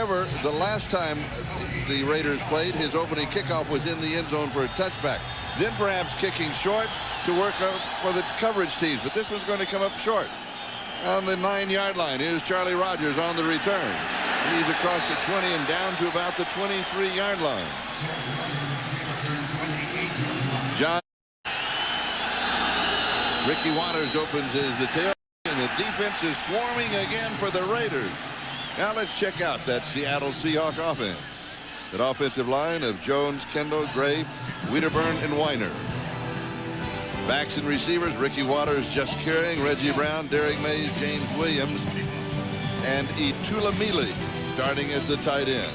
However, the last time the Raiders played, his opening kickoff was in the end zone for a touchback. Then perhaps kicking short to work out for the coverage teams. But this one's going to come up short on the 9-yard line. Here's Charlie Rogers on the return. He's across the 20 and down to about the 23-yard line. Ricky Waters opens as the tail, and the defense is swarming again for the Raiders. Now let's check out that Seattle Seahawks offense. That offensive line of Jones, Kendall, Gray, Wiederburn, and Weiner. Backs and receivers, Ricky Waters just carrying, Reggie Brown, Derek Mays, James Williams, and Itulamili starting as the tight end.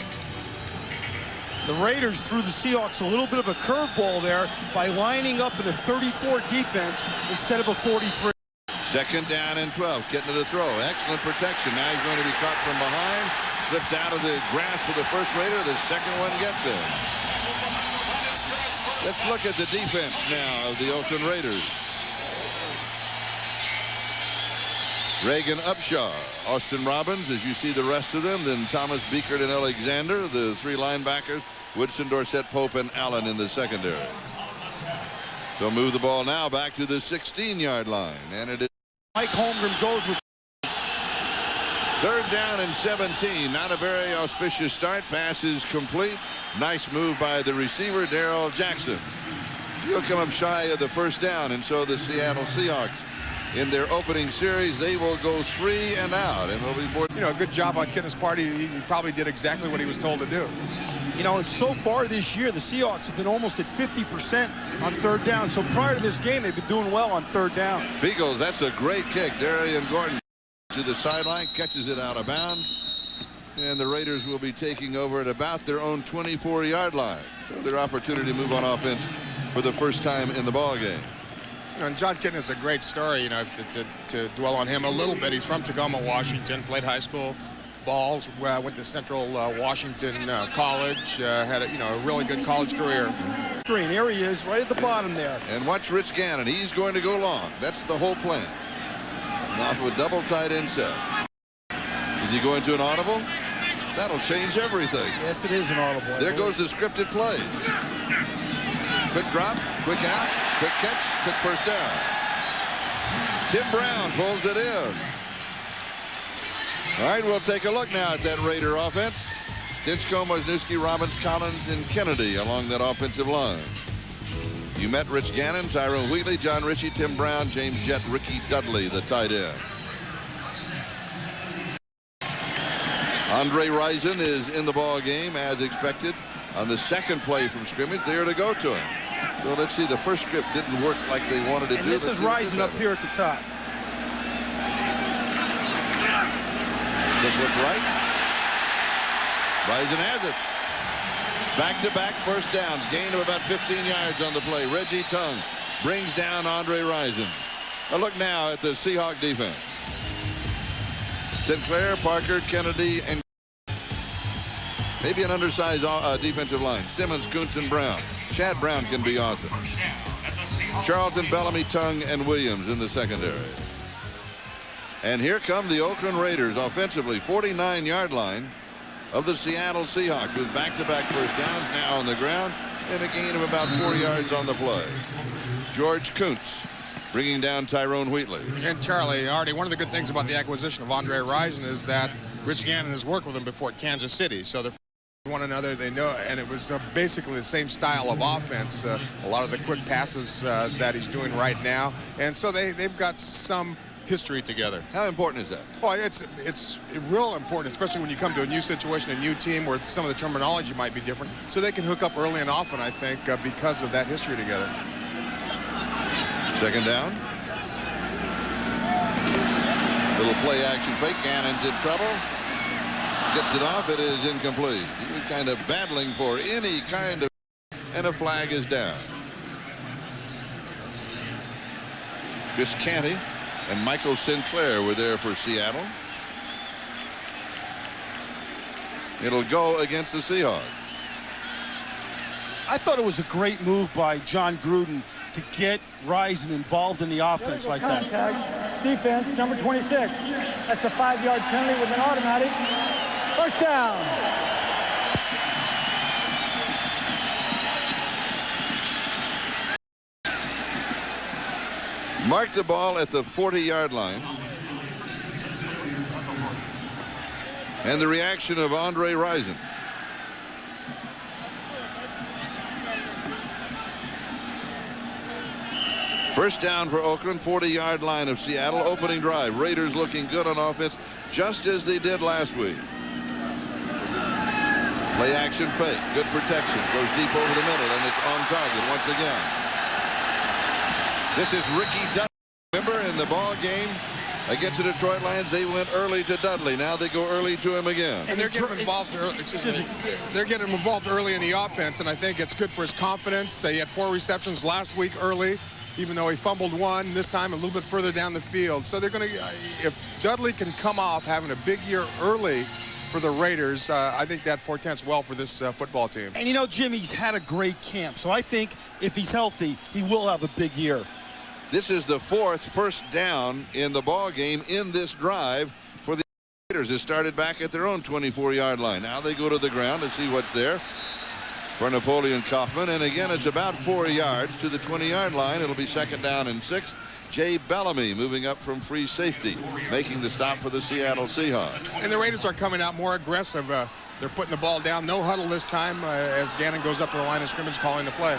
The Raiders threw the Seahawks a little bit of a curveball there by lining up in a 34 defense instead of a 43. Second down and 12, getting to the throw. Excellent protection. Now he's going to be caught from behind. Slips out of the grasp of the first Raider. The second one gets him. Let's look at the defense now of the Oakland Raiders. Reagan Upshaw, Austin Robbins, as you see the rest of them, then Thomas Beekert and Alexander, the three linebackers, Woodson, Dorsett, Pope, and Allen in the secondary. They'll move the ball now back to the 16-yard line, and it is Mike Holmgren goes with third down and 17. Not a very auspicious start. Pass is complete. Nice move by the receiver, Darrell Jackson. He'll come up shy of the first down, and so the Seattle Seahawks, in their opening series, they will go 3 and out, and will be for. You know, good job on Kenneth's party. He probably did exactly what he was told to do. You know, and so far this year, the Seahawks have been almost at 50% on third down. So prior to this game, they've been doing well on third down. Fiegels, that's a great kick. Darian Gordon to the sideline, catches it out of bounds. And the Raiders will be taking over at about their own 24-yard line. So their opportunity to move on offense for the first time in the ball game. You know, and John Kitten is a great story, you know, to dwell on him a little bit. He's from Tacoma, Washington, played high school balls, went to Central Washington College, had a really good college career. Green, here he is, right at the bottom there. And watch Rich Gannon. He's going to go long. That's the whole plan. Off of a double tight end set. Is he going to an audible? That'll change everything. Yes, it is an audible. There goes the scripted play. Quick drop, quick out, quick catch, quick first down. Tim Brown pulls it in. All right, we'll take a look now at that Raider offense. Stinchcomb, Wisniewski, Robbins, Collins, and Kennedy along that offensive line. You met Rich Gannon, Tyrone Wheatley, John Ritchie, Tim Brown, James Jett, Ricky Dudley, the tight end. Andre Rison is in the ball game as expected on the second play from scrimmage. There to go to him. So let's see, the first script didn't work like they wanted it to. And this is Rison up here at the top. Look right. Rison has it. Back-to-back first downs. Gain of about 15 yards on the play. Reggie Tung brings down Andre Rison. A look now at the Seahawk defense. Sinclair, Parker, Kennedy, and maybe an undersized defensive line. Simmons, Kuntz, and Brown. Chad Brown can be awesome. Charlton, Bellamy, Tung, and Williams in the secondary. And here come the Oakland Raiders offensively. 49-yard line of the Seattle Seahawks with back-to-back first downs now on the ground and a gain of about 4 yards on the play. George Kuntz bringing down Tyrone Wheatley. And Charlie, Artie, one of the good things about the acquisition of Andre Rison is that Rich Gannon has worked with him before at Kansas City, so they're one another, they know, and it was basically the same style of offense. A lot of the quick passes that he's doing right now, and so they've got some history together. How important is that? Well, it's real important, especially when you come to a new situation, a new team where some of the terminology might be different. So they can hook up early and often, I think, because of that history together. Second down. Little play action fake. Gannon's in trouble. Gets it off. It is incomplete. He was kind of battling for any kind of, and a flag is down. Chris Canty and Michael Sinclair were there for Seattle. It'll go against the Seahawks. I thought it was a great move by John Gruden to get Rison involved in the offense like that. Contact, defense, number 26. That's a 5-yard penalty with an automatic First down. Mark the ball at the 40-yard line. And the reaction of Andre Rison. First down for Oakland, 40-yard line of Seattle. Opening drive. Raiders looking good on offense, just as they did last week. Play action fake. Good protection. Goes deep over the middle, and it's on target once again. This is Ricky Dudley. Remember in the ball game against the Detroit Lions, they went early to Dudley. Now they go early to him again. And they're getting involved early. They're getting him involved early in the offense, and I think it's good for his confidence. He had 4 receptions last week early, even though he fumbled 1 this time a little bit further down the field. So they're going to, if Dudley can come off having a big year early for the Raiders, I think that portends well for this football team. And you know, Jim, he's had a great camp, so I think if he's healthy, he will have a big year. This is the 4th first down in the ball game in this drive for the Raiders. It started back at their own 24-yard line. Now they go to the ground to see what's there for Napoleon Kaufman. And again, it's about 4 yards to the 20-yard line. It'll be second down and 6. Jay Bellamy moving up from free safety, making the stop for the Seattle Seahawks. And the Raiders are coming out more aggressive. They're putting the ball down. No huddle this time as Gannon goes up to the line of scrimmage calling the play.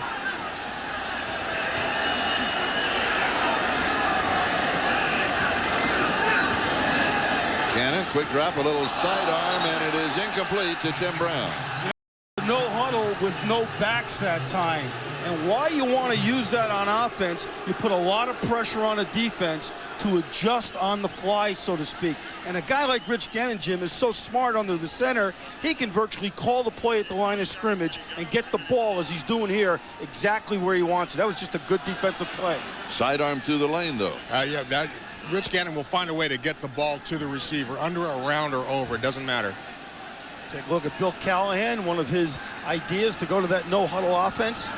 Gannon, quick drop, a little sidearm, and it is incomplete to Tim Brown. No huddle with no backs that time. And why you want to use that on offense, you put a lot of pressure on a defense to adjust on the fly, so to speak. And a guy like Rich Gannon, Jim, is so smart under the center, he can virtually call the play at the line of scrimmage and get the ball, as he's doing here, exactly where he wants it. That was just a good defensive play. Sidearm through the lane, though. Yeah, Rich Gannon will find a way to get the ball to the receiver, under, around, or over. It doesn't matter. Take a look at Bill Callahan, one of his ideas to go to that no-huddle offense.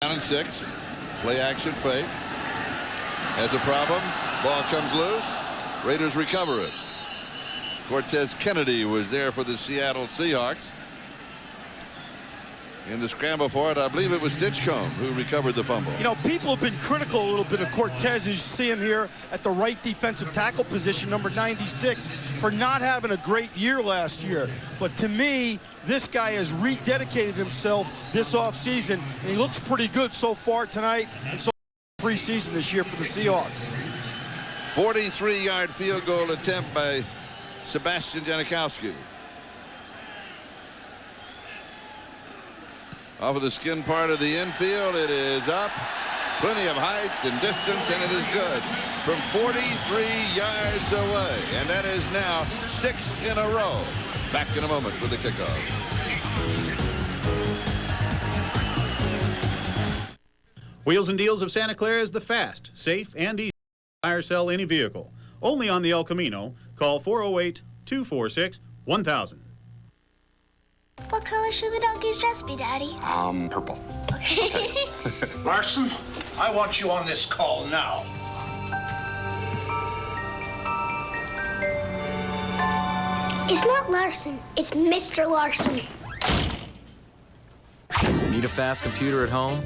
Down and 6. Play action fake. Has a problem. Ball comes loose. Raiders recover it. Cortez Kennedy was there for the Seattle Seahawks. In the scramble for it, I believe it was Stinchcomb who recovered the fumble. You know, people have been critical a little bit of Cortez, as you see him here at the right defensive tackle position, number 96, for not having a great year last year. But to me, this guy has rededicated himself this offseason, and he looks pretty good so far tonight and so far preseason this year for the Seahawks. 43-yard field goal attempt by Sebastian Janikowski. Off of the skin part of the infield, it is up. Plenty of height and distance, and it is good. From 43 yards away, and that is now 6 in a row. Back in a moment with the kickoff. Wheels and Deals of Santa Clara is the fast, safe, and easy to buy or sell any vehicle. Only on the El Camino. Call 408-246-1000. What color should the donkey's dress be, Daddy? Purple. Larson, I want you on this call now. It's not Larson. It's Mr. Larson. Need a fast computer at home?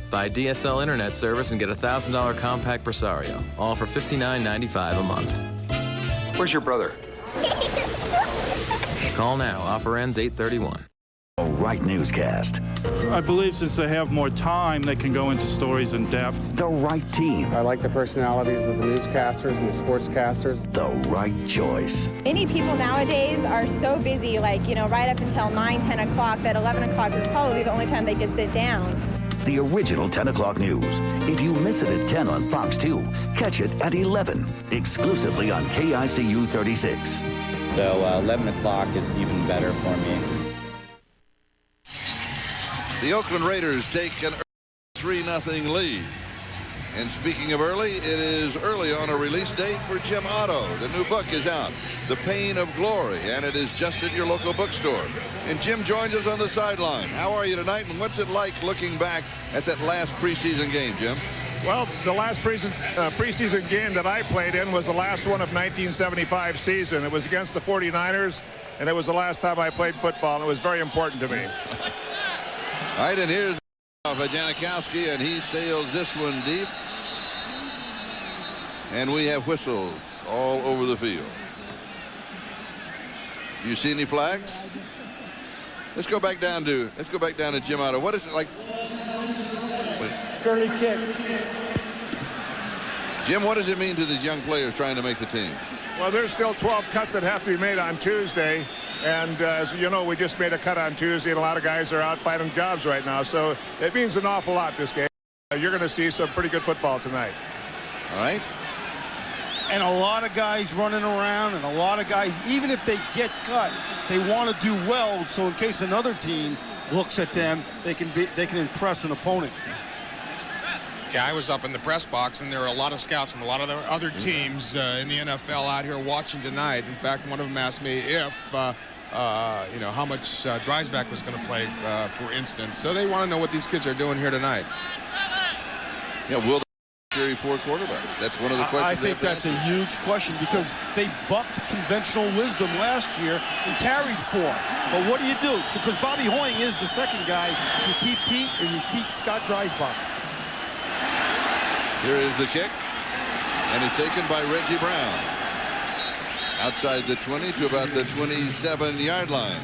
Buy DSL internet service and get a $1,000 compact Presario, all for $59.95 a month. Where's your brother? Call now. Offer ends 8/31. Right newscast. I believe since they have more time, they can go into stories in depth. The right team. I like the personalities of the newscasters and the sportscasters. The right choice. Many people nowadays are so busy, like, you know, right up until 9, 10 o'clock, that 11 o'clock is probably the only time they can sit down. The original 10 o'clock news. If you miss it at 10 on Fox 2, catch it at 11, exclusively on KICU 36. So 11 o'clock is even better for me. The Oakland Raiders take an 3-0 lead. And speaking of early, it is early on a release date for Jim Otto. The new book is out, The Pain of Glory, and it is just at your local bookstore. And Jim joins us on the sideline. How are you tonight, and what's it like looking back That's that last preseason game, Jim. Well, the last preseason game that I played in was the last one of 1975 season. It was against the 49ers, and it was the last time I played football, and it was very important to me. All right, and here's Janikowski, and he sails this one deep. And we have whistles all over the field. Do you see any flags? Let's go back down to Jim Otto. What is it like? Early kick. Jim, what does it mean to these young players trying to make the team? Well, there's still 12 cuts that have to be made on Tuesday. And as you know, we just made a cut on Tuesday, and a lot of guys are out finding jobs right now. So it means an awful lot, this game. You're going to see some pretty good football tonight. All right. And a lot of guys running around, and a lot of guys, even if they get cut, they want to do well. So in case another team looks at them, they can impress an opponent. Yeah, I was up in the press box, and there are a lot of scouts from a lot of the other teams in the NFL out here watching tonight. In fact, one of them asked me if, you know, how much Dreisbach was going to play, for instance. So they want to know what these kids are doing here tonight. Yeah, will they carry 4 quarterbacks? That's one of the questions. I think that's a huge question because they bucked conventional wisdom last year and carried 4. But what do you do? Because Bobby Hoying is the second guy. You keep Pete or you keep Scott Dreisbach. Here is the kick, and it's taken by Reggie Brown. Outside the 20 to about the 27-yard line,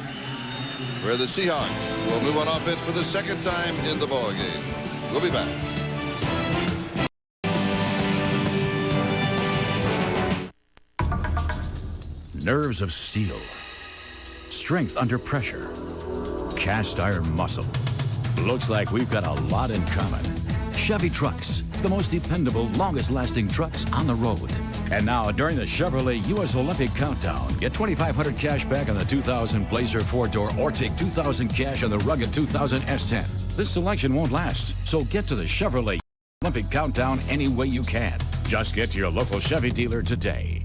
where the Seahawks will move on offense for the second time in the ball game. We'll be back. Nerves of steel, strength under pressure, cast iron muscle. Looks like we've got a lot in common. Chevy trucks, the most dependable, longest-lasting trucks on the road. And now, during the Chevrolet U.S. Olympic Countdown, get $2,500 cash back on the 2000 Blazer 4-door or take $2,000 cash on the rugged 2000 S10. This selection won't last, so get to the Chevrolet Olympic Countdown any way you can. Just get to your local Chevy dealer today.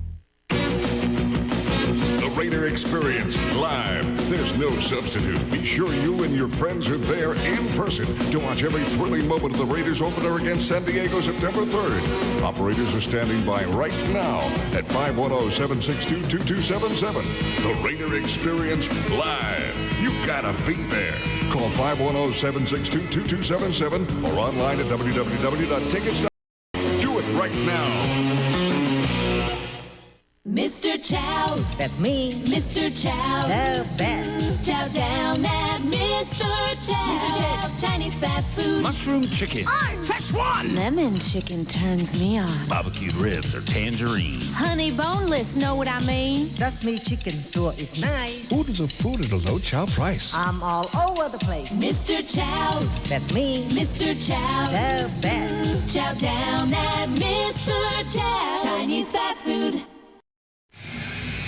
Raider Experience live. There's no substitute. Be sure you and your friends are there in person to watch every thrilling moment of the Raiders opener against San Diego September 3rd. Operators are standing by right now at 510-762-2277. The Raider Experience live. You gotta be there. Call 510-762-2277 or online at www.tickets.com. Do it right now. Mr. Chow's. That's me. Mr. Chow's. The best. Chow down at Mr. Chow's. Mr. Chow's Chinese fast food. Mushroom chicken. Press 1. Lemon chicken turns me on. Barbecued ribs or tangerine. Honey boneless, know what I mean? Sesame chicken so is nice. Food is a food at a low chow price. I'm all over the place. Mr. Chow's. That's me. Mr. Chow's. The best. Chow down at Mr. Chow's. Chinese fast food.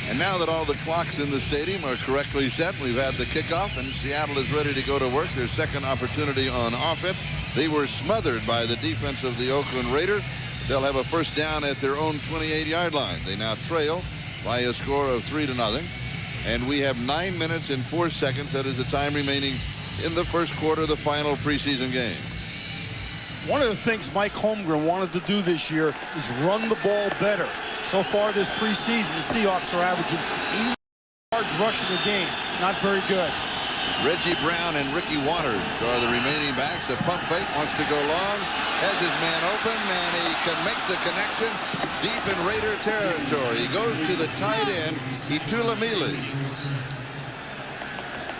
And now that all the clocks in the stadium are correctly set, we've had the kickoff, and Seattle is ready to go to work. Their second opportunity on offense. They were smothered by the defense of the Oakland Raiders. They'll have a first down at their own 28-yard line. They now trail by a score of 3-0. And we have 9 minutes and 4 seconds. That is the time remaining in the first quarter of the final preseason game. One of the things Mike Holmgren wanted to do this year is run the ball better. So far this preseason, the Seahawks are averaging 80 yards rushing a game. Not very good. Reggie Brown and Ricky Waters are the remaining backs. The pump fake wants to go long. Has his man open, and he makes the connection deep in Raider territory. He goes to the tight end, Itulamili.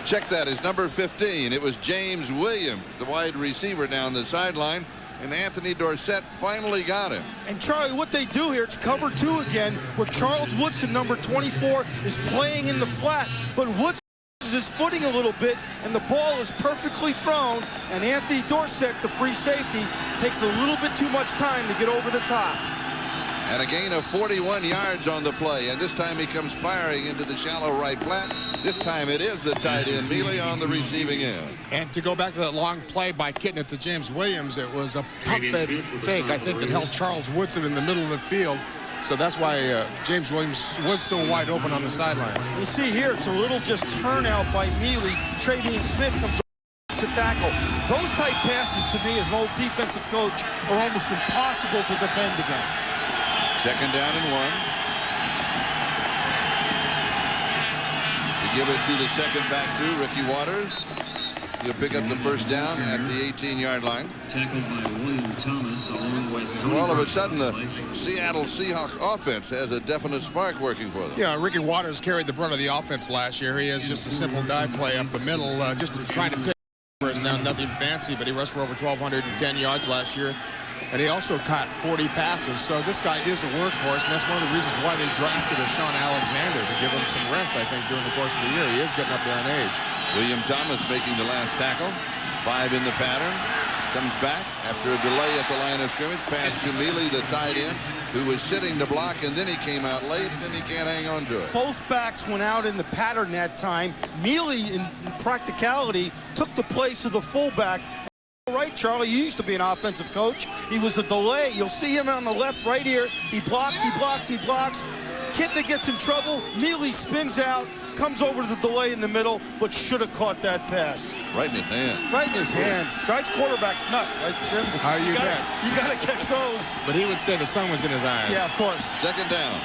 Check that, is number 15. It was James Williams, the wide receiver down the sideline, and Anthony Dorsett finally got him. And Charlie, what they do here, it's cover 2 again, where Charles Woodson, number 24, is playing in the flat, but Woodson is his footing a little bit, and the ball is perfectly thrown, and Anthony Dorsett, the free safety, takes a little bit too much time to get over the top. And a gain of 41 yards on the play, and this time he comes firing into the shallow right flat. This time it is the tight end, Mealy, on the receiving end. And to go back to that long play by getting it to James Williams, it was a pump fake, I think, that held Charles Woodson in the middle of the field. So that's why James Williams was so wide open on the sidelines. You see here, it's a little just turnout by Mealy. Travian Smith comes over the tackle. Those type passes, to me, as an old defensive coach, are almost impossible to defend against. Second down and 1. We give it to the second back through, Ricky Waters. He'll pick up the first down at the 18-yard line. Tackled by William Thomas along with So all of a sudden, the Seattle Seahawks offense has a definite spark working for them. Yeah, Ricky Waters carried the brunt of the offense last year. He has just a simple dive play up the middle, just trying to pick first down, nothing fancy, but he rushed for over 1,210 yards last year. And he also caught 40 passes. So this guy is a workhorse, and that's one of the reasons why they drafted Sean Alexander, to give him some rest, I think, during the course of the year. He is getting up there in age. William Thomas making the last tackle. 5 in the pattern. Comes back after a delay at the line of scrimmage. Pass to Mealy, the tight end, who was sitting to block, and then he came out late, and he can't hang on to it. Both backs went out in the pattern that time. Mealy, in practicality, took the place of the fullback. Right, Charlie, you used to be an offensive coach. He was a delay. You'll see him on the left right here. He blocks, he blocks, he blocks. Kidney gets in trouble. Mealy spins out, comes over to the delay in the middle, but should have caught that pass. Right in his hand. Right in his hands. Drives quarterbacks nuts, right, Jim? How you bet? You got to catch those. But he would say the sun was in his eyes. Yeah, of course. Second down.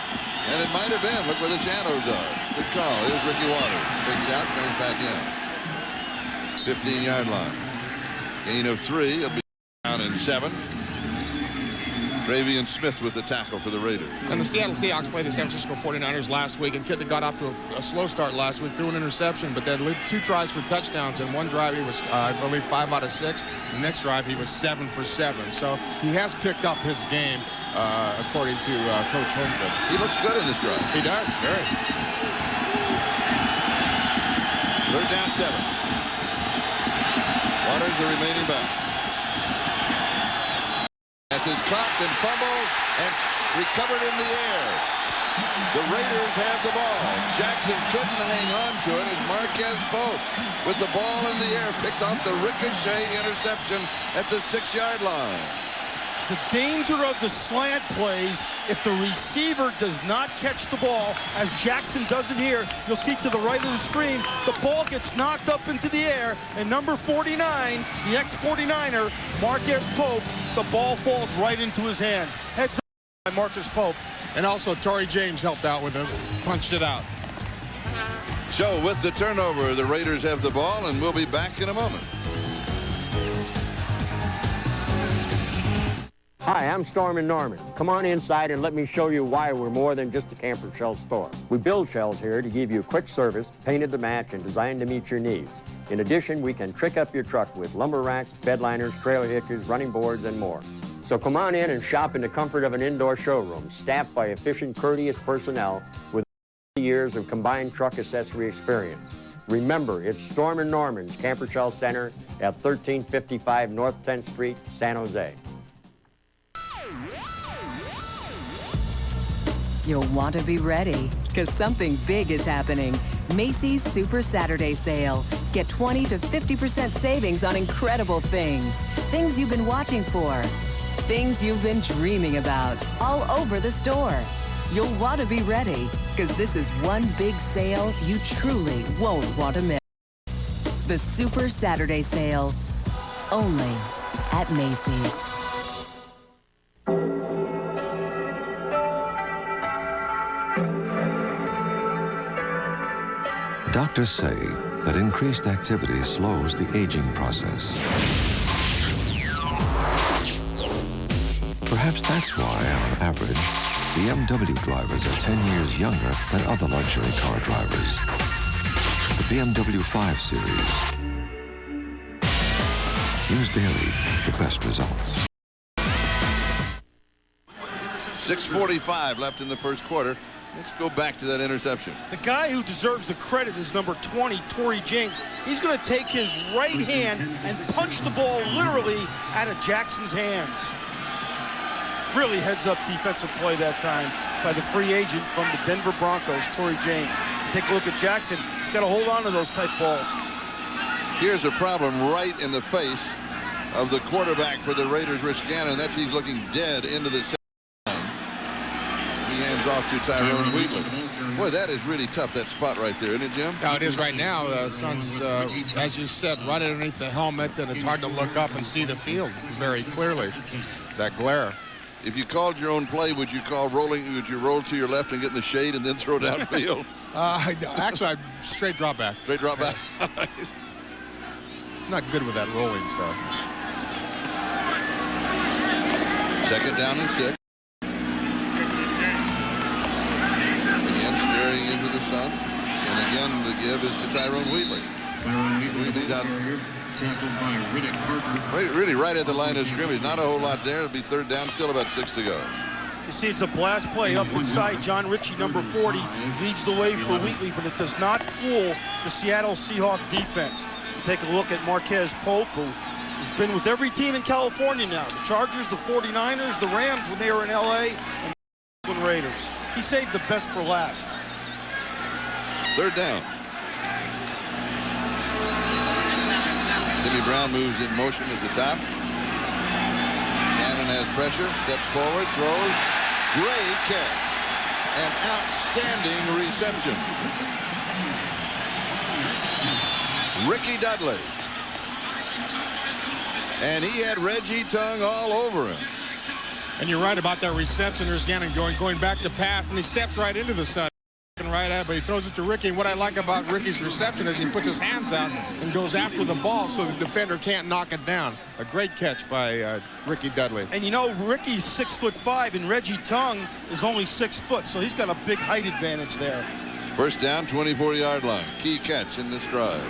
And it might have been. Look where the shadows are. Good call. Here's Ricky Waters. Takes out, comes back in. 15-yard line. Gain of 3. It'll be down in 7. Bravian Smith with the tackle for the Raiders. And the Seattle Seahawks played the San Francisco 49ers last week, and Kidney got off to a slow start last week, threw an interception, but then led 2 tries for touchdowns. And one drive he was, I believe, 5 out of 6. The next drive he was 7 for 7. So he has picked up his game, according to Coach Holmgren. He looks good in this drive. He does, very. Third down 7. Waters the remaining back. Pass is caught and fumbled and recovered in the air. The Raiders have the ball. Jackson couldn't hang on to it as Marquez Pope with the ball in the air picked off the ricochet interception at the 6-yard line. The danger of the slant plays, if the receiver does not catch the ball, as Jackson does it here, you'll see to the right of the screen, the ball gets knocked up into the air, and number 49, the ex-49er, Marquez Pope, the ball falls right into his hands. Heads up by Marcus Pope. And also Torrey James helped out with it, punched it out. So with the turnover, the Raiders have the ball, and we'll be back in a moment. Hi, I'm Stormin' Norman. Come on inside and let me show you why we're more than just a camper shell store. We build shells here to give you quick service, painted to match, and designed to meet your needs. In addition, we can trick up your truck with lumber racks, bed liners, trailer hitches, running boards, and more. So come on in and shop in the comfort of an indoor showroom, staffed by efficient, courteous personnel with years of combined truck accessory experience. Remember, it's Stormin' Norman's Camper Shell Center at 1355 North 10th Street, San Jose. You'll want to be ready, because something big is happening. Macy's Super Saturday Sale. Get 20 to 50% savings on incredible things. Things you've been watching for. Things you've been dreaming about. All over the store. You'll want to be ready, because this is one big sale you truly won't want to miss. The Super Saturday Sale. Only at Macy's. Doctors say that increased activity slows the aging process. Perhaps that's why, on average, BMW drivers are 10 years younger than other luxury car drivers. The BMW 5 Series. Use daily for best results. 6:45 left in the first quarter. Let's go back to that interception. The guy who deserves the credit is number 20, Torrey James. He's going to take his right hand and punch the ball literally out of Jackson's hands. Really heads-up defensive play that time by the free agent from the Denver Broncos, Torrey James. Take a look at Jackson. He's got to hold on to those type balls. Here's a problem right in the face of the quarterback for the Raiders, Rich Gannon. That's he's looking dead into the second. He hands Goes off to Tyrone Wheatley. Boy, that is really tough, that spot right there, isn't it, Jim? Now, it is right now. Suns, as you said, right underneath the helmet, and it's hard to look up and see the field very clearly. That glare. If you called your own play, would you roll to your left and get in the shade and then throw downfield? Actually, I straight drop back. Straight drop back. Not good with that rolling stuff. Second down and 6. Again, staring into the sun. And again, the give is to Tyrone Wheatley. Wheatley got really right at the line of scrimmage. Not a whole lot there. It'll be third down, still about 6 to go. You see, it's a blast play up inside. John Ritchie, number 40, leads the way for Wheatley, but it does not fool the Seattle Seahawks defense. Take a look at Marquez Pope, who has been with every team in California now. The Chargers, the 49ers, the Rams when they were in L.A., and the Oakland Raiders. He saved the best for last. Third down. Timmy Brown moves in motion at the top. Cannon has pressure, steps forward, throws. Great catch. An outstanding reception. Ricky Dudley. And he had Reggie Tongue all over him. And you're right about that reception. There's Gannon going back to pass, and he steps right into the sun. Right at it, but he throws it to Ricky. And what I like about Ricky's reception is he puts his hands out and goes after the ball so the defender can't knock it down. A great catch by Ricky Dudley. And you know, Ricky's 6'5", and Reggie Tongue is only 6 foot, so he's got a big height advantage there. First down, 24-yard line. Key catch in this drive.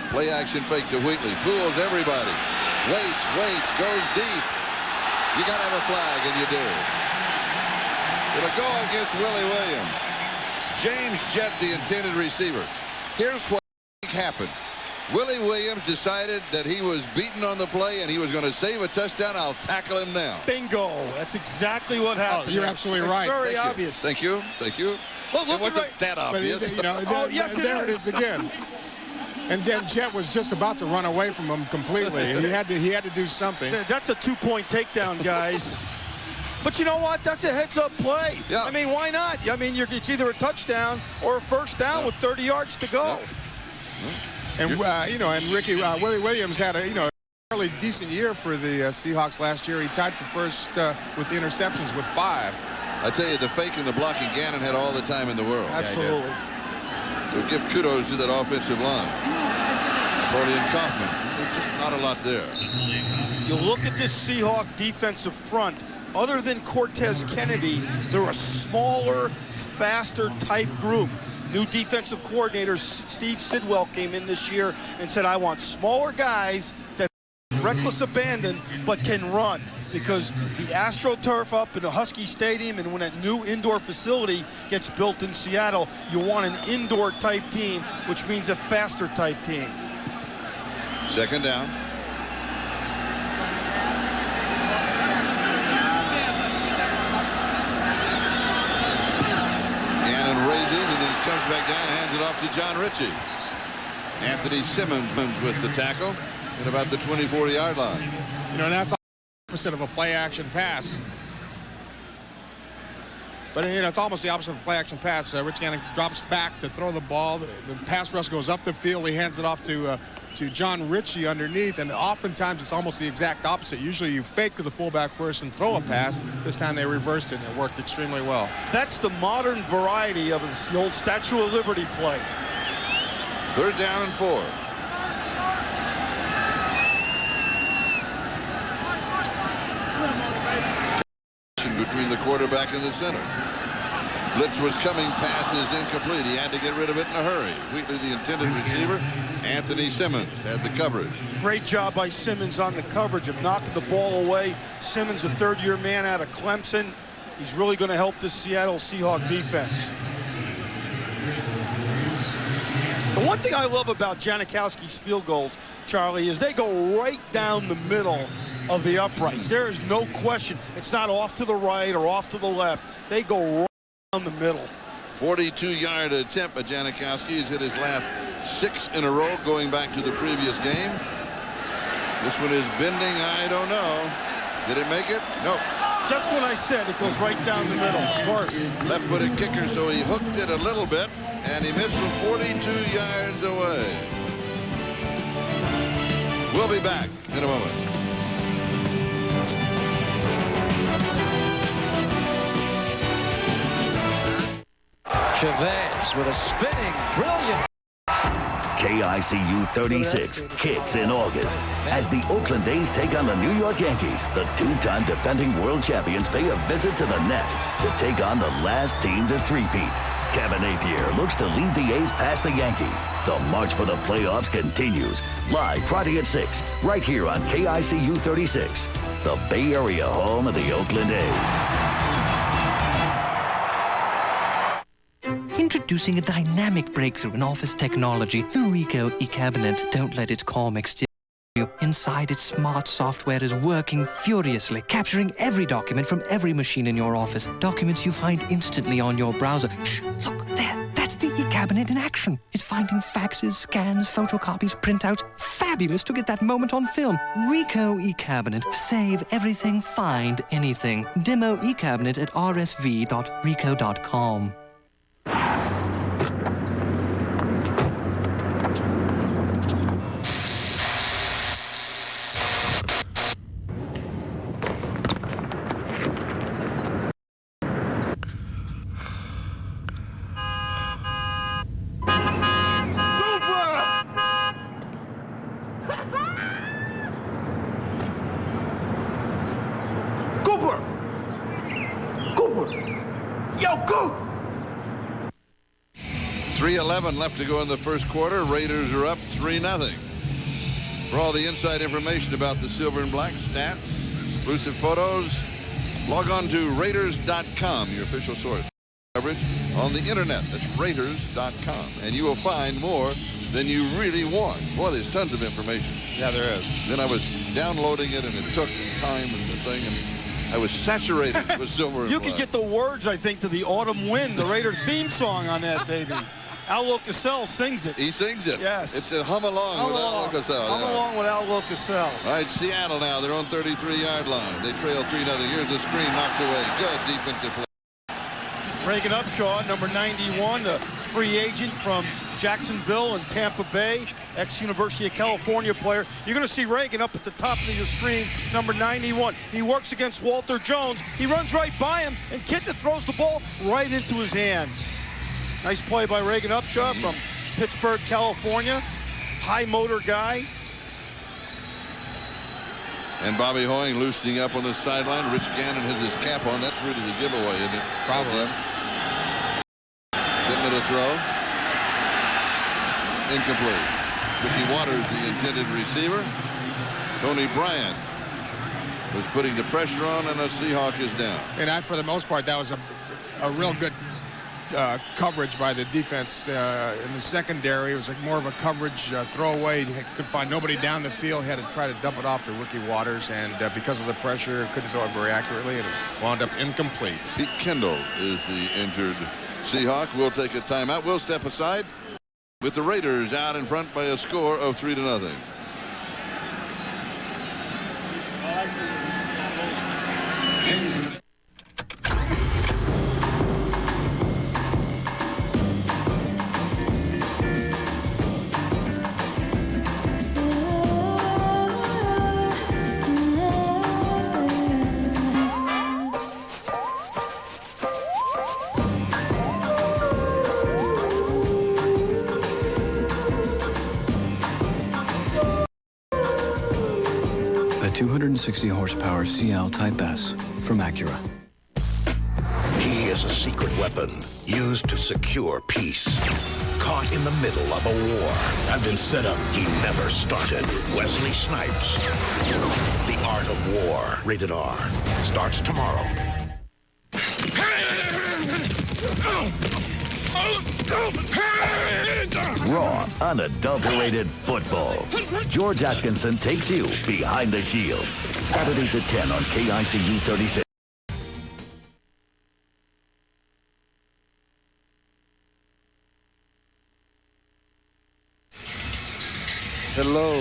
Play action fake to Wheatley. Fools everybody. Waits, goes deep. You got to have a flag, and you do. It'll go against Willie Williams. James Jett, the intended receiver. Here's what happened. Willie Williams decided that he was beaten on the play and he was going to save a touchdown. I'll tackle him now. Bingo. That's exactly what happened. Oh, you're absolutely right. It's very obvious. Thank you. Well, look, it wasn't that obvious. Yes, there it is again. And then Jett was just about to run away from him completely. He had to do something. That's a 2-point takedown, guys. But you know what? That's a heads-up play. Yeah. I mean, why not? I mean, it's either a touchdown or a first down with 30 yards to go. And and Ricky Willie Williams had a fairly decent year for the Seahawks last year. He tied for first with the interceptions with 5. I tell you, the fake and the blocking, Gannon had all the time in the world. Absolutely. We'll give kudos to that offensive line. Napoleon Kaufman. There's just not a lot there. You look at this Seahawk defensive front. Other than Cortez Kennedy, they're a smaller, faster type group. New defensive coordinator Steve Sidwell came in this year and said, I want smaller guys that reckless abandon but can run, because the AstroTurf up in the Husky Stadium, and when that new indoor facility gets built in Seattle, you want an indoor type team, which means a faster type team. Second down. Comes back down and hands it off to John Ritchie. Anthony Simmons with the tackle at about the 24-yard line. That's opposite of a play-action pass. But, it's almost the opposite of a play-action pass. Rich Gannon drops back to throw the ball. The pass rush goes up the field. He hands it off to John Ritchie underneath, and oftentimes it's almost the exact opposite. Usually you fake the fullback first and throw a pass. This time they reversed it, and it worked extremely well. That's the modern variety of the old Statue of Liberty play. Third down and 4. Between the quarterback and the center. Blitz was coming, pass is incomplete. He had to get rid of it in a hurry. Wheatley, the intended receiver. Anthony Simmons had the coverage. Great job by Simmons on the coverage of knocking the ball away. Simmons, a third-year man out of Clemson. He's really going to help this Seattle Seahawks defense. The one thing I love about Janikowski's field goals, Charlie, is they go right down the middle of the uprights. There is no question. It's not off to the right or off to the left. They go right down the middle. 42-yard attempt by Janikowski. He's hit his last 6 in a row going back to the previous game. This one is bending. I don't know. Did it make it? Nope. Just what I said. It goes right down the middle. Of course. Left-footed kicker, so he hooked it a little bit, and he missed from 42 yards away. We'll be back in a moment. Chavez with a spinning, brilliant. KICU 36 kicks in August as the Oakland A's take on the New York Yankees. The two-time defending world champions pay a visit to the net to take on the last team to three-peat. Kevin Napier looks to lead the A's past the Yankees. The march for the playoffs continues. Live Friday at 6, right here on KICU 36, the Bay Area home of the Oakland A's. Introducing a dynamic breakthrough in office technology, the Ricoh eCabinet. Don't let its comics steal you. Inside, its smart software is working furiously, capturing every document from every machine in your office. Documents you find instantly on your browser. Shh, look, there. That's the eCabinet in action. It's finding faxes, scans, photocopies, printouts. Fabulous to get that moment on film. Ricoh eCabinet. Save everything, find anything. Demo eCabinet at rsv.ricoh.com. Cooper! Yo, Coop! 3:11 left to go in the first quarter. Raiders are up 3-0. For all the inside information about the Silver and Black, stats, exclusive photos, log on to Raiders.com, your official source for coverage on the internet. That's Raiders.com. And you will find more than you really want. Boy, there's tons of information. Yeah, there is. Then I was downloading it, and it took time and the thing, and I was saturated with Silver and You Black. could get the words, I think, to the Autumn Wind, the Raider theme song on that, baby. Al Locasell sings it. He sings it. Yes. It's a hum along with Al Locasell. Hum along with Al Locasell. All right, Seattle now. They're on 33-yard line. They trail 3-0. Here's the screen knocked away. Good defensive play. Reagan Upshaw, number 91, the free agent from Jacksonville and Tampa Bay, ex-University of California player. You're going to see Reagan up at the top of your screen, number 91. He works against Walter Jones. He runs right by him, and Kidna throws the ball right into his hands. Nice play by Reagan Upshaw from Pittsburgh, California. High motor guy. And Bobby Hoying loosening up on the sideline. Rich Gannon has his cap on. That's really the giveaway, isn't it? Probably. Getting it a throw. Incomplete. Ricky Waters, the intended receiver. Tony Bryant was putting the pressure on, and the Seahawk is down. And for the most part, that was a real good coverage by the defense in the secondary. It was like more of a coverage throwaway. He could find nobody down the field. He had to try to dump it off to Ricky Waters, and because of the pressure, couldn't throw it very accurately, and it wound up incomplete. Pete Kendall is the injured Seahawk. We'll take a timeout. We'll step aside with the Raiders out in front by a score of 3-0. A 260 horsepower CL Type S from Acura. He is a secret weapon used to secure peace. Caught in the middle of a war. I've been set up. He never started. Wesley Snipes. The Art of War. Rated R. Starts tomorrow. Raw, unadulterated football. George Atkinson takes you behind the shield. Saturdays at 10 on KICU 36. Hello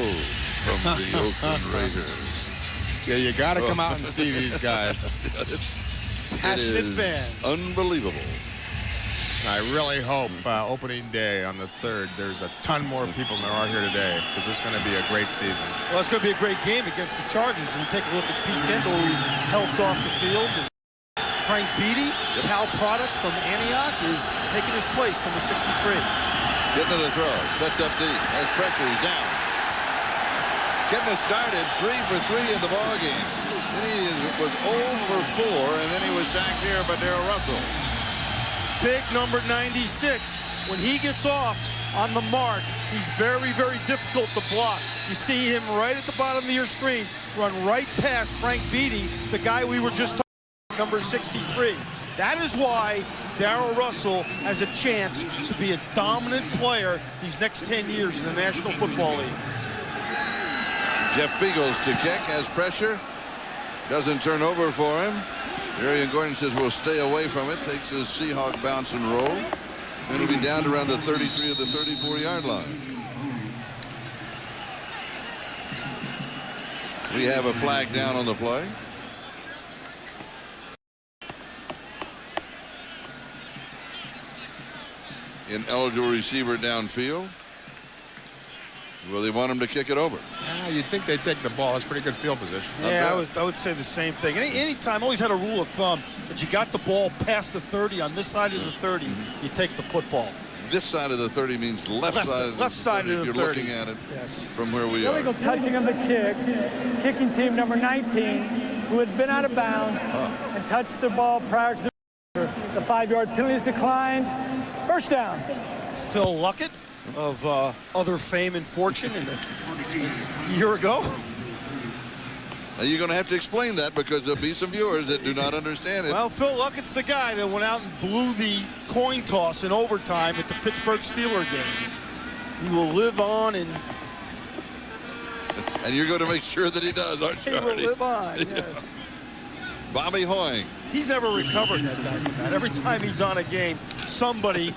from the Oakland Raiders. Yeah, you got to come out and see these guys. Passionate fans. Unbelievable. I really hope opening day on the 3rd, there's a ton more people than there are here today, because it's going to be a great season. Well, it's going to be a great game against the Chargers. We take a look at Pete Kendall, who's helped off the field. And Frank Beatty, Cal product from Antioch, is taking his place, number 63. Getting to the throw. Sets up deep. Has pressure. He's down. Getting us started. 3 for 3 in the ballgame. Then he was 0 for 4, and then he was sacked here by Darrell Russell. Big number 96. When he gets off on the mark, he's very, very difficult to block. You see him right at the bottom of your screen, run right past Frank Beatty, the guy we were just talking about, number 63. That is why Darrell Russell has a chance to be a dominant player these next 10 years in the National Football League. Jeff Fiegels to kick, has pressure. Doesn't turn over for him. Arian Gordon says we'll stay away from it. Takes a Seahawk bounce and roll. And it'll be down to around the 33 of the 34-yard line. We have a flag down on the play. Ineligible receiver downfield. Well, they want him to kick it over. You'd think they'd take the ball. That's pretty good field position. Yeah, I would say the same thing. Anytime, always had a rule of thumb that you got the ball past the 30, on this side of the 30, you take the football. This side of the 30 means left side of the 30 if you're looking at it from where we are. Illegal touching of the kick. Kicking team number 19, who had been out of bounds and touched the ball prior to the 5-yard penalty is declined. First down. Phil Luckett of other fame and fortune a year ago. Now you're going to have to explain that, because there'll be some viewers that do not understand it. Well, Phil Luckett's the guy that went out and blew the coin toss in overtime at the Pittsburgh Steelers game. He will live on, and you're going to make sure that he does, aren't you? He will live on, yes. Bobby Hoying. He's never recovered that guy from that. Every time he's on a game, somebody,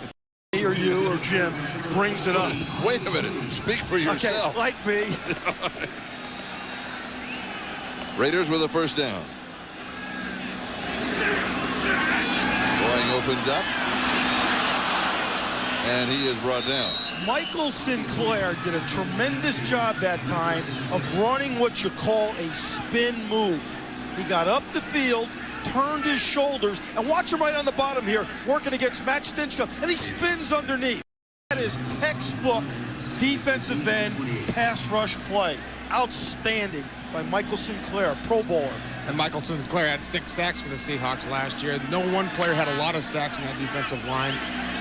me or you or Jim, brings it up. Wait a minute. Speak for yourself. Okay, like me. Raiders with a first down. Hoying opens up. And he is brought down. Michael Sinclair did a tremendous job that time of running what you call a spin move. He got up the field, turned his shoulders, and watch him right on the bottom here, working against Matt Stinchcomb, and he spins underneath. That is textbook defensive end pass rush play. Outstanding by Michael Sinclair, Pro Bowler. And Michael Sinclair had 6 sacks for the Seahawks last year. No one player had a lot of sacks in that defensive line,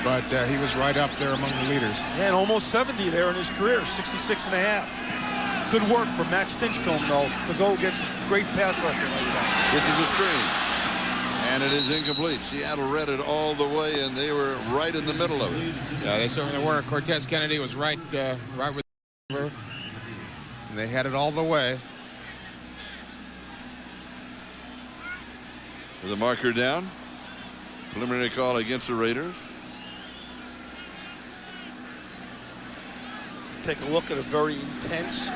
but he was right up there among the leaders. And almost 70 there in his career, 66.5. Good work for Matt Stinchcomb, though, to go against a great pass rusher like that. This is a screen. And it is incomplete. Seattle read it all the way, and they were right in the middle of it. Yeah, they certainly were. Cortez Kennedy was right with the and they had it all the way. With the marker down. Preliminary call against the Raiders. Take a look at a very intense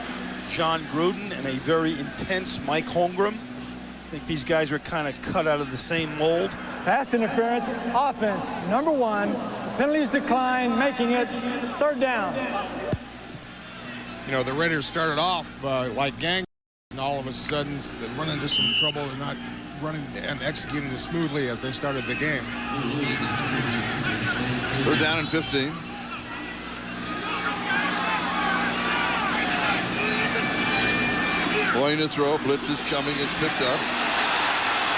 John Gruden and a very intense Mike Holmgren. I think these guys are kind of cut out of the same mold. Pass interference, offense, number 1. Penalties decline, making it 3rd down. You know, the Raiders started off like gang, and all of a sudden they run into some trouble and not running and executing as smoothly as they started the game. 3rd down and 15. Going to throw. Blitz is coming. It's picked up.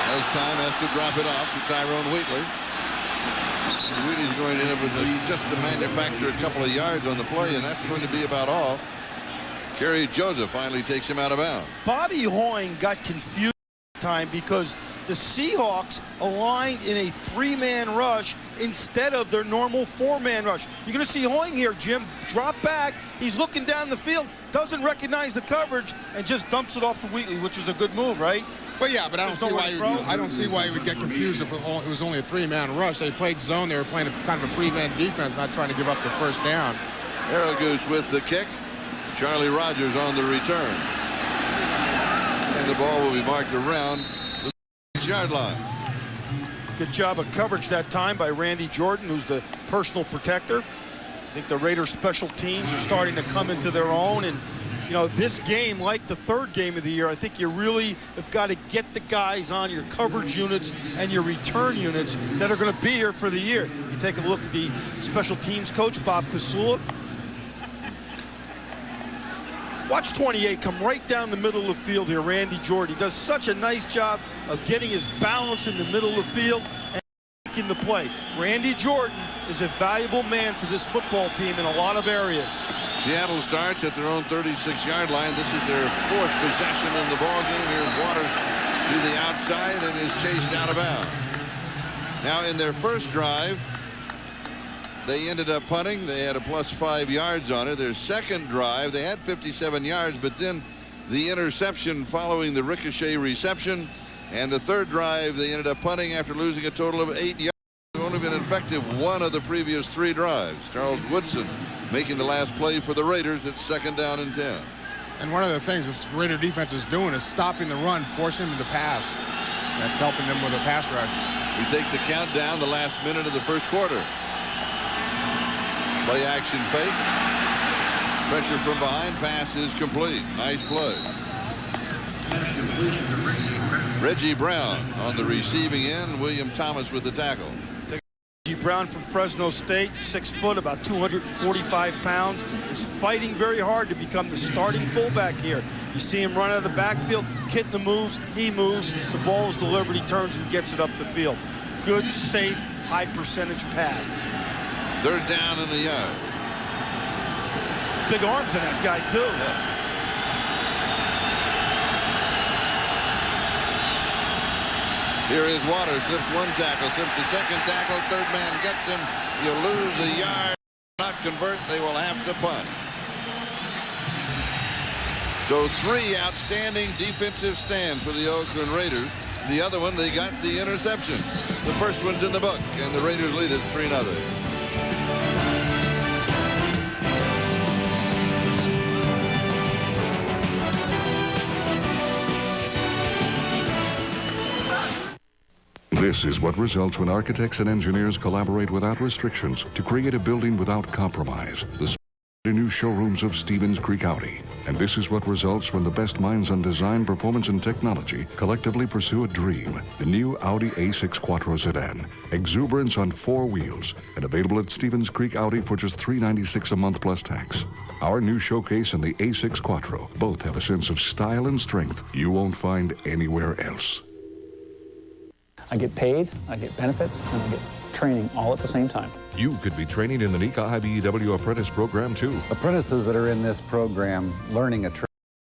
As time has to drop it off to Tyrone Wheatley. Wheatley's going in with just to manufacture a couple of yards on the play, and that's going to be about all. Kerry Joseph finally takes him out of bounds. Bobby Hoying got confused time because the Seahawks aligned in a 3-man rush instead of their normal 4-man rush. You're going to see Hoying here, Jim, drop back. He's looking down the field, doesn't recognize the coverage, and just dumps it off to Wheatley, which is a good move, right? Well, yeah, but I don't see why he would get confused if it was only a 3-man rush. They played zone. They were playing kind of a prevent defense, not trying to give up the first down. Arrow Goose with the kick. Charlie Rogers on the return. the ball will be marked around the 6-yard line. Good job of coverage that time by Randy Jordan, who's the personal protector. I think the Raiders special teams are starting to come into their own. And, you know, this game, like the third game of the year, I think you really have got to get the guys on your coverage units and your return units that are going to be here for the year. You take a look at the special teams coach, Bob Kasula. Watch 28 come right down the middle of the field here, Randy Jordan. He does such a nice job of getting his balance in the middle of the field and making the play. Randy Jordan is a valuable man to this football team in a lot of areas. Seattle starts at their own 36-yard line. This is their 4th possession in the ball game. Here's Waters to the outside and is chased out of bounds. Now in their first drive, they ended up punting. They had a +5 yards on it. Their second drive, they had 57 yards, but then the interception following the ricochet reception. And the third drive, they ended up punting after losing a total of 8 yards. They've only been effective 1 of the previous 3 drives. Charles Woodson making the last play for the Raiders at 2nd down and 10. And one of the things this Raider defense is doing is stopping the run, forcing them to pass. That's helping them with a pass rush. We take the count down, the last minute of the first quarter. Play action fake. Pressure from behind, pass is complete. Nice play. Reggie Brown on the receiving end. William Thomas with the tackle. Reggie Brown from Fresno State, 6 foot, about 245 pounds, is fighting very hard to become the starting fullback here. You see him run out of the backfield, hitting the moves, he moves, the ball is delivered, he turns and gets it up the field. Good, safe, high percentage pass. 3rd down and a yard. Big arms in that guy, too. Yeah. Here is Waters, slips 1 tackle, slips the 2nd tackle, 3rd man gets him. You lose a yard, not convert, they will have to punt. So 3 outstanding defensive stands for the Oakland Raiders. The other one, they got the interception. The first one's in the book, and the Raiders lead it 3-0. This is what results when architects and engineers collaborate without restrictions to create a building without compromise. The new showrooms of Stevens Creek Audi. And this is what results when the best minds on design, performance, and technology collectively pursue a dream. The new Audi A6 Quattro sedan. Exuberance on 4 wheels. And available at Stevens Creek Audi for just $396 a month plus tax. Our new showcase and the A6 Quattro both have a sense of style and strength you won't find anywhere else. I get paid, I get benefits, and I get training all at the same time. You could be training in the NECA IBEW Apprentice program, too. Apprentices that are in this program learning a trade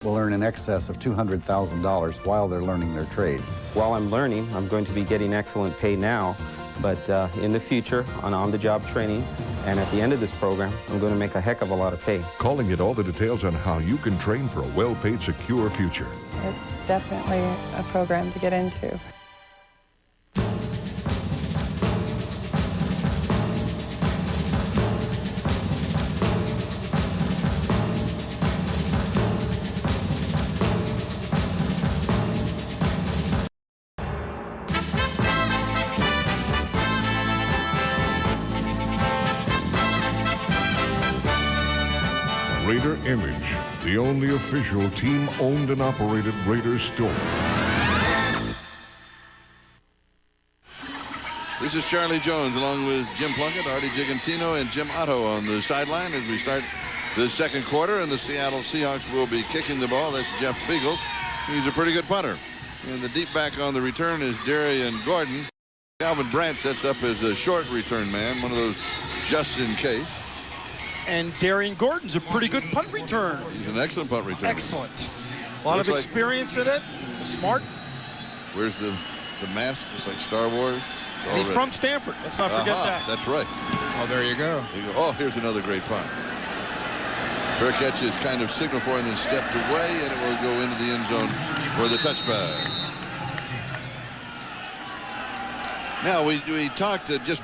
will earn in excess of $200,000 while they're learning their trade. While I'm learning, I'm going to be getting excellent pay now, but in the future, on-the-job training, and at the end of this program, I'm going to make a heck of a lot of pay. Calling it all the details on how you can train for a well-paid, secure future. It's definitely a program to get into. Raider Image, the only official team-owned and operated Raider store. This is Charlie Jones along with Jim Plunkett, Artie Gigantino, and Jim Otto on the sideline as we start the second quarter, and the Seattle Seahawks will be kicking the ball. That's Jeff Fiegel. He's a pretty good punter. And the deep back on the return is Darian Gordon. Calvin Brandt sets up as a short return man, one of those just in case. And Darian Gordon's a pretty good punt return. He's an excellent punt return. Excellent. A lot of experience in it. Smart. Where's the mask? It's like Star Wars. And he's from Stanford. Let's not forget that. That's right. Oh, there you go. Oh, here's another great punt. Fair catch is kind of signal for and then stepped away, and it will go into the end zone for the touchback. Now, we talked just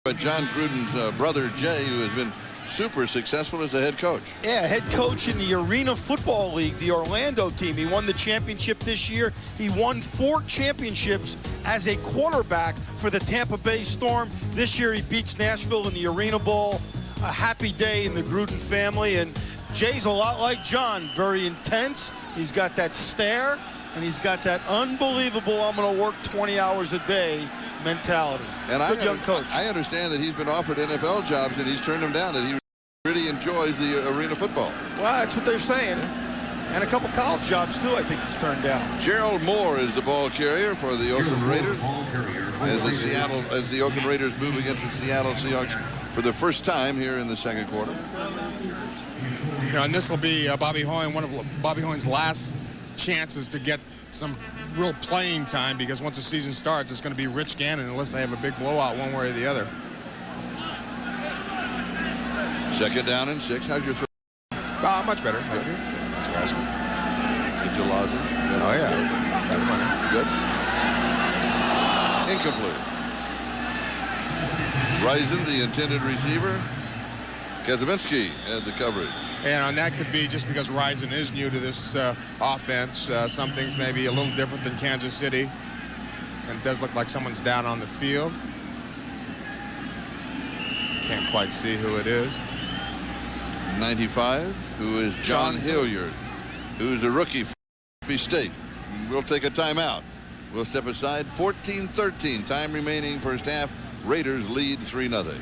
about John Gruden's brother, Jay, who has been super successful as a head coach. Yeah, head coach in the Arena Football League, the Orlando team. He won the championship this year. He won 4 championships as a quarterback for the Tampa Bay Storm. This year he beats Nashville in the Arena Bowl. A happy day in the Gruden family. And Jay's a lot like John, very intense. He's got that stare, and he's got that unbelievable, I'm going to work 20 hours a day mentality. And Good young coach. I understand that he's been offered NFL jobs and he's turned them down, that he really enjoys the arena football. Well, that's what they're saying. And a couple college jobs, too, I think he's turned down. Gerald Moore is the ball carrier for the Oakland Raiders as the Oakland Raiders move against the Seattle Seahawks for the first time here in the second quarter. You know, and this will be Bobby Hoyne, one of Bobby Hoyne's last chances to get some real playing time, because once the season starts, it's going to be Rich Gannon unless they have a big blowout one way or the other. Second down and 6. How's your throw? Much better. Thank you. Thanks for asking. Get your lozenge. Oh, yeah. Good. Incomplete. Risen, the intended receiver. Kaczynski had the coverage. And that could be just because Risen is new to this offense. Some things may be a little different than Kansas City. And it does look like someone's down on the field. Can't quite see who it is. 95, who is John Hilliard, who's a rookie for Mississippi State. We'll take a timeout. We'll step aside. 14-13, time remaining first half. Raiders lead 3-0.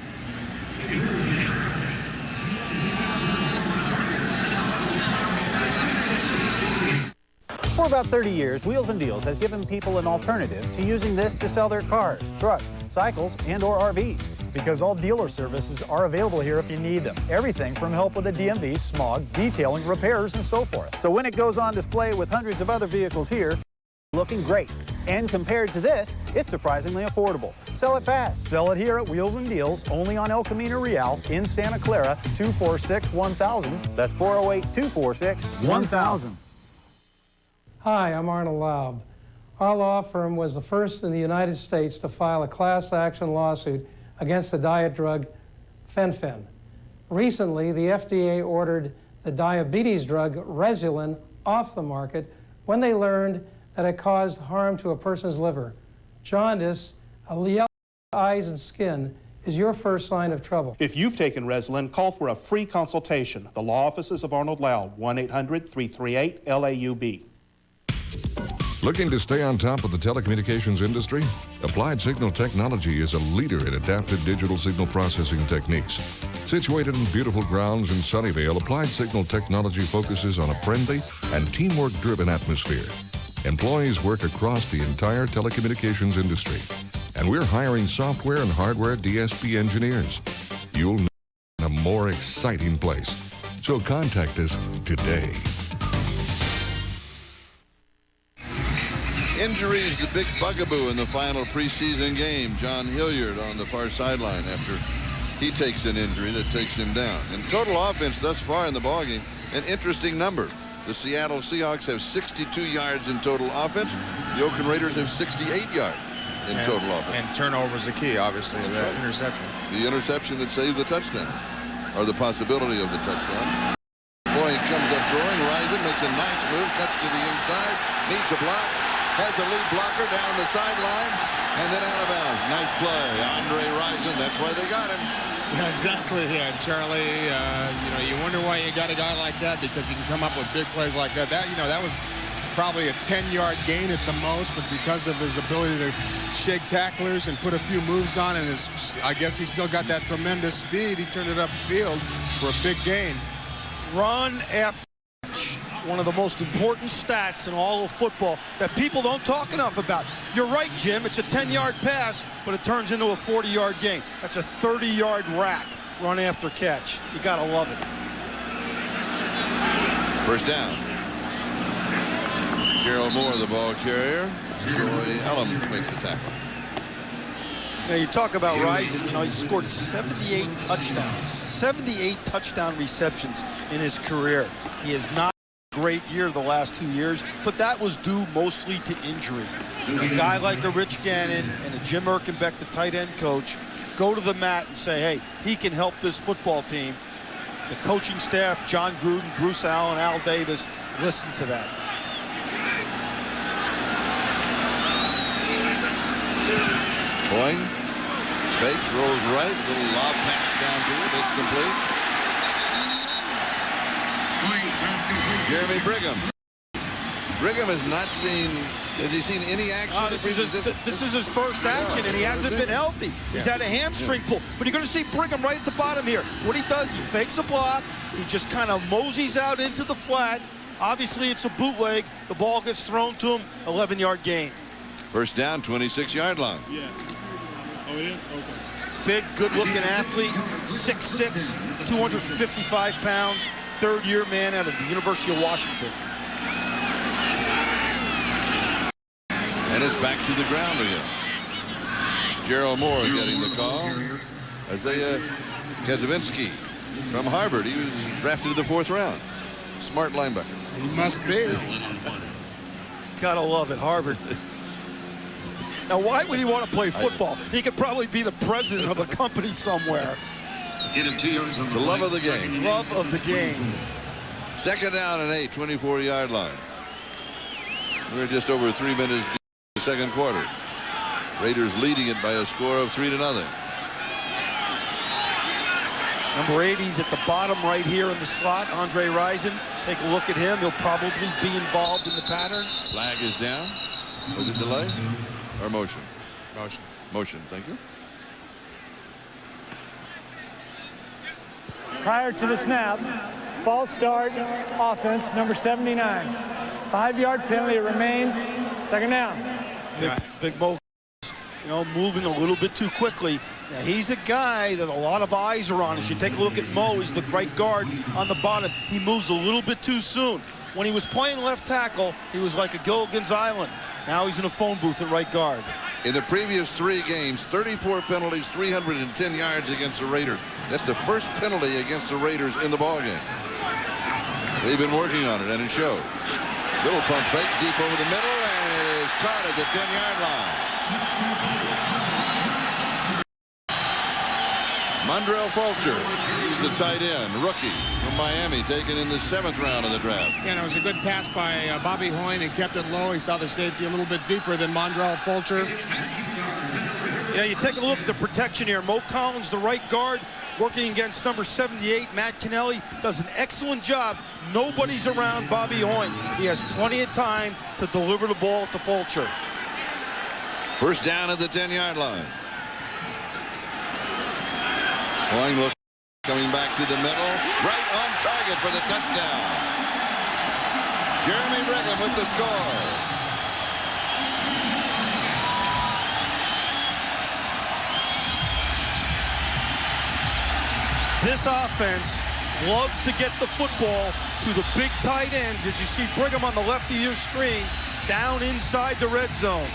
For about 30 years, Wheels and Deals has given people an alternative to using this to sell their cars, trucks, cycles, and/or RVs. Because all dealer services are available here if you need them. Everything from help with the DMV, smog, detailing, repairs, and so forth. So when it goes on display with hundreds of other vehicles here, looking great. And compared to this, it's surprisingly affordable. Sell it fast. Sell it here at Wheels and Deals, only on El Camino Real in Santa Clara, 246-1000. That's 408-246-1000. Hi, I'm Arnold Laub. Our law firm was the first in the United States to file a class action lawsuit against the diet drug Fen-Phen. Recently, the FDA ordered the diabetes drug Resulin off the market when they learned that it caused harm to a person's liver. Jaundice, yellow eyes and skin is your first sign of trouble. If you've taken Resulin, call for a free consultation. The law offices of Arnold Laub, 1-800-338-LAUB. Looking to stay on top of the telecommunications industry? Applied Signal Technology is a leader in adapted digital signal processing techniques. Situated in beautiful grounds in Sunnyvale, Applied Signal Technology focuses on a friendly and teamwork-driven atmosphere. Employees work across the entire telecommunications industry, and we're hiring software and hardware DSP engineers. You'll know in a more exciting place. So contact us today. Injuries, the big bugaboo in the final preseason game. John Hilliard on the far sideline after he takes an injury that takes him down. And total offense thus far in the ballgame, an interesting number. The Seattle Seahawks have 62 yards in total offense. The Oakland Raiders have 68 yards in total offense. And turnovers the key, obviously, that interception. The interception that saved the touchdown, or the possibility of the touchdown. Boyd comes up throwing. Risen makes a nice move, cuts to the inside, needs a block, has the lead blocker down the sideline, and then out of bounds. Nice play, Andre Rison. That's why they got him. Yeah, exactly. Yeah, Charlie. You wonder why you got a guy like that, because he can come up with big plays like that. That was probably a 10-yard gain at the most, but because of his ability to shake tacklers and put a few moves on, and I guess he still got that tremendous speed. He turned it upfield for a big gain. Run after catch, one of the most important stats in all of football that people don't talk enough about. You're right, Jim. It's a 10-yard pass, but it turns into a 40-yard gain. That's a 30-yard rack, run after catch. You got to love it. First down. Gerald Moore, the ball carrier. Troy Ellam makes the tackle. Now, you talk about Rison. He scored 78 touchdowns, 78 touchdown receptions in his career. He has not had a great year the last 2 years, but that was due mostly to injury. A guy like a Rich Gannon and a Jim Erkenbeck, the tight end coach, go to the mat and say, hey, he can help this football team. The coaching staff, John Gruden, Bruce Allen, Al Davis, listen to that. Boying, fakes, rolls right, little lob pass down to it. It's complete. Jeremy Brigham. Brigham has not seen. Has he seen any action? This is his first action, and he hasn't been healthy. He's had a hamstring pull. But you're going to see Brigham right at the bottom here. What he does, he fakes a block. He just kind of moseys out into the flat. Obviously, it's a bootleg. The ball gets thrown to him. 11-yard gain. First down, 26-yard line. Yeah. Oh, it is? Okay. Big, good-looking athlete, 6'6", 255 pounds, third-year man out of the University of Washington. And it's back to the ground again. Gerald Moore getting the call. Isaiah Kaczynski from Harvard. He was drafted in the 4th round. Smart linebacker. He must be. Gotta love it, Harvard. Now, why would he want to play football? He could probably be the president of a company somewhere. Get him 2 yards on the love of the game. Love of the game. Second down and 8, 24-yard line. We're just over 3 minutes deep in the second quarter. Raiders leading it by a score of 3-0. Number 80's at the bottom right here in the slot, Andre Rison. Take a look at him. He'll probably be involved in the pattern. Flag is down. Was it delay or motion? Motion. Motion, thank you. Prior to the snap, false start, offense, number 79. 5-yard penalty remains. Second down. Big Mo, you know, moving a little bit too quickly. Now, he's a guy that a lot of eyes are on. As you take a look at Mo, he's the right guard on the bottom. He moves a little bit too soon. When he was playing left tackle, he was like a Gilligan's Island. Now he's in a phone booth at right guard. In the previous 3 games, 34 penalties, 310 yards against the Raiders. That's the first penalty against the Raiders in the ballgame. They've been working on it, and it shows. Little pump fake deep over the middle, and it is caught at the 10-yard line. Mondrell Fulcher, he's the tight end, rookie from Miami, taken in the 7th round of the draft. Yeah, and it was a good pass by Bobby Hoyne. He kept it low. He saw the safety a little bit deeper than Mondrell Fulcher. Yeah, you take a look at the protection here. Mo Collins, the right guard, working against number 78, Matt Kennelly, does an excellent job. Nobody's around Bobby Hoyne. He has plenty of time to deliver the ball to Fulcher. First down at the 10-yard line. Hoyne coming back to the middle, right on target for the touchdown. Jeremy Brigham with the score. This offense loves to get the football to the big tight ends. As you see Brigham on the left of your screen, down inside the red zone.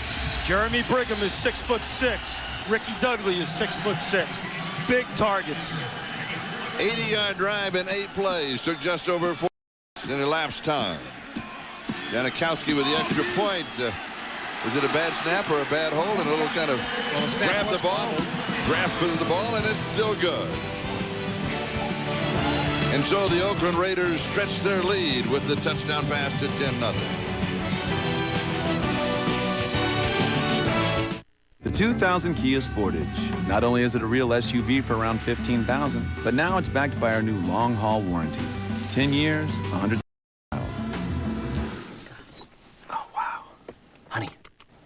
Jeremy Brigham is 6'6". Ricky Dudley is 6'6". Big targets. 80-yard drive in 8 plays. Took just over 4 in elapsed time. Janikowski with the extra point. Was it a bad snap or a bad hold? And a little kind of grab the ball. Grab the ball, and it's still good. And so the Oakland Raiders stretch their lead with the touchdown pass to 10-0. The 2000 Kia Sportage. Not only is it a real SUV for around $15,000, but now it's backed by our new long-haul warranty. 10 years, 100 miles. Oh, wow. Honey,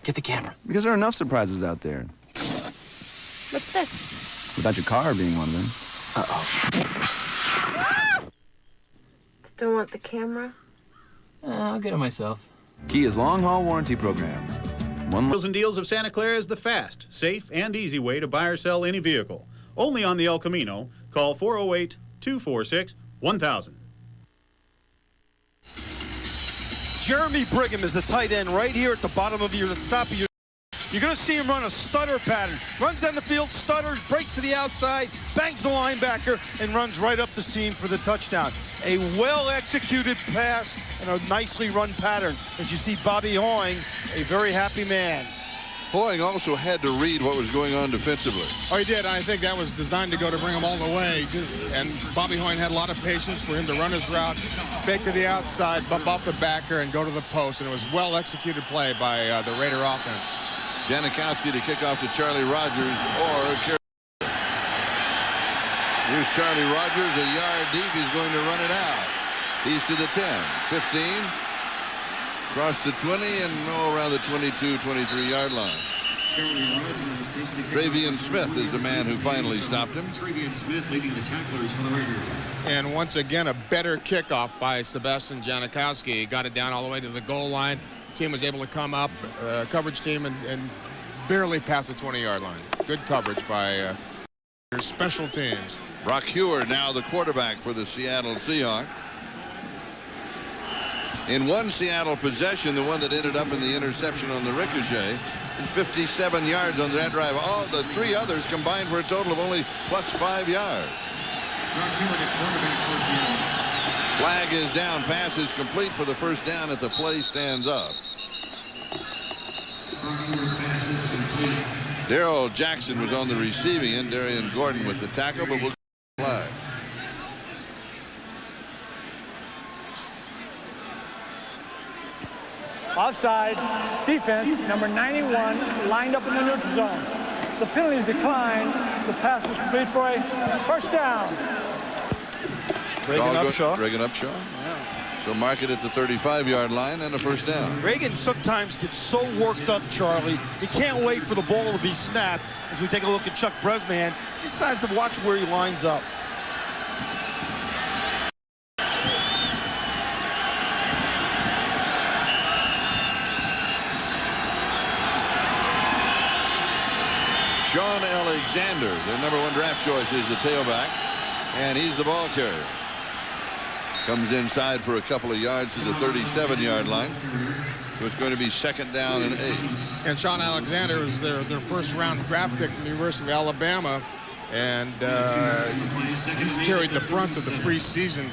get the camera. Because there are enough surprises out there. What's this? Without your car being one of them. Ah! Still want the camera? I'll get it myself. Kia's long-haul warranty program. Wheels and Deals of Santa Clara is the fast, safe, and easy way to buy or sell any vehicle. Only on the El Camino. Call 408-246-1000. Jeremy Brigham is the tight end right here at the bottom of the top of your. You're going to see him run a stutter pattern. Runs down the field, stutters, breaks to the outside, bangs the linebacker, and runs right up the seam for the touchdown. A well-executed pass and a nicely run pattern. As you see Bobby Hoyne, a very happy man. Hoying also had to read what was going on defensively. Oh, he did. I think that was designed to go to bring him all the way. And Bobby Hoying had a lot of patience for him to run his route, fake to the outside, bump off the backer, and go to the post. And it was well-executed play by the Raider offense. Janikowski to kick off to Charlie Rogers or here's Charlie Rogers, a yard deep. He's going to run it out. He's to the 10, 15. Across the 20 and around the 22, 23-yard line. Travian Smith is the man who finally stopped him. Travian Smith leading the tacklers for the Raiders. And once again, a better kickoff by Sebastian Janikowski. He got it down all the way to the goal line. The team was able to come up, coverage team, and barely past the 20-yard line. Good coverage by special teams. Brock Huard now the quarterback for the Seattle Seahawks. In one Seattle possession, the one that ended up in the interception on the ricochet, and 57 yards on that drive. All the three others combined for a total of only plus 5 yards. Flag is down. Pass is complete for the first down at the play stands up. Darrell Jackson was on the receiving end. Darian Gordon with the tackle, but we'll flag. Offside, defense, number 91, lined up in the neutral zone. The penalty is declined. The pass was complete for a first down. Reagan Upshaw. Reagan Upshaw. Yeah. So mark it at the 35-yard line and a first down. Reagan sometimes gets so worked up, Charlie. He can't wait for the ball to be snapped. As we take a look at Chuck Bresnahan, he decides to watch where he lines up. Sean Alexander, their #1 draft choice, is the tailback, and he's the ball carrier. Comes inside for a couple of yards to the 37-yard line. So it's going to be second down and 8. And Sean Alexander was their first-round draft pick from the University of Alabama, and he's carried the brunt of the preseason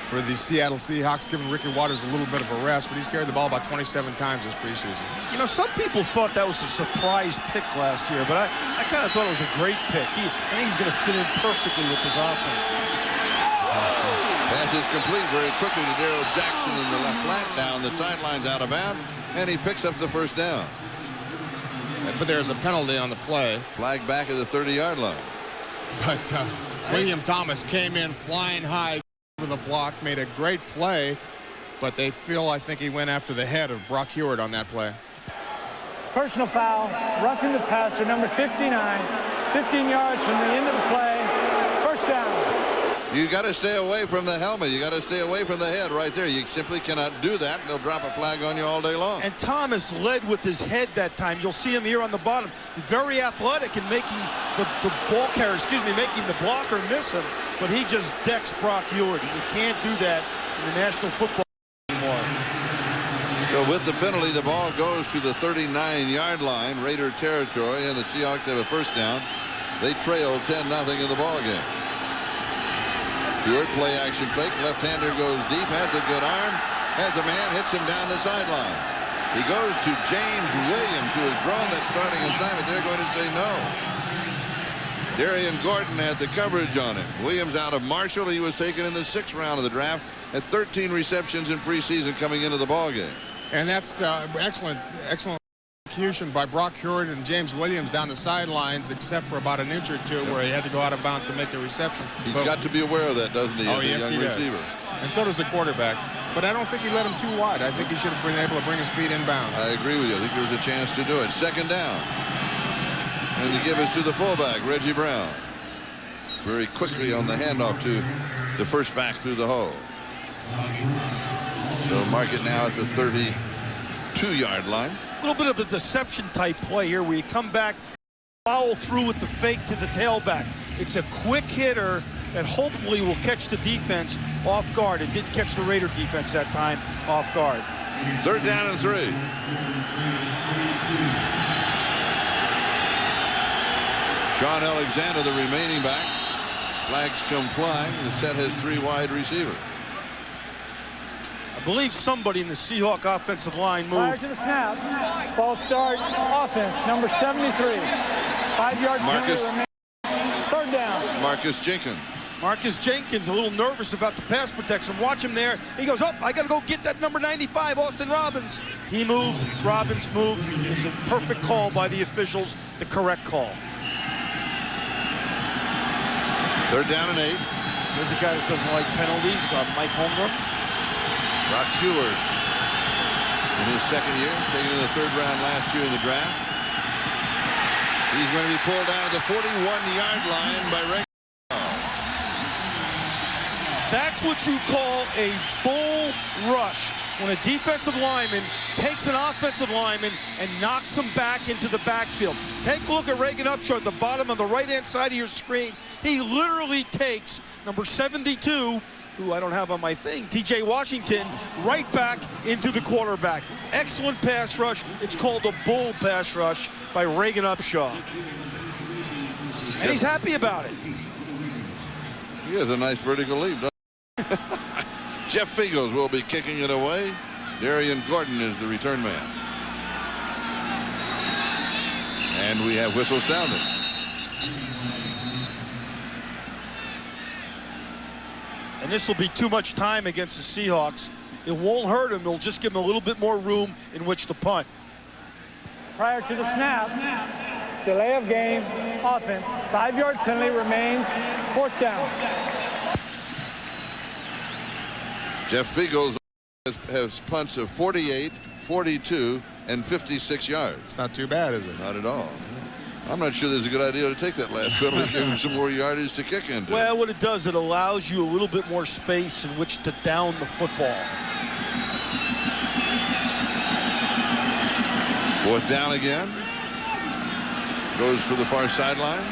for the Seattle Seahawks, giving Ricky Watters a little bit of a rest, but he's carried the ball about 27 times this preseason. You know, some people thought that was a surprise pick last year, but I kind of thought it was a great pick. I think he's going to fit in perfectly with this offense. Pass is complete very quickly to Darrell Jackson in the left flank, down the sidelines, out of bounds, and he picks up the first down. But there's a penalty on the play. Flag back at the 30-yard line. But William Thomas came in flying high over the block, made a great play, but they feel, I think, he went after the head of Brock Huard on that play. Personal foul, roughing the passer, number 59, 15 yards from the end of the play, first down. You got to stay away from the helmet. You got to stay away from the head right there. You simply cannot do that. They'll drop a flag on you all day long. And Thomas led with his head that time. You'll see him here on the bottom. Very athletic in making the ball carrier, making the blocker miss him. But he just decks Brock Huard. You can't do that in the National Football anymore. So with the penalty, the ball goes to the 39-yard line, Raider territory, and the Seahawks have a first down. They trail 10-0 in the ball game. Huard play action fake. Left-hander goes deep, has a good arm, has a man, hits him down the sideline. He goes to James Williams, who has drawn that starting assignment. They're going to say no. Darian Gordon had the coverage on him. Williams out of Marshall. He was taken in the 6th round of the draft. Had 13 receptions in preseason coming into the ball game. And that's excellent execution by Brock Huard and James Williams down the sidelines, except for about an inch or two where he had to go out of bounds to make the reception. He's got to be aware of that, doesn't he? Oh, yes, he does. Receiver. And so does the quarterback. But I don't think he let him too wide. I think he should have been able to bring his feet inbounds. I agree with you. I think there was a chance to do it. Second down. And the give is to the fullback, Reggie Brown. Very quickly on the handoff to the first back through the hole. So mark it now at the 32-yard line. A little bit of a deception type play here where you come back, follow through with the fake to the tailback. It's a quick hitter that hopefully will catch the defense off guard. It didn't catch the Raider defense that time off guard. Third down and 3. Sean Alexander, the remaining back. Flags come flying. The set has 3 wide receivers. I believe somebody in the Seahawks offensive line Prior moved. to the snap, false start, offense, number 73. 5-yard penalty remains. Third down. Marcus Jenkins. Marcus Jenkins a little nervous about the pass protection. Watch him there. He goes, oh, I got to go get that number 95, Austin Robbins. He moved. Robbins moved. It was a perfect call by the officials, the correct call. Third down and 8. There's a guy that doesn't like penalties, Mike Holmgren. Brock Heward in his second year, taken in the 3rd round last year in the draft. He's going to be pulled down at the 41-yard line by Ray. That's what you call a bull rush. When a defensive lineman takes an offensive lineman and knocks him back into the backfield. Take a look at Reagan Upshaw at the bottom on the right-hand side of your screen. He literally takes number 72, who I don't have on my thing, T.J. Washington, right back into the quarterback. Excellent pass rush. It's called a bull pass rush by Reagan Upshaw. And he's happy about it. He has a nice vertical leap, doesn't he? Jeff Fegels will be kicking it away. Darian Gordon is the return man. And we have whistle sounding. And this will be too much time against the Seahawks. It won't hurt him. It'll just give him a little bit more room in which to punt. Prior to the snap, delay of game, offense, 5-yard penalty remains, 4th down. Jeff Fegels has punts of 48, 42, and 56 yards. It's not too bad, is it? Not at all. I'm not sure there's a good idea to take that last penalty, give him some more yardage to kick into. Well, what it does, it allows you a little bit more space in which to down the football. 4th down again. Goes for the far sideline.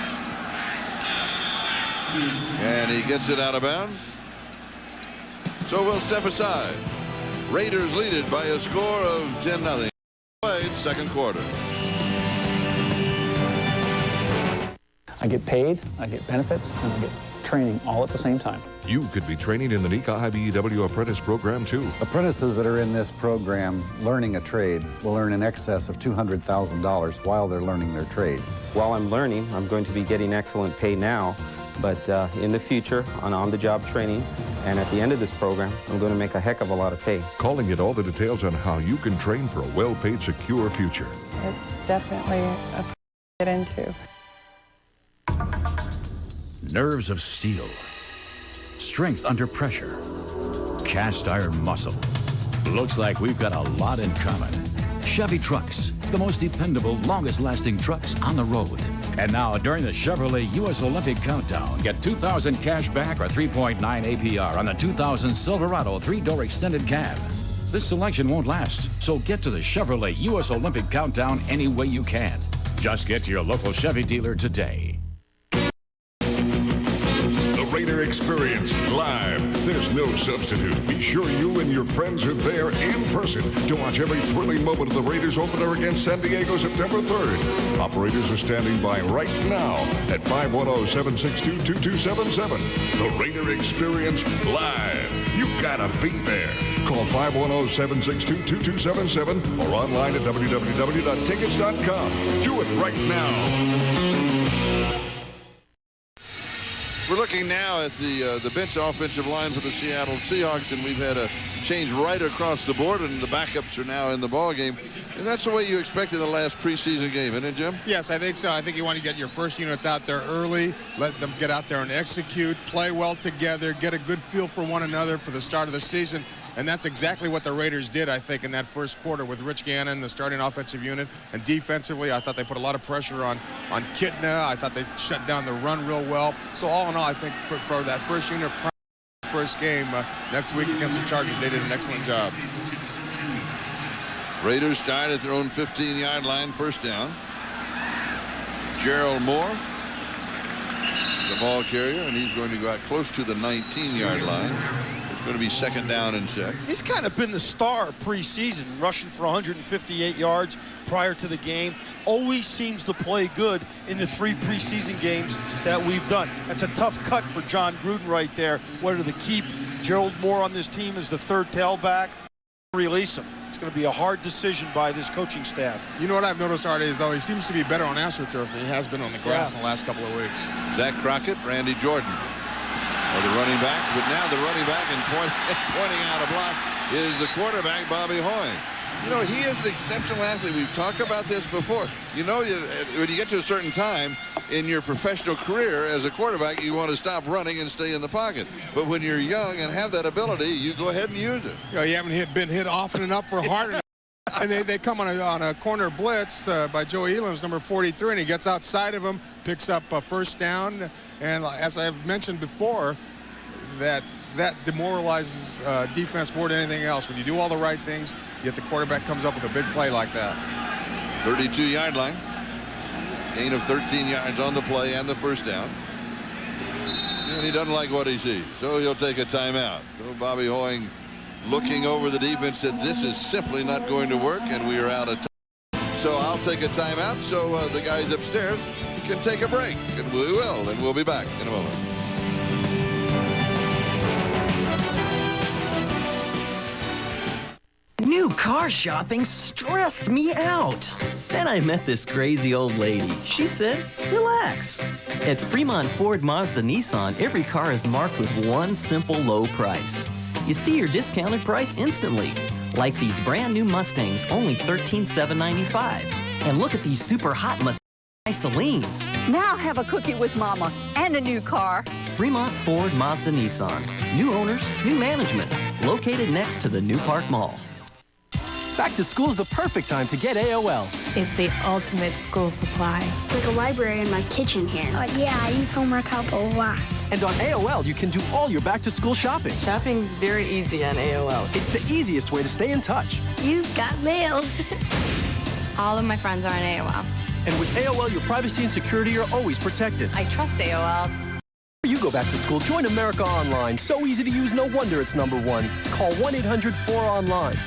And he gets it out of bounds. So we'll step aside. Raiders lead it by a score of 10-0. Second quarter. I get paid, I get benefits, and I get training all at the same time. You could be training in the NECA IBEW Apprentice Program, too. Apprentices that are in this program learning a trade will earn in excess of $200,000 while they're learning their trade. While I'm learning, I'm going to be getting excellent pay now, but in the future, on on-the-job training, and at the end of this program, I'm going to make a heck of a lot of pay. Calling it all the details on how you can train for a well-paid, secure future. It's definitely a to get into. Nerves of steel, strength under pressure, cast iron muscle. Looks like we've got a lot in common. Chevy trucks, the most dependable, longest-lasting trucks on the road. And now, during the Chevrolet U.S. Olympic Countdown, get $2,000 cash back or 3.9 APR on the 2000 Silverado 3-door extended cab. This selection won't last, so get to the Chevrolet U.S. Olympic Countdown any way you can. Just get to your local Chevy dealer today. Raider experience live. There's no substitute. Be sure you and your friends are there in person to watch every thrilling moment of the Raiders opener against San Diego September 3rd. Operators are standing by right now at 510-762-2277. The Raider experience live. You gotta be there. Call 510-762-2277 or online at www.tickets.com. Do it right now. We're looking now at the bench offensive line for the Seattle Seahawks, and we've had a change right across the board, and the backups are now in the ball game. And that's the way you expected the last preseason game, isn't it, Jim? Yes, I think so. I think you want to get your first units out there early, let them get out there and execute, play well together, get a good feel for one another for the start of the season. And that's exactly what the Raiders did, I think, in that first quarter with Rich Gannon, the starting offensive unit. And defensively, I thought they put a lot of pressure on Kitna. I thought they shut down the run real well. So all in all, I think for that first unit, first game next week against the Chargers, they did an excellent job. Raiders start at their own 15-yard line, first down. Gerald Moore, the ball carrier, and he's going to go out close to the 19-yard line. It's going to be 2nd down and 6. He's kind of been the star of preseason, rushing for 158 yards prior to the game. Always seems to play good in the 3 preseason games that we've done. That's a tough cut for John Gruden right there, whether to keep Gerald Moore on this team as the 3rd tailback or release him. It's going to be a hard decision by this coaching staff. You know what I've noticed, Artie, is though he seems to be better on AstroTurf than he has been on the grass in the last couple of weeks. Zach Crockett, Randy Jordan are the running back, but now the running back and pointing out a block is the quarterback, Bobby Hoy. You know, he is an exceptional athlete. We've talked about this before. You know, when you get to a certain time in your professional career as a quarterback, you want to stop running and stay in the pocket. But when you're young and have that ability, you go ahead and use it. You know, you haven't been hit often enough for hard enough. And they come on a corner blitz by Joey Elam's number 43, and he gets outside of him, picks up a 1st down. And as I've mentioned before, that demoralizes defense more than anything else. When you do all the right things, yet the quarterback comes up with a big play like that. 32-yard line. Gain of 13 yards on the play and the 1st down. And he doesn't like what he sees, so he'll take a timeout. So Bobby Hoying, looking over the defense, said this is simply not going to work, and we are out of time. So I'll take a timeout so the guys upstairs can take a break, and we will, and we'll be back in a moment. New car shopping stressed me out. Then I met this crazy old lady. She said, relax. At Fremont Ford Mazda Nissan, every car is marked with one simple low price. You see your discounted price instantly. Like these brand new Mustangs, only $13,795. And look at these super hot Mustangs by Celine. Now have a cookie with Mama and a new car. Fremont Ford Mazda Nissan. New owners, new management. Located next to the New Park Mall. Back to school is the perfect time to get AOL. It's the ultimate school supply. It's like a library in my kitchen here. Yeah, I use homework help a lot. And on AOL, you can do all your back-to-school shopping. Shopping's very easy on AOL. It's the easiest way to stay in touch. You've got mail. All of my friends are on AOL. And with AOL, your privacy and security are always protected. I trust AOL. You go back to school, join America Online. So easy to use, no wonder it's #1. Call 1-800-4ONLINE.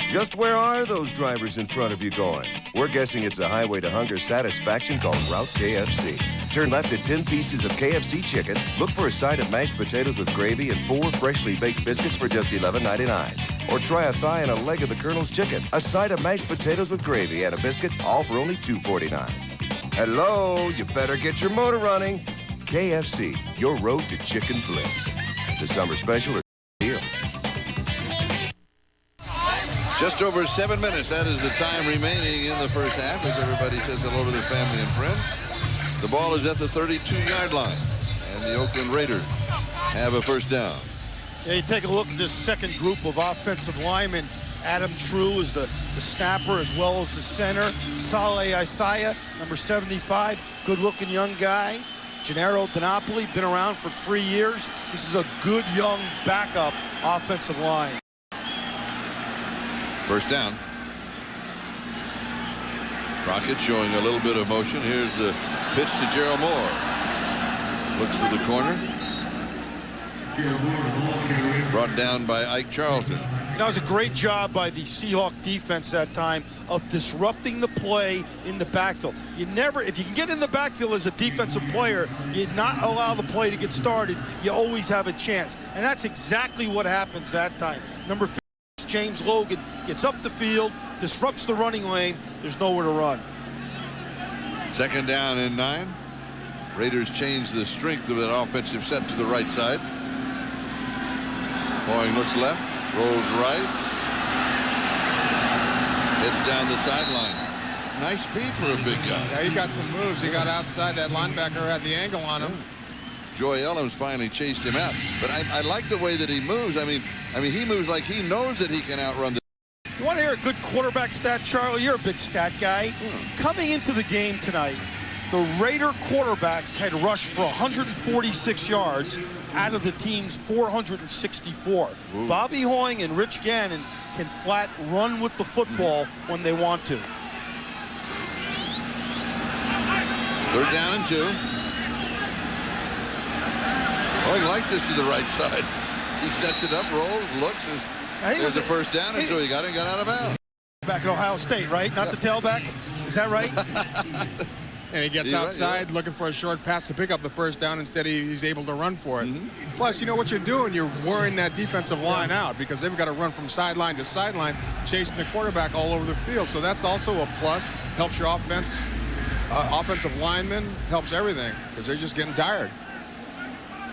Just where are those drivers in front of you going? We're guessing it's a highway to hunger satisfaction called Route KFC. Turn left at 10 pieces of KFC chicken, look for a side of mashed potatoes with gravy and 4 freshly baked biscuits for just $11.99. Or try a thigh and a leg of the Colonel's chicken, a side of mashed potatoes with gravy and a biscuit, all for only $2.49. Hello, you better get your motor running. KFC, your road to chicken bliss. The summer special is deal. Just over 7 minutes. That is the time remaining in the first half as everybody says hello to their family and friends. The ball is at the 32-yard line, and the Oakland Raiders have a 1st down. Yeah, you take a look at this second group of offensive linemen. Adam True is the snapper as well as the center. Saleh Isaiah, number 75, good-looking young guy. Gennaro DiNapoli, been around for 3 years. This is a good young backup offensive line. 1st down. Crockett showing a little bit of motion. Here's the pitch to Gerald Moore. Looks for the corner. Brought down by Ike Charlton. That was a great job by the Seahawk defense that time of disrupting the play in the backfield. You never, if you can get in the backfield as a defensive player, you not allow the play to get started, you always have a chance. And that's exactly what happens that time. Number 50, James Logan gets up the field, disrupts the running lane. There's nowhere to run. 2nd down and 9. Raiders change the strength of that offensive set to the right side. Hoying looks left, rolls right. Hits down the sideline. Nice speed for a big guy. Yeah, he got some moves. He got outside that linebacker, had the angle on him. Joy Elliams finally chased him out. But I like the way that he moves. I mean, he moves like he knows that he can outrun the. You want to hear a good quarterback stat, Charlie? You're a big stat guy. Coming into the game tonight, the Raider quarterbacks had rushed for 146 yards out of the team's 464. Ooh. Bobby Hoying and Rich Gannon can flat run with the football when they want to. 3rd down and 2. Hoying likes this to the right side. He sets it up, rolls, looks. There's a first down, and so he got out of bounds. Back at Ohio State, right? Not the tailback? Is that right? And he gets outside looking for a short pass to pick up the first down. Instead, he's able to run for it. Plus, you know what you're doing? You're wearing that defensive line out because they've got to run from sideline to sideline, chasing the quarterback all over the field. So that's also a plus. Helps your offense. Offensive linemen, helps everything because they're just getting tired.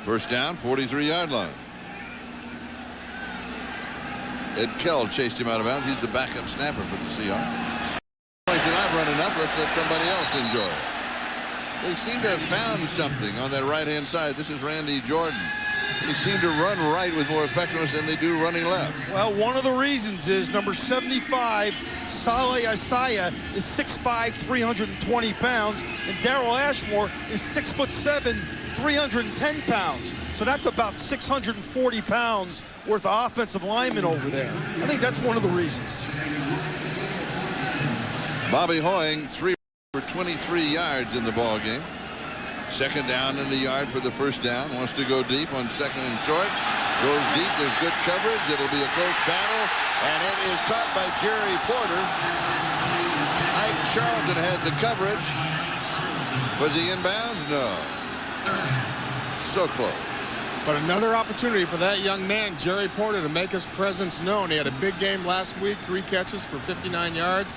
First down, 43-yard line. Ed Kell chased him out of bounds. He's the backup snapper for the Seahawks. Points that I've run enough. Let's let somebody else enjoy it. They seem to have found something on that right-hand side. This is Randy Jordan. They seem to run right with more effectiveness than they do running left. Well, one of the reasons is number 75, Saleh Isaiah, is 6'5", 320 pounds, and Daryl Ashmore is 6'7", 310 pounds. So that's about 640 pounds worth of offensive linemen over there. I think that's one of the reasons. Bobby Hoying, 3 for 23 yards in the ball game. Second down in the yard for the first down. Wants to go deep on second and short. Goes deep. There's good coverage. It'll be a close battle. And it is caught by Jerry Porter. Ike Charlton had the coverage. Was he inbounds? No. So close. But another opportunity for that young man, Jerry Porter, to make his presence known. He had a big game last week, 3 catches for 59 yards,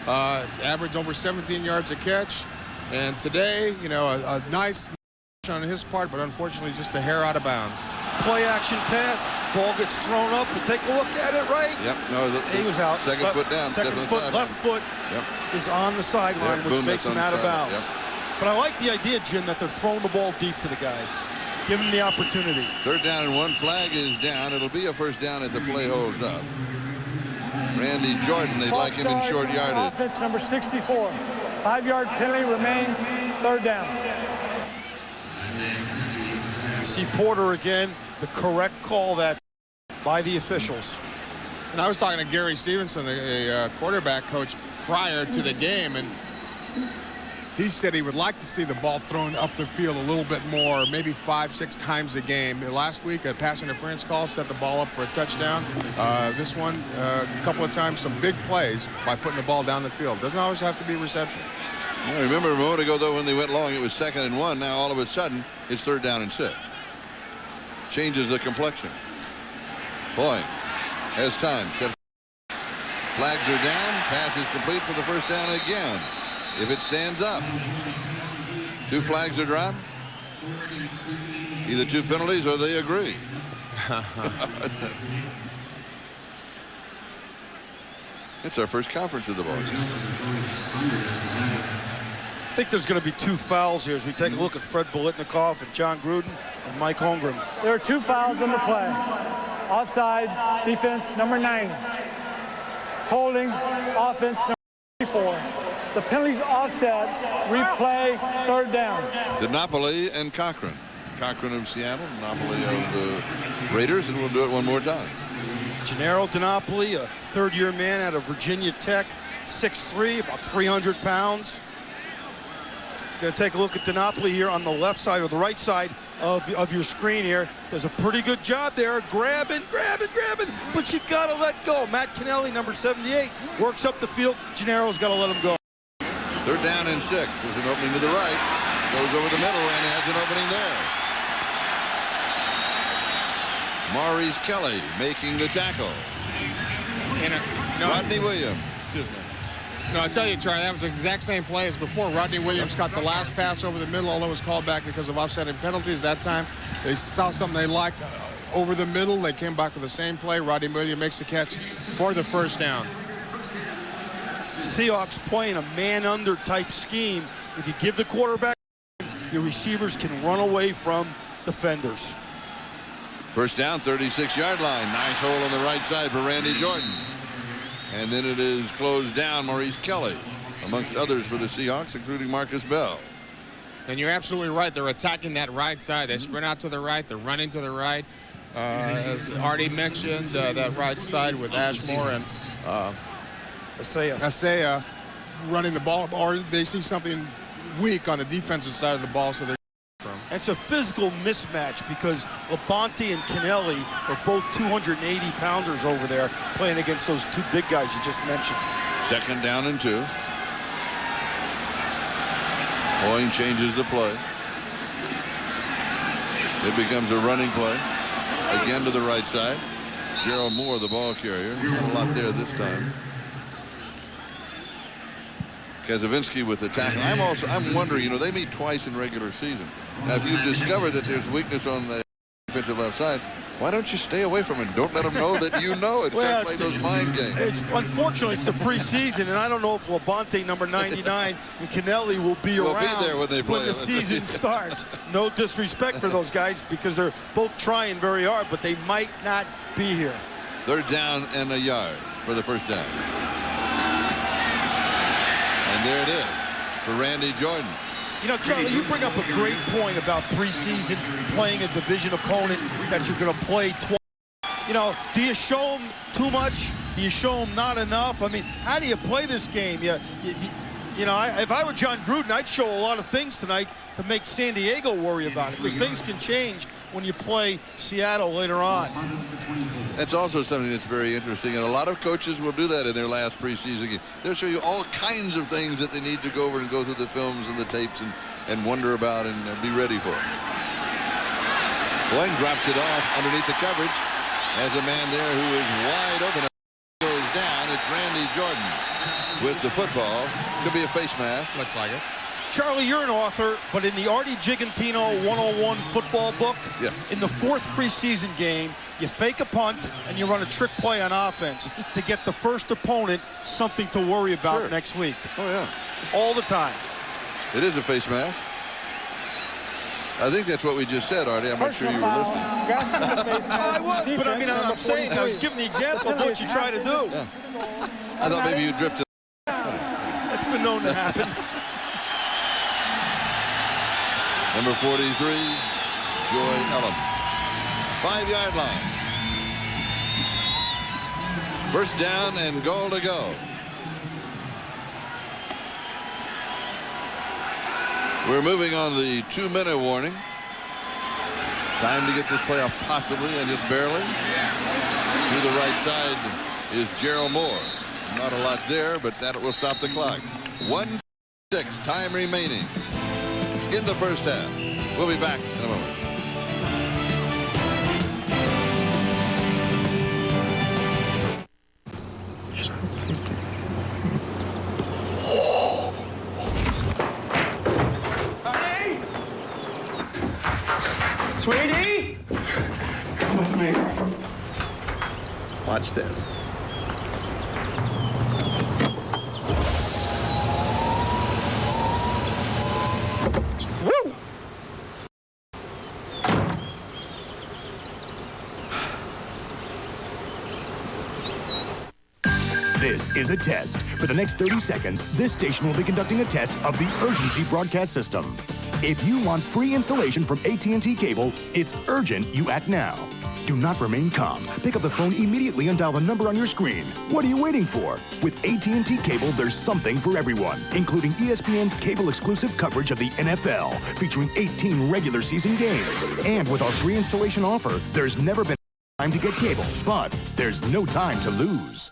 average over 17 yards a catch. And today, you know, a nice on his part, but unfortunately just a hair out of bounds. Play action pass, ball gets thrown up. We'll take a look at it, right? Yep. No, he was out. Second foot down. Second foot, left foot is on the sideline, which makes him out of bounds. Yep. But I like the idea, Jim, that they're throwing the ball deep to the guy. Give him the opportunity. Third down and 1. Flag is down. It'll be a first down if the play holds up. Randy Jordan, they like him in short yardage. Offense number 64. 5-yard penalty remains. Third down. See Porter again. The correct call that by the officials. And I was talking to Gary Stevenson, the quarterback coach, prior to the game, and he said he would like to see the ball thrown up the field a little bit more, maybe 5-6 times a game. Last week, a pass interference call set the ball up for a touchdown. This one, a couple of times, some big plays by putting the ball down the field. Doesn't always have to be reception. I remember a moment ago, though, when they went long, it was 2nd and 1. Now, all of a sudden, it's 3rd down and 6. Changes the complexion. Boy, has time. Steps. Flags are down. Pass is complete for the first down again. If it stands up. 2 flags are dropped. Either 2 penalties or they agree. It's our first conference of the ball. I think there's going to be 2 fouls here as we take a look at Fred Biletnikoff and John Gruden and Mike Holmgren. There are 2 fouls in the play. Offside, defense number 9. Holding, offense number 34. The penalty's offset, replay, 3rd down. DiNapoli and Cochran. Cochran of Seattle, DiNapoli of the Raiders, and we'll do it one more time. Gennaro DiNapoli, a 3rd-year man out of Virginia Tech, 6'3", about 300 pounds. Going to take a look at DiNapoli here on the left side or the right side of your screen here. Does a pretty good job there, grabbing, but you got to let go. Matt Kennelly, number 78, works up the field. Gennaro's got to let him go. 3rd down and 6. There's an opening to the right. Goes over the middle and has an opening there. Maurice Kelly making the tackle. Rodney Williams. Excuse me. No, I tell you, Charlie, that was the exact same play as before. Rodney Williams caught the last pass over the middle, although it was called back because of offsetting penalties. That time, they saw something they liked over the middle. They came back with the same play. Rodney Williams makes the catch for the first down. Seahawks playing a man-under type scheme. If you give the quarterback, your receivers can run away from defenders. First down, 36-yard line. Nice hole on the right side for Randy Jordan. And then it is closed down, Maurice Kelly, amongst others for the Seahawks, including Marcus Bell. And you're absolutely right. They're attacking that right side. They sprint out to the right. They're running to the right. As Artie mentioned, that right side with Ashmore and Isaiah running the ball, or they see something weak on the defensive side of the ball, so they're from. it's a physical mismatch because Labonte and Kennelly are both 280-pounders over there playing against those two big guys you just mentioned. 2nd down and 2. Boyne changes the play. It becomes a running play. Again to the right side. Gerald Moore, the ball carrier. Not a lot there this time. Kazavinsky with the tackle. I'm wondering, you know, they meet twice in regular season. Now, if you've discovered that there's weakness on the defensive left side, why don't you stay away from it? Don't let them know that you know it. Start playing those mind games. Unfortunately, it's the preseason, and I don't know if Labonte, number 99, and Kennelly will be around there when the season starts. No disrespect for those guys because they're both trying very hard, but they might not be here. 3rd down and a yard for the first down. And there it is for Randy Jordan. You know, Charlie, you bring up a great point about preseason, playing a division opponent that you're going to play twice. You know, do you show them too much? Do you show them not enough? I mean, how do you play this game? You know, if I were John Gruden, I'd show a lot of things tonight to make San Diego worry about it, because things can change when you play Seattle later on. That's also something that's very interesting, and a lot of coaches will do that in their last preseason game. They'll show you all kinds of things that they need to go over and go through the films and the tapes and wonder about and be ready for. Boyne drops it off underneath the coverage. Has a man there who is wide open. Goes down. It's Randy Jordan with the football. Could be a face mask. Looks like it. Charlie, you're an author, but in the Artie Gigantino 101 football book, in the 4th preseason game, you fake a punt and you run a trick play on offense to get the first opponent something to worry about next week. Oh, yeah. All the time. It is a face mask. I think that's what we just said, Artie. I'm not sure you were listening. I was, but I mean, I'm saying, I was giving the example of what you try to do. Yeah. I thought maybe you drifted. That's been known to happen. Number 43, Joy Elam. 5-yard line. First down and goal to go. We're moving on the 2-minute warning. Time to get this playoff possibly, and just barely. To the right side is Gerald Moore. Not a lot there, but that will stop the clock. 1:06, time remaining in the first half. We'll be back in a moment. Honey? Sweetie? Come with me. Watch this. Woo! This is a test. For the next 30 seconds, this station will be conducting a test of the urgency broadcast system. If you want free installation from AT&T Cable, it's urgent you act now. Do not remain calm. Pick up the phone immediately and dial the number on your screen. What are you waiting for? With AT&T Cable, there's something for everyone, including ESPN's cable-exclusive coverage of the NFL, featuring 18 regular season games. And with our free installation offer, there's never been time to get cable, but there's no time to lose.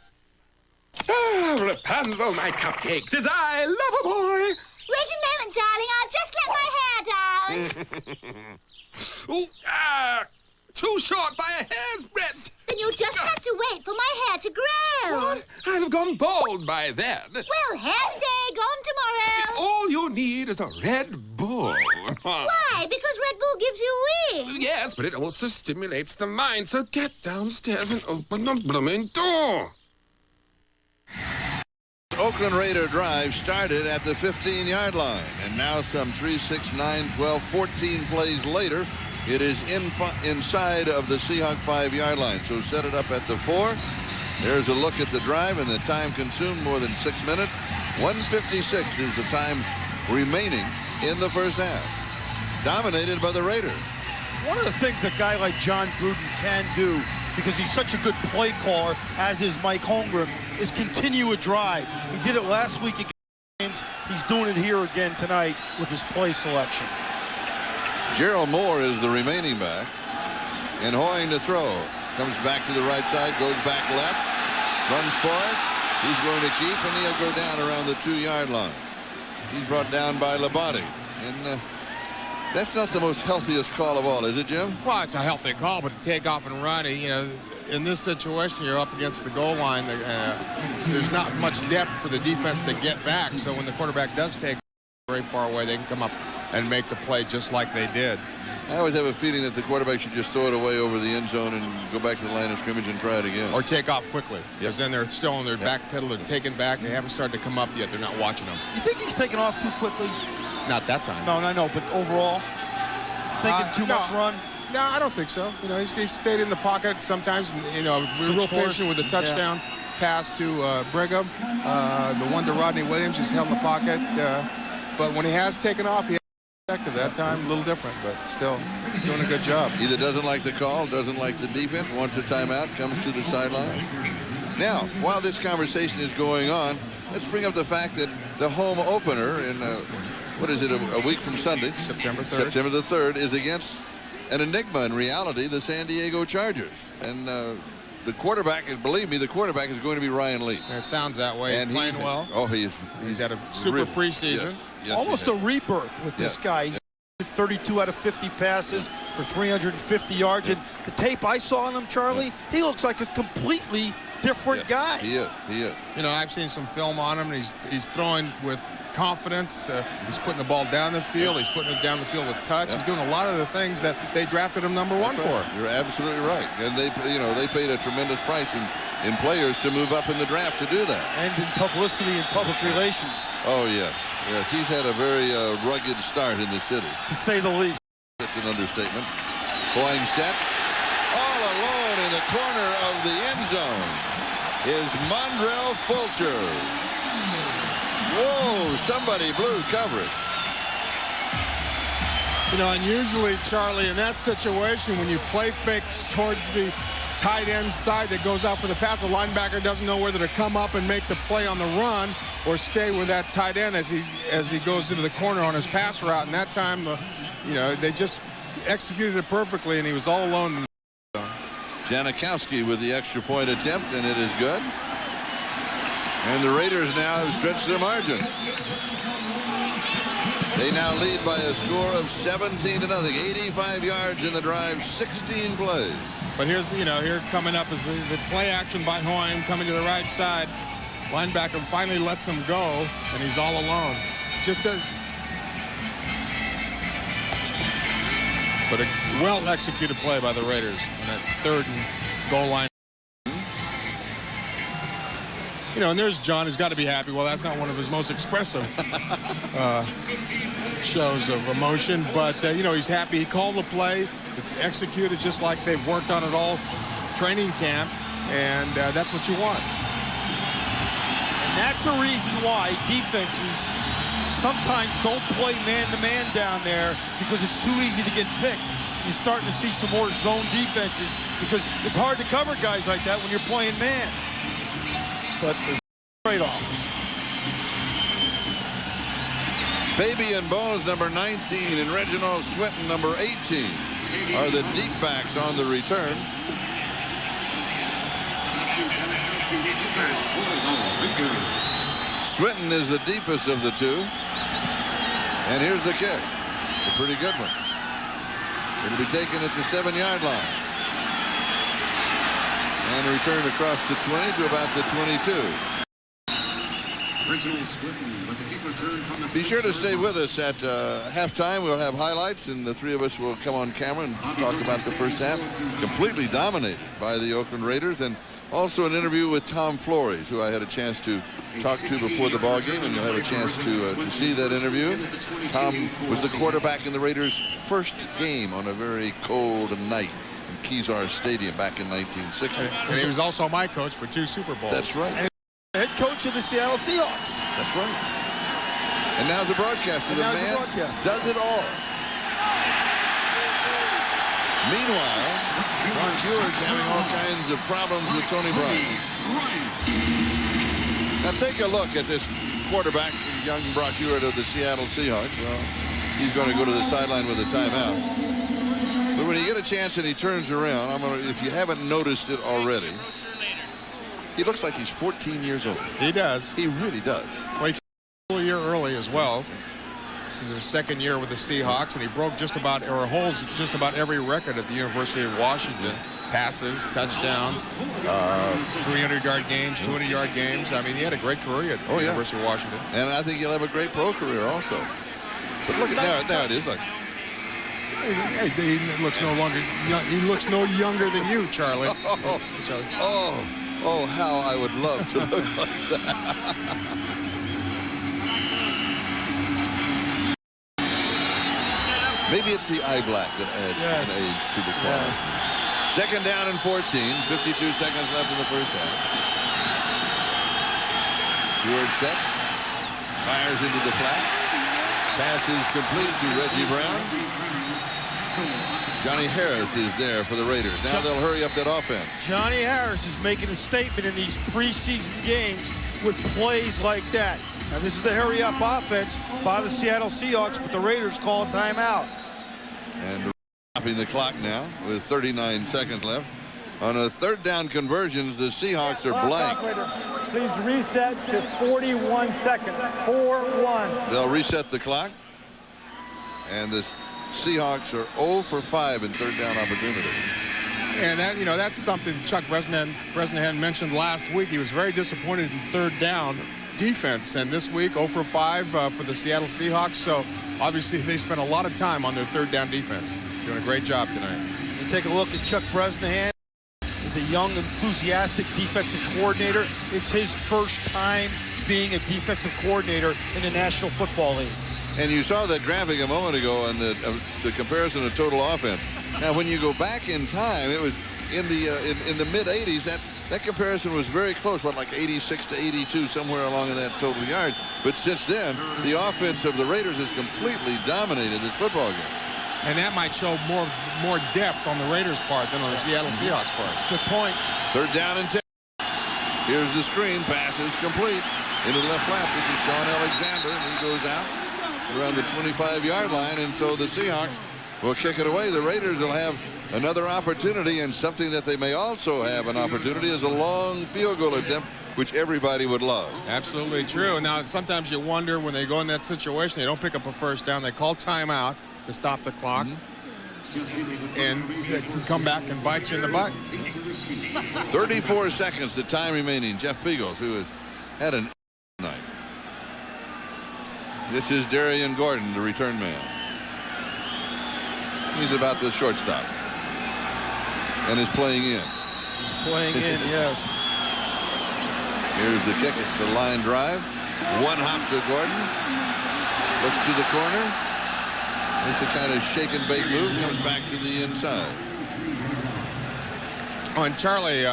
Ah, Rapunzel, my cupcake. Does I love a boy? Wait a moment, darling. I'll just let my hair down. Ooh, too short by a hair's breadth. Then you'll just have to wait for my hair to grow. What? I'd have gone bald by then. Well, hair today, gone tomorrow. All you need is a Red Bull. Why? Because Red Bull gives you wings. Yes, but it also stimulates the mind, so get downstairs and open the blooming door. Oakland Raider drive started at the 15-yard line, and now some 3, 6, 9, 12, 14 plays later, it is inside of the Seahawk 5-yard line. So set it up at the 4. There's a look at the drive, and the time consumed more than 6 minutes. 1:56 is the time remaining in the first half. Dominated by the Raiders. One of the things a guy like John Gruden can do, because he's such a good play caller, as is Mike Holmgren, is continue a drive. He did it last week against James. He's doing it here again tonight with his play selection. Gerald Moore is the remaining back. And Hoying to throw. Comes back to the right side, goes back left, runs for it. He's going to keep, and he'll go down around the 2-yard line. He's brought down by Labonte. And that's not the most healthiest call of all, is it, Jim? Well, it's a healthy call, but to take off and run, in this situation, you're up against the goal line. There's not much depth for the defense to get back. So when the quarterback does take very far away, they can come up and make the play just like they did. I always have a feeling that the quarterback should just throw it away over the end zone and go back to the line of scrimmage and try it again. Or take off quickly. Because then they're still on their back pedal. They're taking back. They haven't started to come up yet. They're not watching them. You think he's taking off too quickly? Not that time. No, I know, but overall, thinking too much run? No, I don't think so. He stayed in the pocket sometimes. Real patient with the touchdown pass to Brigham. The one to Rodney Williams, he's held in the pocket. But when he has taken off, he effective that time, a little different, but still he's doing a good job. Either doesn't like the call, doesn't like the defense, wants a timeout, comes to the sideline. Now, while this conversation is going on, let's bring up the fact that the home opener in, a week from Sunday, September 3rd. September the 3rd, is against an enigma in reality, the San Diego Chargers. And the quarterback is, believe me, the quarterback is going to be Ryan Leaf. And it sounds that way. And playing well. Oh, he's had a super preseason. Yes, almost a rebirth with this guy. He's 32 out of 50 passes for 350 yards. And the tape I saw on him, Charlie, he looks like a completely different guy. He is. I've seen some film on him, and he's throwing with confidence. He's putting the ball down the field. He's putting it down the field with touch. He's doing a lot of the things that they drafted him number one for. You're absolutely right. And they paid a tremendous price in players to move up in the draft to do that. And in publicity and public relations. Oh, yes. He's had a very rugged start in the city. To say the least. That's an understatement. Hoying set. All alone in the corner of the end zone is Mondrell Fulcher. Whoa, somebody blew coverage. And usually, Charlie, in that situation, when you play fakes towards the tight end side that goes out for the pass, the linebacker doesn't know whether to come up and make the play on the run or stay with that tight end as he goes into the corner on his pass route. And that time, they just executed it perfectly, and he was all alone. Janikowski with the extra point attempt, and it is good. And the Raiders now have stretched their margin. They now lead by a score of 17-0. 85 yards in the drive, 16 plays. But here coming up is the play action by Hoying coming to the right side. Linebacker finally lets him go, and he's all alone. But a well-executed play by the Raiders on that 3rd and goal line. And there's John, who's got to be happy. Well, that's not one of his most expressive shows of emotion, but, he's happy. He called the play. It's executed just like they've worked on it all training camp, and that's what you want. And that's a reason why defenses sometimes don't play man-to-man down there, because it's too easy to get picked. You're starting to see some more zone defenses because it's hard to cover guys like that when you're playing man. But there's a trade-off. Fabian Bones, number 19, and Reginald Swinton, number 18, are the deep backs on the return. Swinton is the deepest of the two. And here's the kick. A pretty good one. It'll be taken at the 7-yard line. And returned across the 20 to about the 22. Be sure to stay with us at halftime. We'll have highlights, and the three of us will come on camera and talk about the first half. Completely dominated by the Oakland Raiders, and also an interview with Tom Flores, who I had a chance to talk to before the ball game, and you'll have a chance to see that interview. Tom was the quarterback in the Raiders' first game on a very cold night in Kezar Stadium back in 1960. And he was also my coach for 2 Super Bowls. That's right. And head coach of the Seattle Seahawks. That's right. And now the broadcaster. The man does it all. Meanwhile, Ron Hewitt's having all kinds of problems with Tony Bryant. Now take a look at this quarterback, young Brock Hewitt of the Seattle Seahawks. Well, he's going to go to the sideline with a timeout. But when you get a chance and he turns around, if you haven't noticed it already, he looks like he's 14 years old. He does. He really does. Well, he came a year early as well. This is his second year with the Seahawks, and he broke just about, or holds just about every record at the University of Washington. Passes, touchdowns, 300-yard games, 200-yard games. I mean, he had a great career at the University of Washington. And I think he'll have a great pro career also. So look at there it is. Like, he looks no longer young. He looks no younger than you, Charlie. Oh, how I would love to look like that. Maybe it's the eye black that adds an age to the quality. Yes. Second down and 14. 52 seconds left in the first half. Stewart sets. Fires into the flat. Pass is complete to Reggie Brown. Johnny Harris is there for the Raiders. Now they'll hurry up that offense. Johnny Harris is making a statement in these preseason games with plays like that. Now this is the hurry up offense by the Seattle Seahawks, but the Raiders call a timeout. And stopping the clock now with 39 seconds left. On a third down conversions, the Seahawks are blank. Please reset to 41 seconds. 4-1. They'll reset the clock. And the Seahawks are 0 for 5 in third down opportunities. And that, that's something Chuck Bresnahan mentioned last week. He was very disappointed in third down defense, and this week 0 for 5 for the Seattle Seahawks. So obviously they spent a lot of time on their third down defense. Doing a great job tonight. You take a look at Chuck Bresnahan. He's a young, enthusiastic defensive coordinator. It's his first time being a defensive coordinator in the National Football League. And you saw that graphic a moment ago on the comparison of total offense. Now, when you go back in time, it was in the mid 80s. That comparison was very close, like 86 to 82, somewhere along in that total yards. But since then, the offense of the Raiders has completely dominated this football game. And that might show more depth on the Raiders' part than on the Seattle Seahawks' part. Good point. Third down and 10. Here's the screen. Pass is complete into the left flat. This is Sean Alexander, and he goes out around the 25-yard line, and so the Seahawks will kick it away. The Raiders will have another opportunity, and something that they may also have an opportunity is a long field goal attempt, which everybody would love. Absolutely true. Now, sometimes you wonder when they go in that situation, they don't pick up a first down. They call timeout to stop the clock, and they can come back and bite you in the butt. 34 seconds, the time remaining. Jeff Fiegels, who has had an night. This is Darian Gordon, the return man. He's about the shortstop. And is playing in. He's playing in, yes. Here's the kick. It's the line drive. One hop to Gordon. Looks to the corner. It's the kind of shake and bake move. Comes back to the inside. Oh, and Charlie,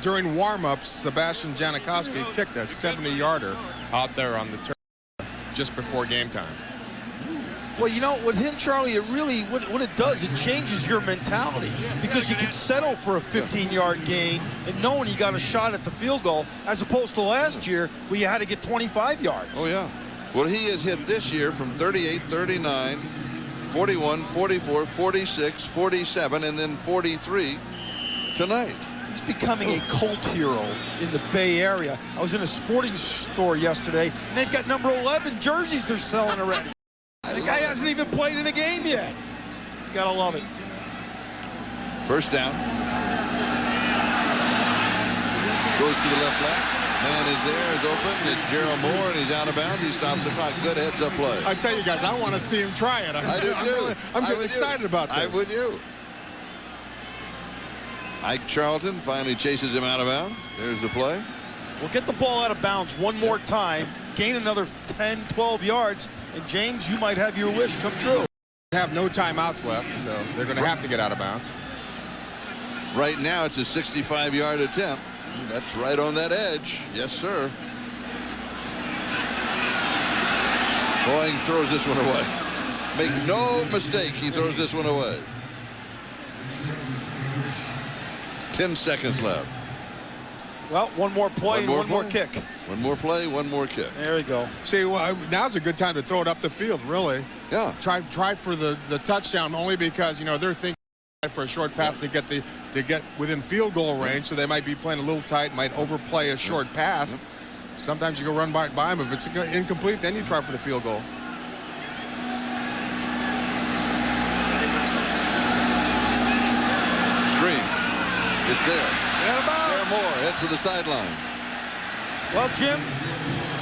during warm-ups, Sebastian Janikowski kicked a 70-yarder out there on the turf just before game time. Well, you know, with him, Charlie, it really, what it does, it changes your mentality, because you can settle for a 15-yard gain and knowing you got a shot at the field goal, as opposed to last year where you had to get 25 yards. Oh, yeah. Well, he has hit this year from 38, 39, 41, 44, 46, 47, and then 43 tonight. He's becoming a cult hero in the Bay Area. I was in a sporting store yesterday, and they've got number 11 jerseys they're selling already. The guy hasn't even played in a game yet. You gotta love it. First down. Goes to the left flat. Man is there, is open. It's Gerald Moore, and he's out of bounds. He stops the clock. Good heads-up play. I tell you guys, I want to see him try it. I do too. I'm getting excited about this. I'm with you. Ike Charlton finally chases him out of bounds. There's the play. We'll get the ball out of bounds one more time, gain another 10, 12 yards, and James, you might have your wish come true. They have no timeouts left, so they're going to have to get out of bounds. Right now, it's a 65-yard attempt. That's right on that edge. Yes, sir. Boeing throws this one away. Make no mistake, he throws this one away. 10 seconds left. Well, one more play and one more kick. One more play, one more kick. There you go. See, well, now's a good time to throw it up the field, really. Yeah. Try for the touchdown only because, you know, they're thinking for a short pass to get within field goal range, so they might be playing a little tight, might overplay a short pass. Sometimes you go run by them. If it's incomplete, then you try for the field goal. Screen. It's there. Moore heads to the sideline. Well, Jim,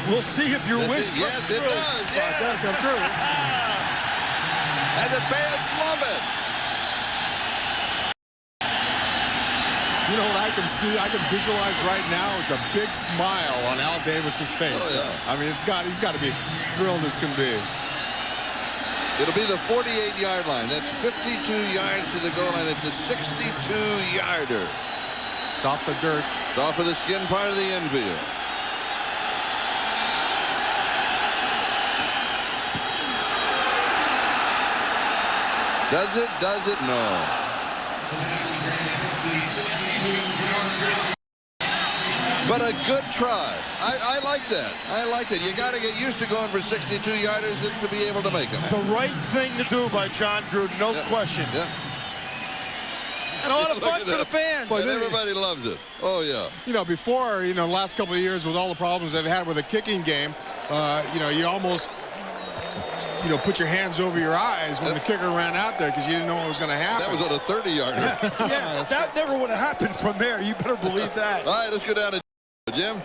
we'll see if your wish comes Yes, true. it does. Yes. It does come true. And the fans love it. You know what I can see? I can visualize right now is a big smile on Al Davis's face. Oh, yeah. I mean, he's got to be thrilled as can be. It'll be the 48-yard line. That's 52 yards to the goal line. It's a 62-yarder. It's off the dirt. It's off of the skin part of the infield. Does it? Does it? No. But a good try. I like that. I like that. You got to get used to going for 62-yarders to be able to make them. The right thing to do by John Gruden, no question. Yeah. And a lot of fun for the fans. And everybody loves it. Oh, yeah. You know, before, you know, the last couple of years with all the problems they've had with the kicking game, you know, you almost, you know, put your hands over your eyes when the kicker ran out there because you didn't know what was going to happen. That was on a 30-yarder. Yeah, that never would have happened from there. You better believe that. All right, let's go down to Jim.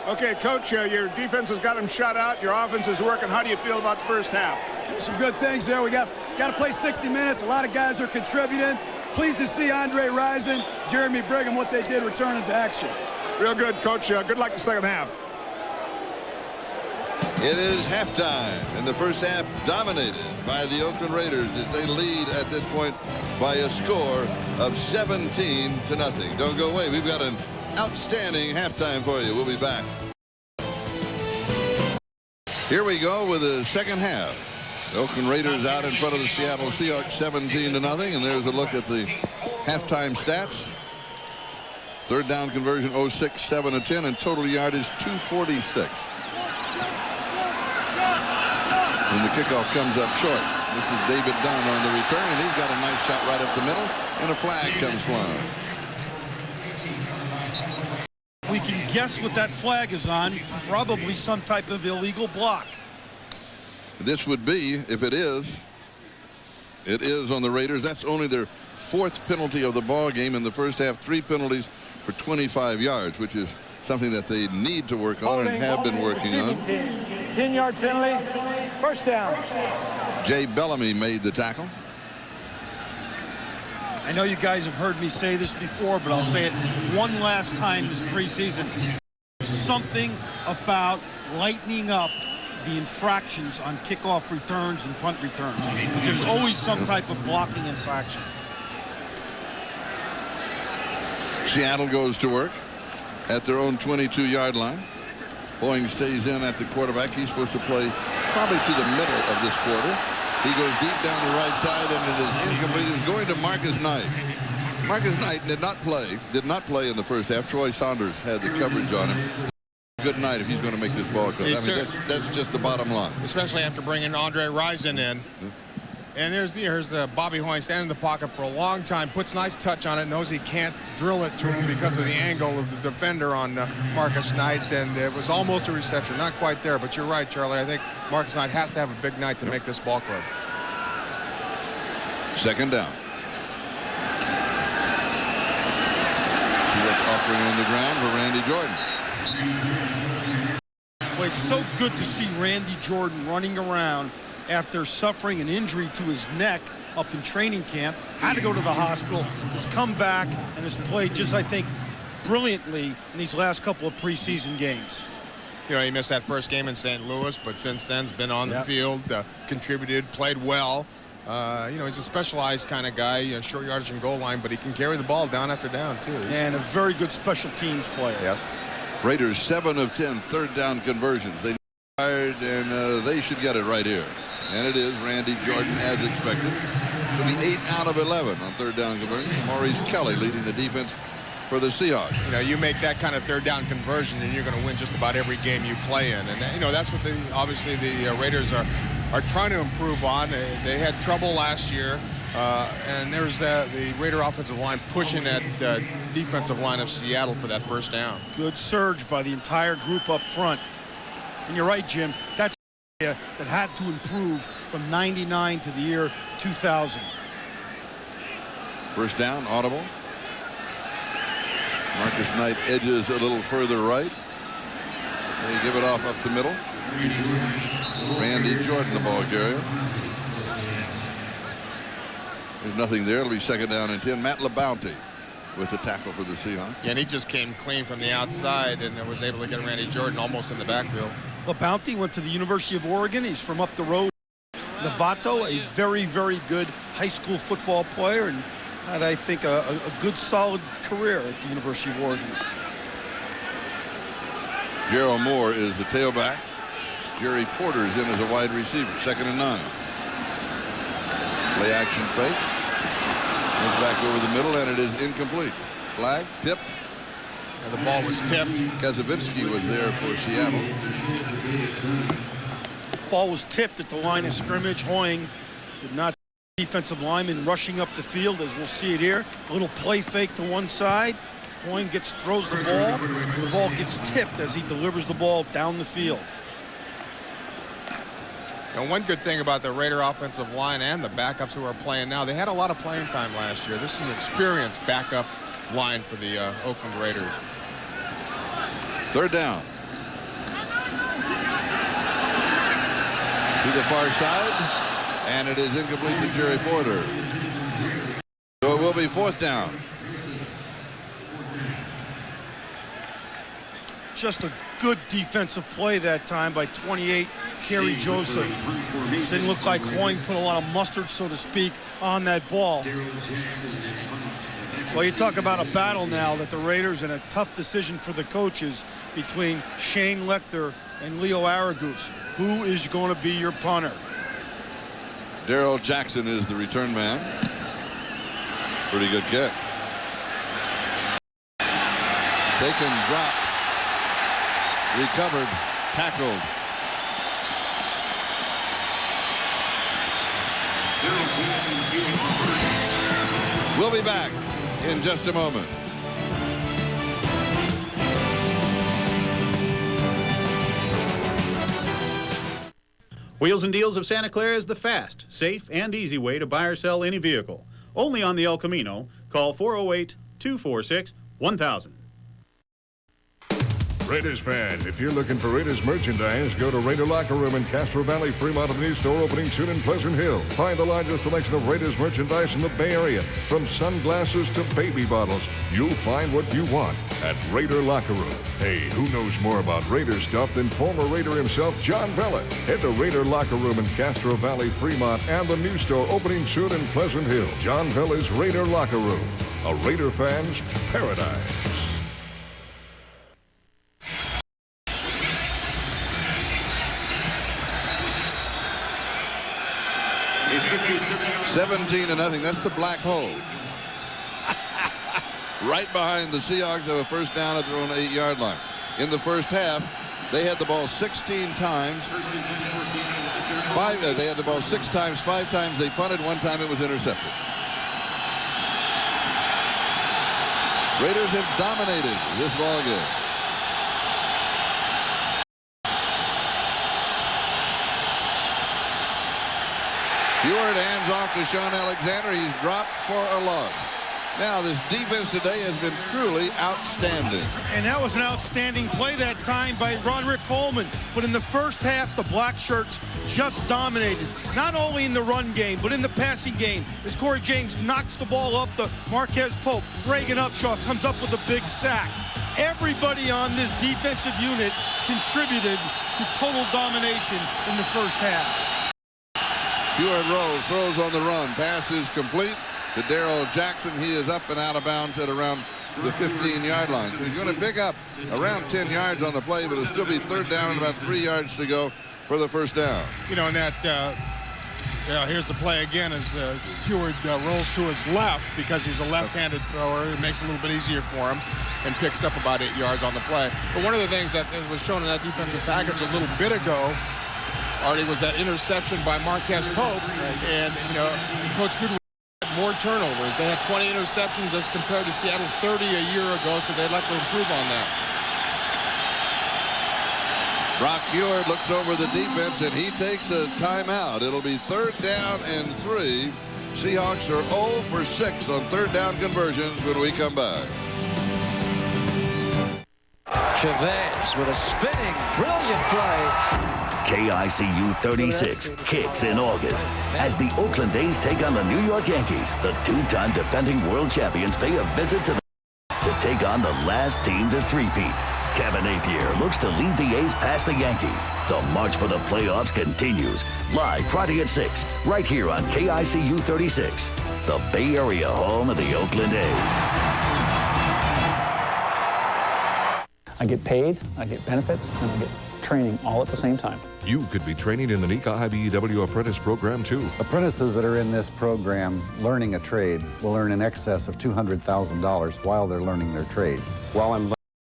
Okay, Coach, your defense has got him shut out. Your offense is working. How do you feel about the first half? Some good things there. We got to play 60 minutes. A lot of guys are contributing. Pleased to see Andre Rison, Jeremy Brigham, what they did returning to action. Real good, Coach. Good luck in the second half. It is halftime, and the first half dominated by the Oakland Raiders as they lead at this point by a score of 17-0. Don't go away. We've got an outstanding halftime for you. We'll be back. Here we go with the second half. The Oakland Raiders out in front of the Seattle Seahawks 17-0, and there's a look at the halftime stats. Third down conversion 06, 7 of 10, and total yardage 246. And the kickoff comes up short. This is David Dunn on the return, and he's got a nice shot right up the middle, and a flag comes flying. We can guess what that flag is on. Probably some type of illegal block. This would be, if it is on the Raiders. That's only their fourth penalty of the ball game in the first half. 3 penalties for 25 yards, which is something that they need to work on and have been working on. 10-yard penalty, first down. Jay Bellamy made the tackle. I know you guys have heard me say this before, but I'll say it one last time this preseason. Something about lightening up the infractions on kickoff returns and punt returns. There's always some type of blocking infraction. Seattle goes to work at their own 22-yard line. Boeing stays in at the quarterback. He's supposed to play probably to the middle of this quarter. He goes deep down the right side, and it is incomplete. It's going to Marcus Knight. Marcus Knight did not play in the first half. Troy Saunders had the coverage on him. Good night if he's going to make this ball club. I mean, that's just the bottom line. Especially after bringing Andre Rison in. And here's Bobby Hoyne standing in the pocket for a long time, puts nice touch on it, knows he can't drill it to him because of the angle of the defender on Marcus Knight, and it was almost a reception. Not quite there, but you're right, Charlie. I think Marcus Knight has to have a big night to make this ball club. Second down. See what's offering on the ground for Randy Jordan. Well, it's so good to see Randy Jordan running around after suffering an injury to his neck up in training camp. Had to go to the hospital. Has come back and has played just, I think, brilliantly in these last couple of preseason games. You know, he missed that first game in St. Louis, but since then has been on the field, contributed, played well. You know, he's a specialized kind of guy, short yardage and goal line, but he can carry the ball down after down, too. And a very good special teams player. Yes. Raiders 7 of 10 third down conversions. They fired, and they should get it right here. And it is Randy Jordan as expected. It'll be 8 out of 11 on third down conversions. Maurice Kelly leading the defense for the Seahawks. You know, you make that kind of third down conversion and you're going to win just about every game you play in. And, you know, that's what obviously the Raiders are trying to improve on. They had trouble last year. And there's the Raider offensive line pushing that defensive line of Seattle for that first down. Good surge by the entire group up front. And you're right, Jim. That's an area that had to improve from 99 to the year 2000. First down, audible. Marcus Knight edges a little further right. They give it off up the middle. Randy Jordan, the ball carrier. There's nothing there. It'll be second down and 10. Matt LaBounty with the tackle for the Seahawks. Yeah, and he just came clean from the outside and was able to get Randy Jordan almost in the backfield. LaBounty went to the University of Oregon. He's from up the road. Novato, a very, very good high school football player, and had, I think, a good, solid career at the University of Oregon. Gerald Moore is the tailback. Jerry Porter is in as a wide receiver. Second and 9. Play action fake. Goes back over the middle, and it is incomplete. Flag, tip. And the ball was tipped. Kazavinsky was there for Seattle. Ball was tipped at the line of scrimmage. Hoying did not see defensive lineman rushing up the field, as we'll see it here. A little play fake to one side. Hoying throws the ball. The ball gets tipped as he delivers the ball down the field. And one good thing about the Raider offensive line and the backups who are playing now, they had a lot of playing time last year. This is an experienced backup line for the Oakland Raiders. Third down. To the far side, and it is incomplete to Jerry Porter. So it will be fourth down. Just a good defensive play that time by 28, Kerry Joseph. Didn't look like Hoying put a lot of mustard, so to speak, on that ball. Well, you talk about a battle now that the Raiders, and a tough decision for the coaches between Shane Lecter and Leo Aragus. Who is going to be your punter? Darrell Jackson is the return man. Pretty good kick. Taken, drop. Recovered, tackled. We'll be back in just a moment. Wheels and Deals of Santa Clara is the fast, safe, and easy way to buy or sell any vehicle. Only on the El Camino. Call 408-246-1000. Raiders fan, if you're looking for Raiders merchandise, go to Raider Locker Room in Castro Valley, Fremont, a new store opening soon in Pleasant Hill. Find the largest selection of Raiders merchandise in the Bay Area, from sunglasses to baby bottles. You'll find what you want at Raider Locker Room. Hey, who knows more about Raider stuff than former Raider himself, John Vella? Head to Raider Locker Room in Castro Valley, Fremont, and the new store opening soon in Pleasant Hill. John Vella's Raider Locker Room, a Raider fan's paradise. 17-0. That's the black hole. Right behind the Seahawks have a first down at their own 8-yard line. In the first half, they had the ball 16 times. They had the ball 6 times. 5 times they punted. 1 time it was intercepted. Raiders have dominated this ball game. Ewart hands off to Sean Alexander. He's dropped for a loss. Now, this defense today has been truly outstanding. And that was an outstanding play that time by Roderick Coleman. But in the first half, the black shirts just dominated. Not only in the run game, but in the passing game. As Corey James knocks the ball up, the Marquez Pope, Reagan Upshaw comes up with a big sack. Everybody on this defensive unit contributed to total domination in the first half. Ewart rolls, throws on the run. Pass is complete to Darrell Jackson. He is up and out of bounds at around the 15-yard line. So he's going to pick up around 10 yards on the play, but it'll still be third down and about 3 yards to go for the first down. You know, and that Yeah, here's the play again as Heward rolls to his left because he's a left-handed thrower. It makes it a little bit easier for him and picks up about 8 yards on the play. But one of the things that was shown in that defensive package a little bit ago, Artie, was that interception by Marquez Pope. And, you know, Coach Goodwin had more turnovers. They had 20 interceptions as compared to Seattle's 30 a year ago, so they'd like to improve on that. Brock Heward looks over the defense, and he takes a timeout. It'll be 3rd down and 3. Seahawks are 0 for 6 on 3rd down conversions when we come back. Chavez with a spinning, brilliant play. KICU 36 kicks in August as the Oakland A's take on the New York Yankees. The 2-time defending world champions pay a visit to take on the last team to three-peat. Kevin Napier looks to lead the A's past the Yankees. The march for the playoffs continues. Live Friday at 6, right here on KICU 36, the Bay Area home of the Oakland A's. I get paid, I get benefits, and I get training all at the same time. You could be training in the NECA IBEW Apprentice Program, too. Apprentices that are in this program learning a trade will earn in excess of $200,000 while they're learning their trade. While I'm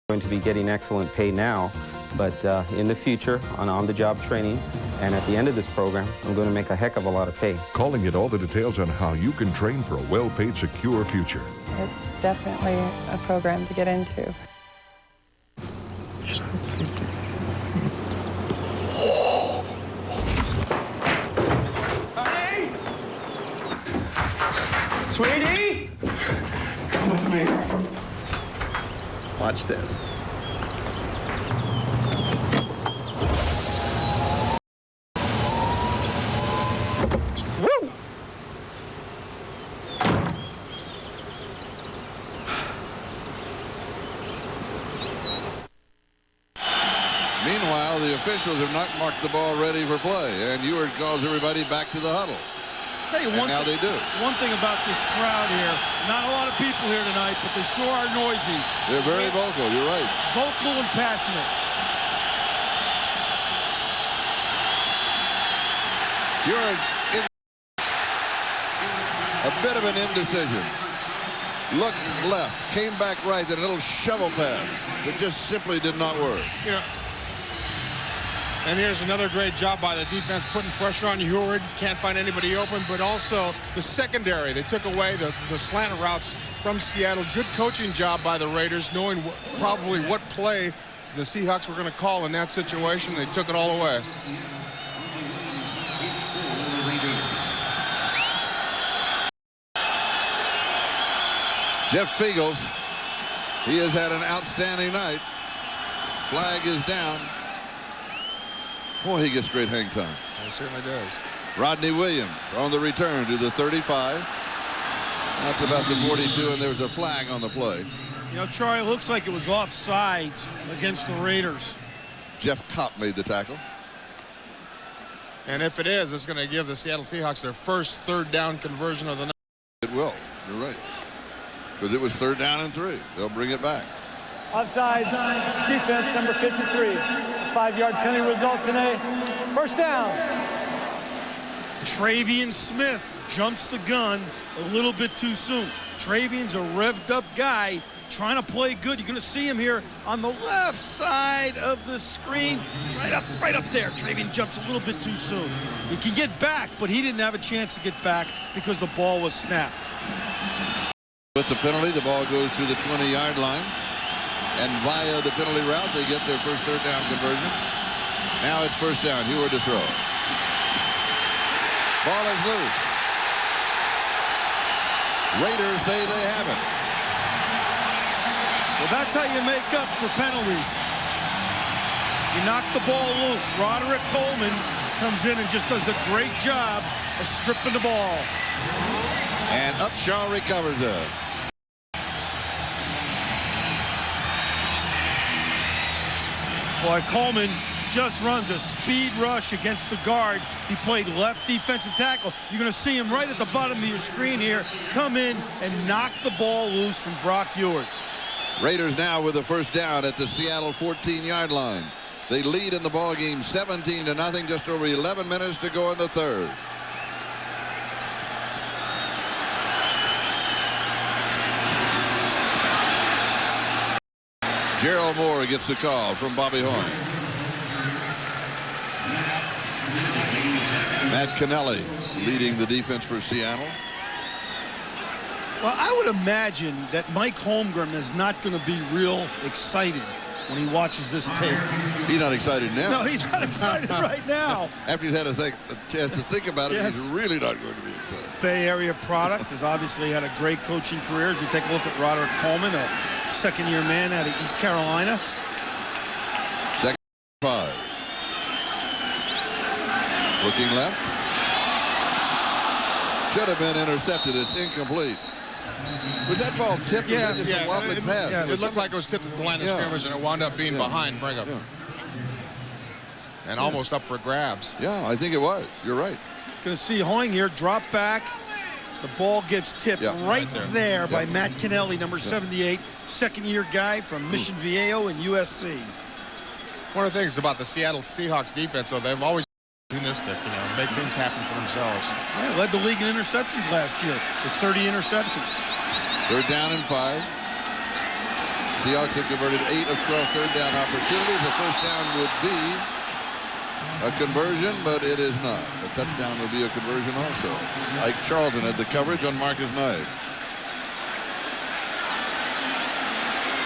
going to be getting excellent pay now, but in the future on the job training and at the end of this program, I'm going to make a heck of a lot of pay. Calling it all the details on how you can train for a well-paid, secure future. It's definitely a program to get into. Honey! Sweetie! Come with me. Watch this. Woo! Meanwhile, the officials have not marked the ball ready for play, and Ewert calls everybody back to the huddle. Tell you and now they do. One thing about this crowd here, not a lot of people here tonight, but they sure are noisy. They're very vocal, you're right. Vocal and passionate. Ewert in a bit of an indecision. Looked left, came back right, then a little shovel pass that just simply did not work. You know, and here's another great job by the defense, putting pressure on Heward. Can't find anybody open, but also the secondary. They took away the slant routes from Seattle. Good coaching job by the Raiders, knowing probably what play the Seahawks were going to call in that situation. They took it all away. Jeff Fiegels, he has had an outstanding night. Flag is down. Boy, he gets great hang time. He certainly does. Rodney Williams on the return to the 35. Not about the 42, and there's a flag on the play. You know, Charlie, looks like it was offsides against the Raiders. Jeff Kopp made the tackle. And if it is, it's going to give the Seattle Seahawks their first 3rd down conversion of the night. It will. You're right. Because it was 3rd down and 3. They'll bring it back. Offside defense, number 53. 5-yard penalty results today. First down. Travian Smith jumps the gun a little bit too soon. Travian's a revved up guy trying to play good. You're going to see him here on the left side of the screen. Right up there. Travian jumps a little bit too soon. He can get back, but he didn't have a chance to get back because the ball was snapped. With the penalty, the ball goes to the 20-yard line. And via the penalty route, they get their first 3rd down conversion. Now it's 1st down. Heward to throw. Ball is loose. Raiders say they have it. Well, that's how you make up for penalties. You knock the ball loose. Roderick Coleman comes in and just does a great job of stripping the ball. And Upshaw recovers it. Boy, Coleman just runs a speed rush against the guard. He played left defensive tackle. You're going to see him right at the bottom of your screen here come in and knock the ball loose from Brock Heward. Raiders now with the 1st down at the Seattle 14-yard line. They lead in the ball game 17-0, just over 11 minutes to go in the 3rd. Gerald Moore gets the call from Bobby Horn. Matt Kennelly leading the defense for Seattle. Well, I would imagine that Mike Holmgren is not going to be real excited when he watches this tape. He's not excited now. No, he's not excited right now. After he's had a chance to think about it, Yes. he's really not going to be excited. Bay Area product has obviously had a great coaching career. As we take a look at Roderick Coleman, a second-year man out of East Carolina. Second 5. Looking left. Should have been intercepted. It's incomplete. Was that ball tipped? Yeah, or just a wobbling pass? It looked like it was tipped at the line of scrimmage, and it wound up being behind Brigham. And almost up for grabs. Yeah, I think it was. You're right. Going to see Hoying here drop back. The ball gets tipped right there by Matt Kennelly, number 78, second-year guy from Mission Viejo and USC. One of the things about the Seattle Seahawks defense, though, they've always been opportunistic, make things happen for themselves. Yeah, led the league in interceptions last year with 30 interceptions. Third down and 5. Seahawks have converted 8 of 12 third down opportunities. The first down would be a conversion, but it is not. A touchdown would be a conversion also. Ike Charlton had the coverage on Marcus Knight.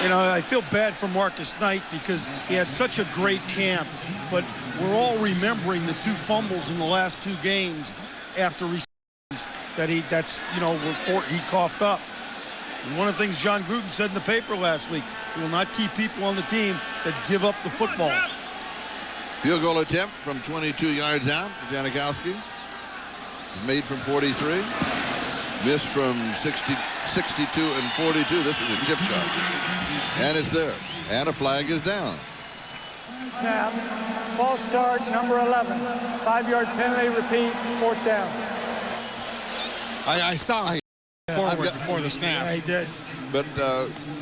I feel bad for Marcus Knight because he had such a great camp, but we're all remembering the 2 fumbles in the last 2 games after receptions that he coughed up. And one of the things John Gruden said in the paper last week, he will not keep people on the team that give up the football. Field goal attempt from 22 yards out. Janikowski made from 43. Missed from 62 and 42. This is a chip shot. And it's there. And a flag is down. Snap. False start, number 11. 5-yard penalty, repeat, 4th down. I saw him forward before the snap. Yeah, he did. But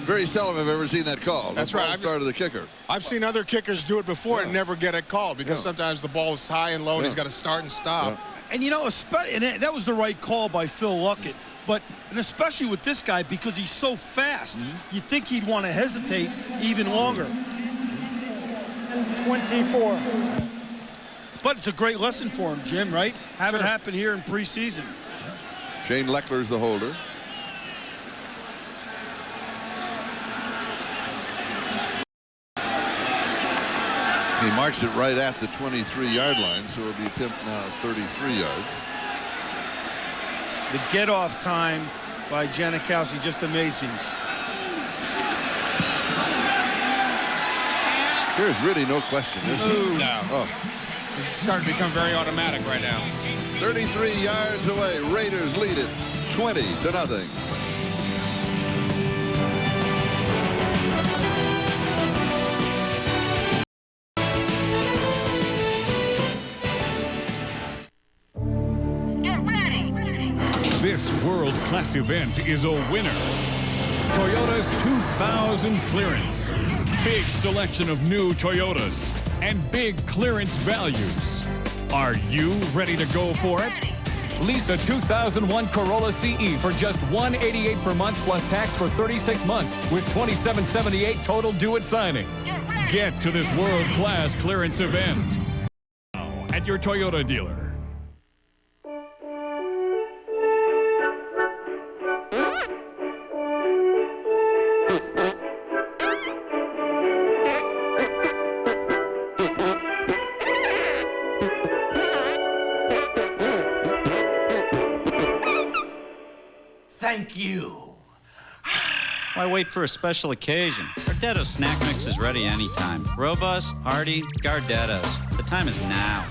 very seldom have I ever seen that call. That's right. Start of the kicker. I've seen other kickers do it before and never get it called because sometimes the ball is high and low and he's got to start and stop. And that was the right call by Phil Luckett. And especially with this guy because he's so fast, you'd think he'd want to hesitate even longer. 24. But it's a great lesson for him, Jim, right? Have it happen here in preseason. Shane Leckler's the holder. He marks it right at the 23-yard line, so it'll be attempt now 33 yards. The get-off time by Janikowski, just amazing. There's really no question, is there? No. Oh. It's starting to become very automatic right now. 33 yards away. Raiders lead it 20-0. This world-class event is a winner. Toyota's 2000 clearance. Big selection of new Toyotas and big clearance values. Are you ready to go for it? Lease a 2001 Corolla CE for just $188 per month plus tax for 36 months with $27.78 total due at signing. Get to this world-class clearance event now at your Toyota dealer. Thank you. Why wait for a special occasion? Gardetto's snack mix is ready anytime. Robust, hearty, Gardetto's. The time is now.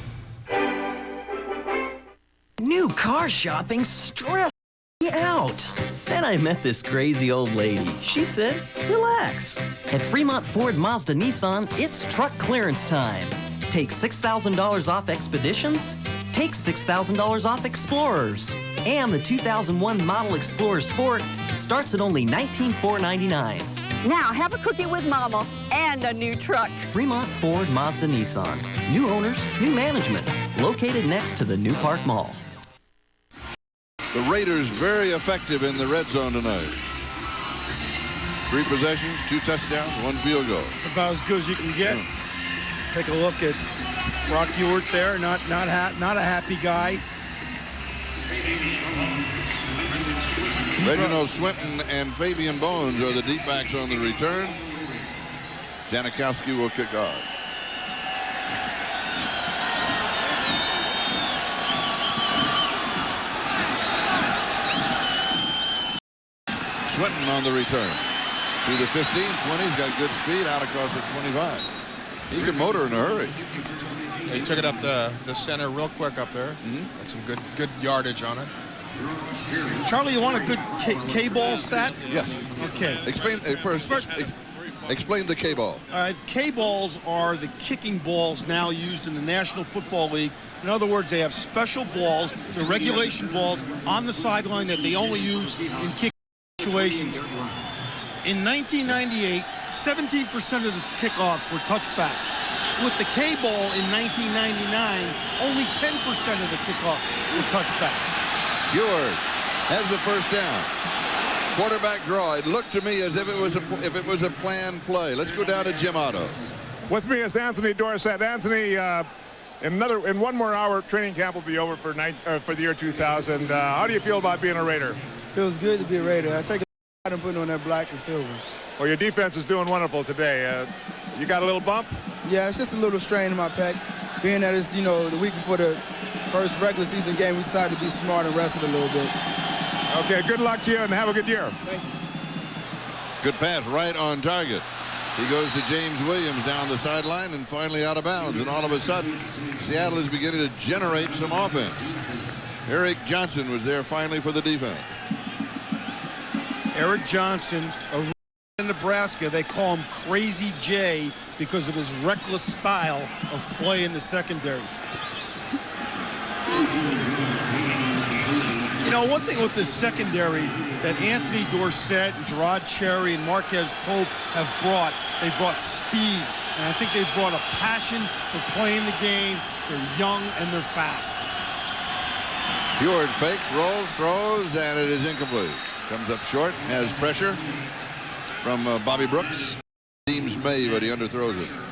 New car shopping stressed me out. Then I met this crazy old lady. She said, relax. At Fremont Ford Mazda Nissan, it's truck clearance time. Take $6,000 off Expeditions. Take $6,000 off Explorers. And the 2001 Model Explorer Sport starts at only $19,499. Now have a cookie with Mama and a new truck. Fremont Ford Mazda Nissan. New owners, new management. Located next to the New Park Mall. The Raiders very effective in the red zone tonight. 3 possessions, 2 touchdowns, 1 field goal. It's about as good as you can get. Take a look at Brock Ewart there. Not a happy guy. Reginald Swinton and Fabian Bones are the deep backs on the return. Janikowski will kick off. Swinton on the return. To the 15, 20, he's got good speed out across the 25. He can motor in a hurry. He took it up the center real quick up there. Got some good yardage on it. Charlie, you want a good K-ball stat? Yes. Okay. Explain explain the K-ball. All right, K-balls are the kicking balls now used in the National Football League. In other words, they have special balls, the regulation balls on the sideline that they only use in kicking situations. In 1998, 17% of the kickoffs were touchbacks. With the K-ball in 1999, only 10% of the kickoffs were touchbacks. Ewart has the first down. Quarterback draw. It looked to me as if it was a planned play. Let's go down to Jim Otto. With me is Anthony Dorsett. Anthony, in 1 more hour, training camp will be over for the year 2000. How do you feel about being a Raider? Feels good to be a Raider. I take a lot of putting on that black and silver. Well, your defense is doing wonderful today. You got a little bump? Yeah, it's just a little strain in my pec. Being that it's, the week before the first regular season game, we decided to be smart and rest it a little bit. Okay, good luck to you and have a good year. Thank you. Good pass right on target. He goes to James Williams down the sideline and finally out of bounds. And all of a sudden, Seattle is beginning to generate some offense. Eric Johnson was there finally for the defense. Eric Johnson, in Nebraska, they call him Crazy J because of his reckless style of play in the secondary. One thing with the secondary that Anthony Dorsett and Gerard Cherry and Marquez Pope have brought, they brought speed. And I think they've brought a passion for playing the game. They're young and they're fast. Ewart fakes, rolls, throws, and it is incomplete. Comes up short, has pressure from Bobby Brooks. Seems May, but he underthrows it.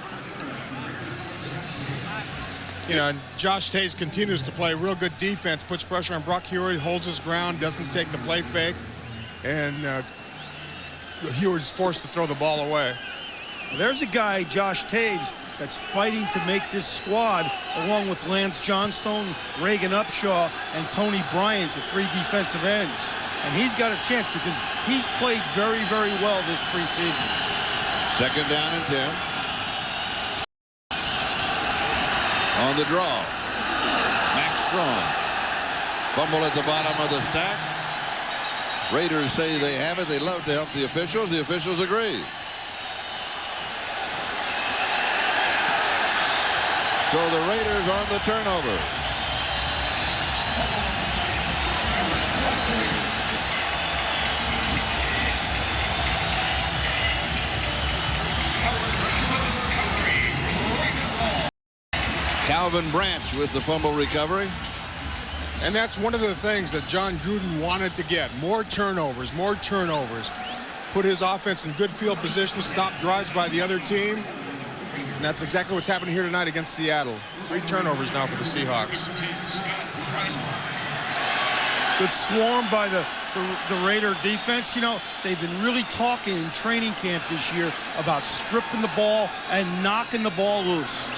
Josh Tays continues to play real good defense, puts pressure on Brock Huey, holds his ground, doesn't take the play fake, and Huey's forced to throw the ball away. There's a guy, Josh Taves, that's fighting to make this squad, along with Lance Johnstone, Reagan Upshaw, and Tony Bryant, the 3 defensive ends. And he's got a chance because he's played very, very well this preseason. 2nd down and 10. On the draw, Max Strong. Fumble at the bottom of the stack. Raiders say they have it. They love to help the officials. The officials agree. So the Raiders on the turnover. Calvin Branch with the fumble recovery. And that's one of the things that John Gruden wanted to get. More turnovers, more turnovers. Put his offense in good field position, stop drives by the other team. And that's exactly what's happening here tonight against Seattle. 3 turnovers now for the Seahawks. Good swarm by the Raider defense. They've been really talking in training camp this year about stripping the ball and knocking the ball loose.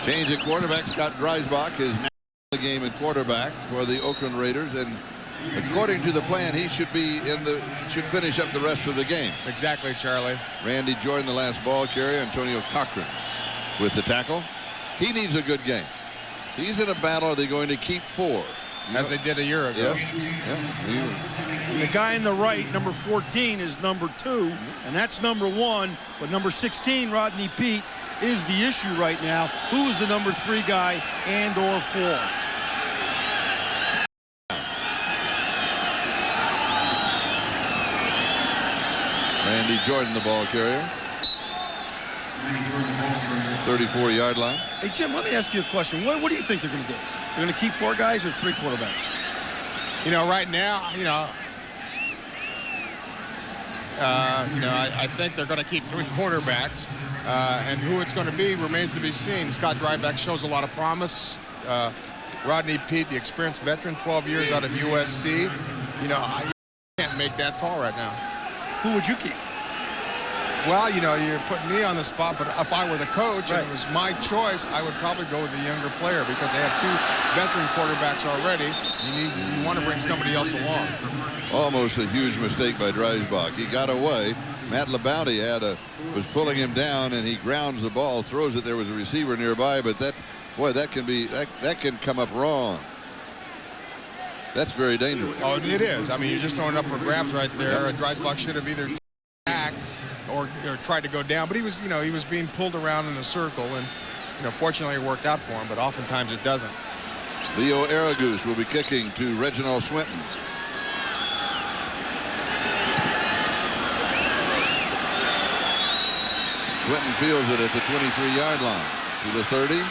Change at quarterback. Scott Dreisbach is now in the game at quarterback for the Oakland Raiders, and according to the plan, he should finish up the rest of the game. Exactly, Charlie. Randy Jordan, the last ball carrier. Antonio Cochran with the tackle. He needs a good game. He's in a battle. Are they going to keep 4? As they did a year ago. Yeah. And the guy in the right, number 14, is number 2, and that's number 1. But number 16, Rodney Peete, is the issue right now. Who is the number 3 guy and or 4? Randy Jordan, the ball carrier. 34-yard line. Hey, Jim, let me ask you a question. What do you think they're going to do? They're going to keep 4 guys or 3 quarterbacks? Right now, I think they're going to keep 3 quarterbacks. And who it's going to be remains to be seen. Scott Dryback shows a lot of promise. Rodney Peete, the experienced veteran, 12 years out of USC. I can't make that call right now. Who would you keep? Well, you're putting me on the spot, but if I were the coach and it was my choice, I would probably go with the younger player because they have 2 veteran quarterbacks already. You want to bring somebody else along. Almost a huge mistake by Dreisbach. He got away. Matt Labonte was pulling him down, and he grounds the ball, throws it. There was a receiver nearby, but that can come up wrong. That's very dangerous. Oh, it is. I mean, you're just throwing it up for grabs right there. Dreisbach should have either attacked or tried to go down, but he was being pulled around in a circle, and fortunately it worked out for him, but oftentimes it doesn't. Leo Aragus will be kicking to Reginald Swinton. Swinton fields it at the 23-yard line to the 30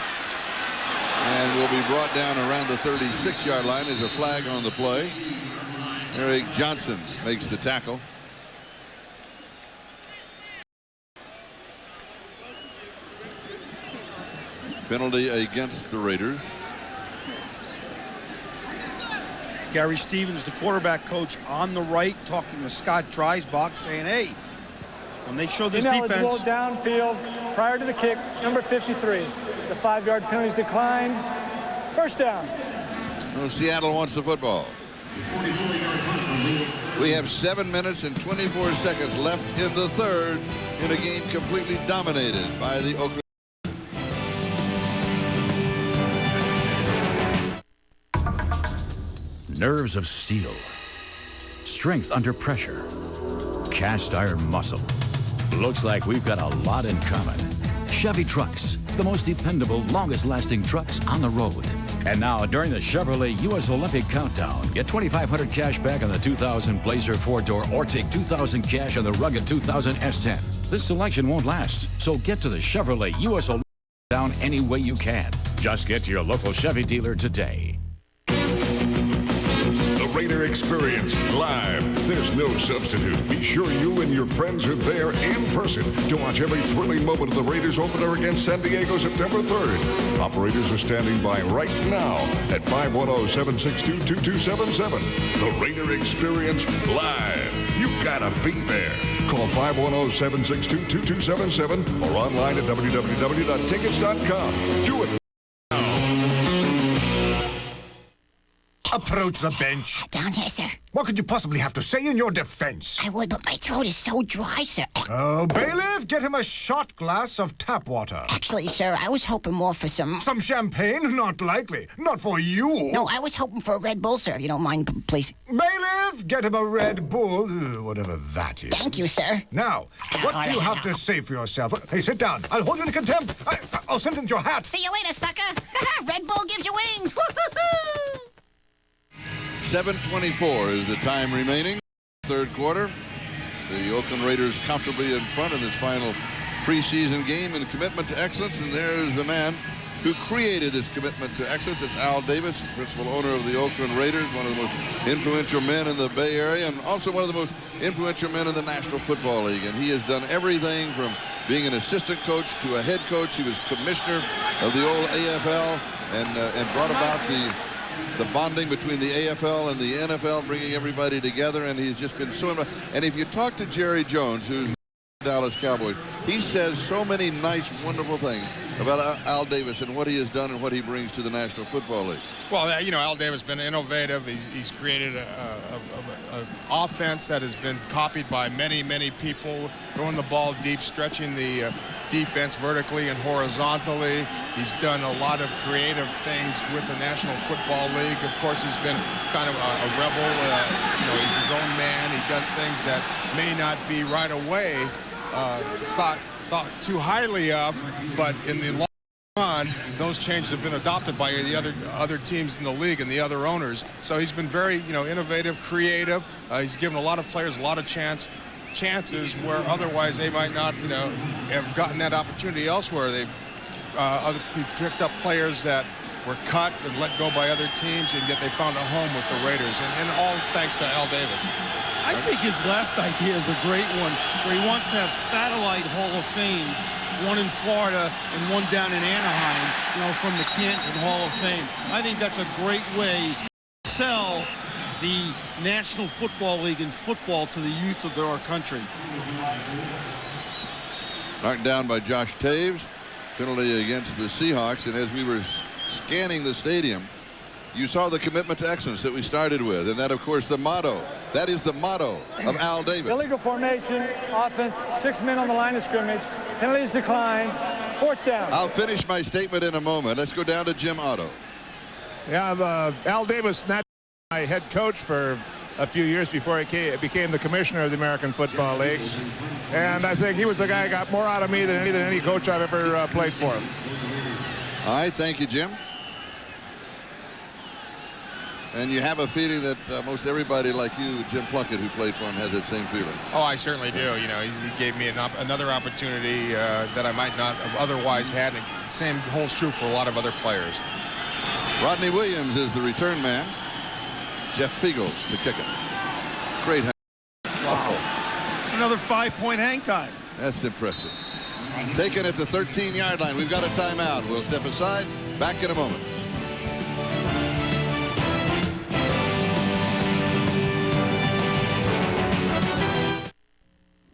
and will be brought down around the 36-yard line. There's a flag on the play. Eric Johnson makes the tackle. Penalty against the Raiders. Gary Stevens, the quarterback coach, on the right, talking to Scott Dreisbach, saying, hey, when they show this defense. Downfield prior to the kick, number 53. The 5-yard penalties declined. First down. Well, Seattle wants the football. We have 7 minutes and 24 seconds left in the third in a game completely dominated by the Oakland. Nerves of steel, strength under pressure, cast iron muscle. Looks like we've got a lot in common. Chevy trucks, the most dependable, longest-lasting trucks on the road. And now, during the Chevrolet U.S. Olympic Countdown, get $2,500 cash back on the 2000 Blazer 4-door or take $2,000 cash on the rugged 2000 S10. This selection won't last, so get to the Chevrolet U.S. Olympic Countdown any way you can. Just get to your local Chevy dealer today. Raider experience live. There's no substitute. Be sure you and your friends are there in person to watch every thrilling moment of the Raiders opener against San Diego September 3rd. Operators are standing by right now at 510-762-2277. The Raider experience live. You gotta be there. Call 510-762-2277 or online at www.tickets.com. Do it. Approach the bench. Down here, sir. What could you possibly have to say in your defense? I would, but my throat is so dry, sir. Oh, bailiff, get him a shot glass of tap water. Actually, sir, I was hoping more for some... Some champagne? Not likely. Not for you. No, I was hoping for a Red Bull, sir, if you don't mind, please. Bailiff, get him a Red Bull, whatever that is. Thank you, sir. Now, what do you have to say for yourself? Hey, sit down. I'll hold you in contempt. I'll sentence your hat. See you later, sucker. Red Bull gives you wings. 7:24 is the time remaining. Third quarter. The Oakland Raiders comfortably in front in this final preseason game and commitment to excellence. And there's the man who created this commitment to excellence. It's Al Davis, principal owner of the Oakland Raiders, one of the most influential men in the Bay Area and also one of the most influential men in the National Football League. And he has done everything from being an assistant coach to a head coach. He was commissioner of the old AFL and brought about the bonding between the AFL and the NFL, bringing everybody together, and he's just been so... And if you talk to Jerry Jones, who's the Dallas Cowboys, he says so many nice, wonderful things about Al Davis and what he has done and what he brings to the National Football League. Well, Al Davis has been innovative. He's created an offense that has been copied by many, many people, throwing the ball deep, stretching the defense vertically and horizontally. He's done a lot of creative things with the National Football League. Of course, he's been kind of a rebel. He's his own man. He does things that may not be right away thought too highly of, but in the long run, those changes have been adopted by the other teams in the league and the other owners. So he's been very, innovative, creative. He's given a lot of players a lot of chances where otherwise they might not, have gotten that opportunity elsewhere. They've picked up players that were cut and let go by other teams, and yet they found a home with the Raiders, and all thanks to Al Davis. I think his last idea is a great one, where he wants to have satellite Hall of Fames, one in Florida and one down in Anaheim, you know, from the Canton Hall of Fame. I think that's a great way to sell the National Football League and football to the youth of our country. Knocked down by Josh Taves. Penalty against the Seahawks. And as we were scanning the stadium, you saw the commitment to excellence that we started with. And that, of course, the motto. That is the motto of Al Davis. Illegal formation, offense, 6 men on the line of scrimmage. Penalties declined. 4th down. I'll finish my statement in a moment. Let's go down to Jim Otto. Yeah, Al Davis, my head coach for a few years before he became the commissioner of the American Football League. And I think he was the guy who got more out of me than any coach I've ever played for him. All right, thank you, Jim. And you have a feeling that most everybody like you, Jim Plunkett, who played for him, had that same feeling. Oh, I certainly do. You know, he gave me another opportunity that I might not have otherwise had. And the same holds true for a lot of other players. Rodney Williams is the return man. Jeff Fiegels to kick it. Great hang. Wow. It's another 5-point hang time. That's impressive. Taken at the 13-yard line. We've got a timeout. We'll step aside. Back in a moment.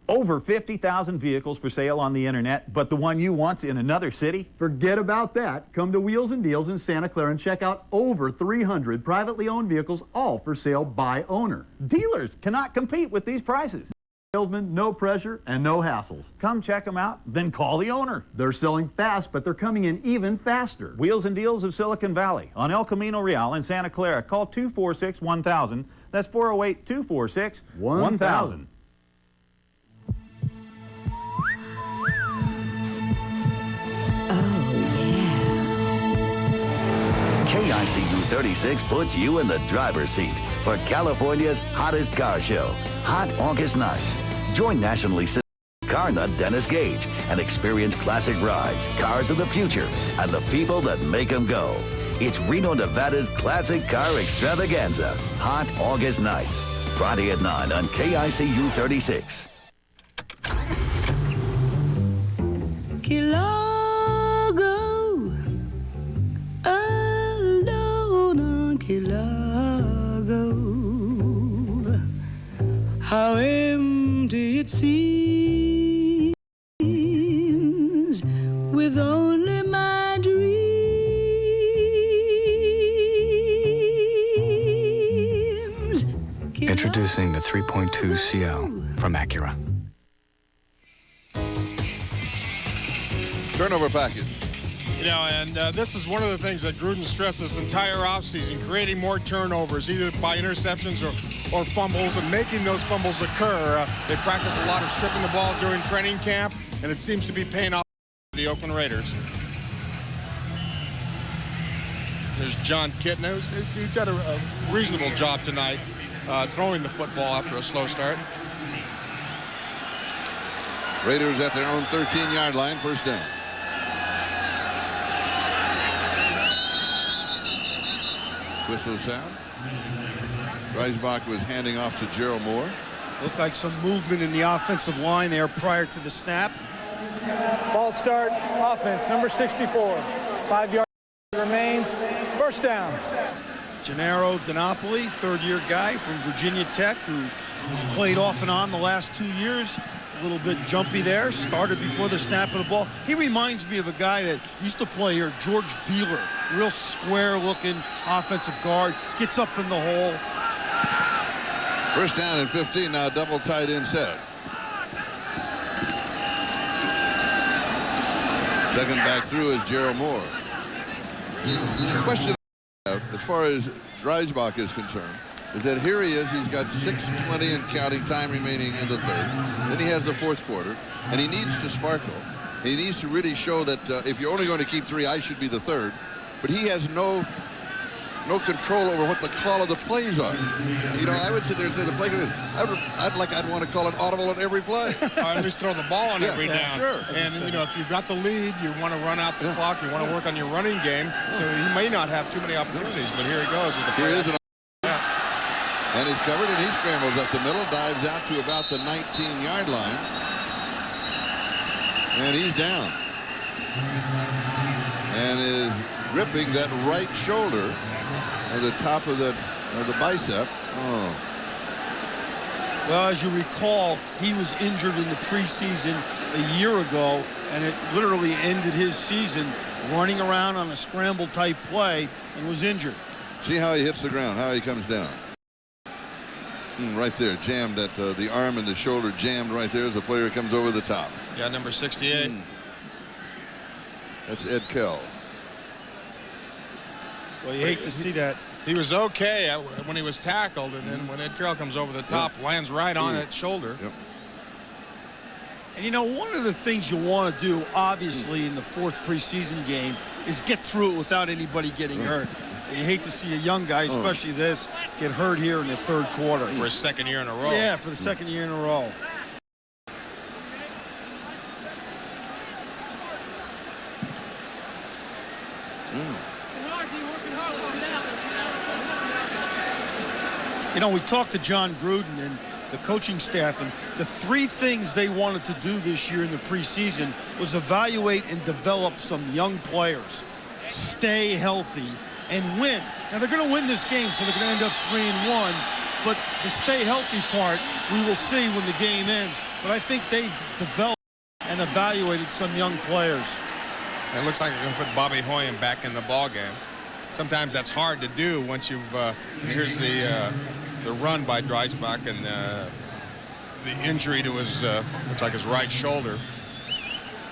Over 50,000 vehicles for sale on the internet, but the one you want's in another city? Forget about that. Come to Wheels and Deals in Santa Clara and check out over 300 privately owned vehicles, all for sale by owner. Dealers cannot compete with these prices. Salesman, no pressure, and no hassles. Come check them out, then call the owner. They're selling fast, but they're coming in even faster. Wheels and Deals of Silicon Valley on El Camino Real in Santa Clara. Call 246-1000. That's 408-246-1000. KICU 36 puts you in the driver's seat for California's hottest car show, Hot August Nights. Join nationally syndicated car nut Dennis Gage and experience classic rides, cars of the future, and the people that make them go. It's Reno, Nevada's classic car extravaganza, Hot August Nights. Friday at 9 on KICU 36. Kilago, how empty it seems with only my dreams. Introducing the 3.2 CL from Acura. Turnover package. You know, and this is one of the things that Gruden stressed this entire offseason, creating more turnovers, either by interceptions or fumbles, and making those fumbles occur. They practice a lot of stripping the ball during training camp, and it seems to be paying off for the Oakland Raiders. There's John Kitna. He's got a reasonable job tonight throwing the football after a slow start. Raiders at their own 13-yard line, first down. Whistle sound. Dreisbach was handing off to Gerald Moore. Looked like some movement in the offensive line there prior to the snap. False start, offense, number 64. 5 yards remains, first down. Gennaro DiNapoli, third-year guy from Virginia Tech, who has played off and on the last 2 years. A little bit jumpy there, started before the snap of the ball. He reminds me of a guy that used to play here, George Beeler. Real square-looking offensive guard, gets up in the hole. First down and 15, now double tight end set. Second back through is Gerald Moore. Question as far as Dreisbach is concerned is that here he is. He's got 6:20 and counting time remaining in the third. Then he has the fourth quarter, and he needs to sparkle. He needs to really show that if you're only going to keep three, I should be the third. But he has no control over what the call of the plays are. You know, I would sit there and say the play. I'd want to call an audible on every play. Or at least throw the ball on every down. Sure. And you know, if you've got the lead, you want to run out the clock. You want to work on your running game. So he may not have too many opportunities, but here he goes with the play. Here is an And he's covered, and he scrambles up the middle, dives out to about the 19-yard line. And he's down. And is gripping that right shoulder at the top of the bicep. Oh. Well, as you recall, he was injured in the preseason a year ago, and it literally ended his season running around on a scramble-type play and was injured. See how he hits the ground, how he comes down. Right there, jammed at the arm and the shoulder, jammed right there as the player comes over the top. Yeah, number 68. That's Ed Kell. Well, you hate to see that. He was okay when he was tackled, and then when Ed Carroll comes over the top, lands right on that shoulder. Yep. And you know, one of the things you want to do, obviously, in the fourth preseason game is get through it without anybody getting hurt. And you hate to see a young guy, especially this, get hurt here in the third quarter. For his second year in a row. Yeah, for the second year in a row. You know, we talked to John Gruden and the coaching staff, and the three things they wanted to do this year in the preseason was evaluate and develop some young players, stay healthy, and win. Now, they're going to win this game, so they're going to end up 3-1, but the stay healthy part, we will see when the game ends. But I think they've developed and evaluated some young players. And it looks like they're going to put Bobby Hoyen back in the ball game. Sometimes that's hard to do once you've, here's the run by Dreisbach and the injury to his, looks like his right shoulder.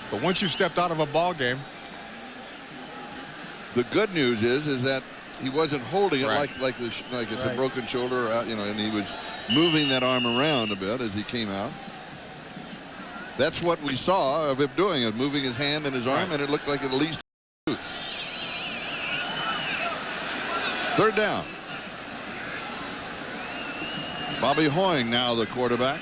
But once you've stepped out of a ball game. The good news is that he wasn't holding it like it's a broken shoulder, you know, and he was moving that arm around a bit as he came out. That's what we saw of him doing, it, moving his hand and his arm, and it looked like at least boots. Third down. Bobby Hoying now the quarterback.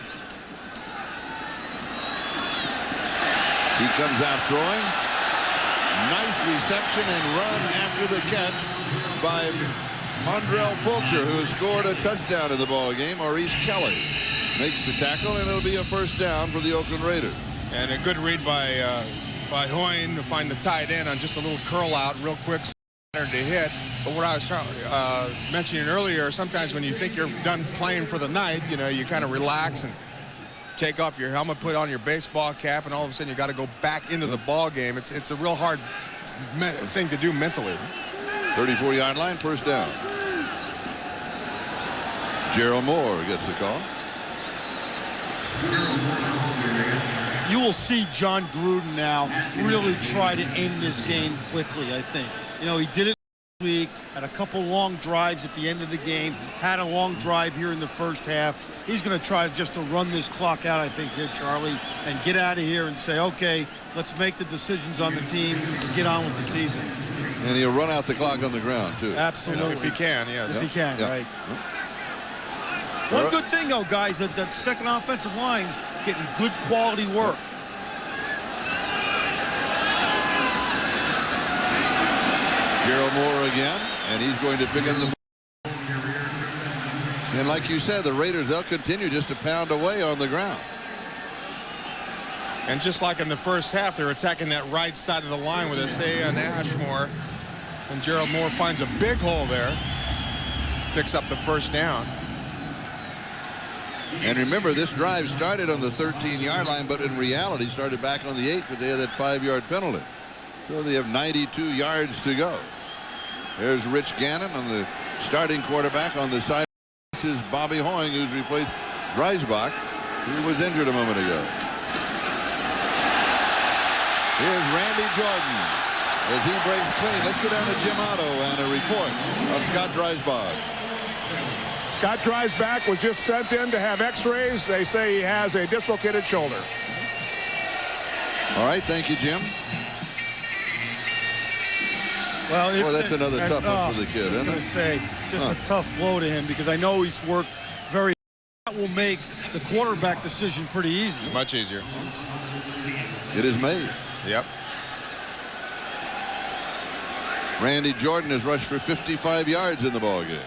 He comes out throwing. Nice reception and run after the catch by Mondrell Fulcher, who has scored a touchdown in the ball game. Maurice Kelly makes the tackle, and it'll be a first down for the Oakland Raiders. And a good read by Hoying to find the tight end on just a little curl out, real quick to hit. But what I was mentioning earlier, sometimes when you think you're done playing for the night, you know, you kind of relax and take off your helmet, put on your baseball cap, and all of a sudden you got to go back into the ball game. It's a real hard thing to do mentally. 34-yard line, first down. Gerald Moore gets the call. You will see John Gruden now really try to end this game quickly, I think. You know, he did it this week, had a couple long drives at the end of the game, had a long drive here in the first half. He's going to try just to run this clock out, I think, here, Charlie, and get out of here and say, okay, let's make the decisions on the team and get on with the season. And he'll run out the clock on the ground, too. Absolutely. You know, if he can, yeah. If he can, right. One good thing, though, guys, that second offensive line's getting good quality work. Gerald Moore again, and he's going to pick up the. And like you said, the Raiders, they'll continue just to pound away on the ground. And just like in the first half, they're attacking that right side of the line with Isaiah and Ashmore. And Gerald Moore finds a big hole there. Picks up the first down. And remember, this drive started on the 13-yard line, but in reality started back on the 8 because they had that 5-yard penalty. So they have 92 yards to go. There's Rich Gannon on the starting quarterback on the side. This is Bobby Hoying, who's replaced Dreisbach, who was injured a moment ago. Here's Randy Jordan as he breaks clean. Let's go down to Jim Otto and a report on Scott Dreisbach. Scott Dreisbach was just sent in to have x-rays. They say he has a dislocated shoulder. All right, thank you, Jim. Well, boy, that's another tough one for the kid, isn't it? I was going to say, just a tough blow to him because I know he's worked very hard. That will make the quarterback decision pretty easy. Much easier. It is made. Yep. Randy Jordan has rushed for 55 yards in the ballgame.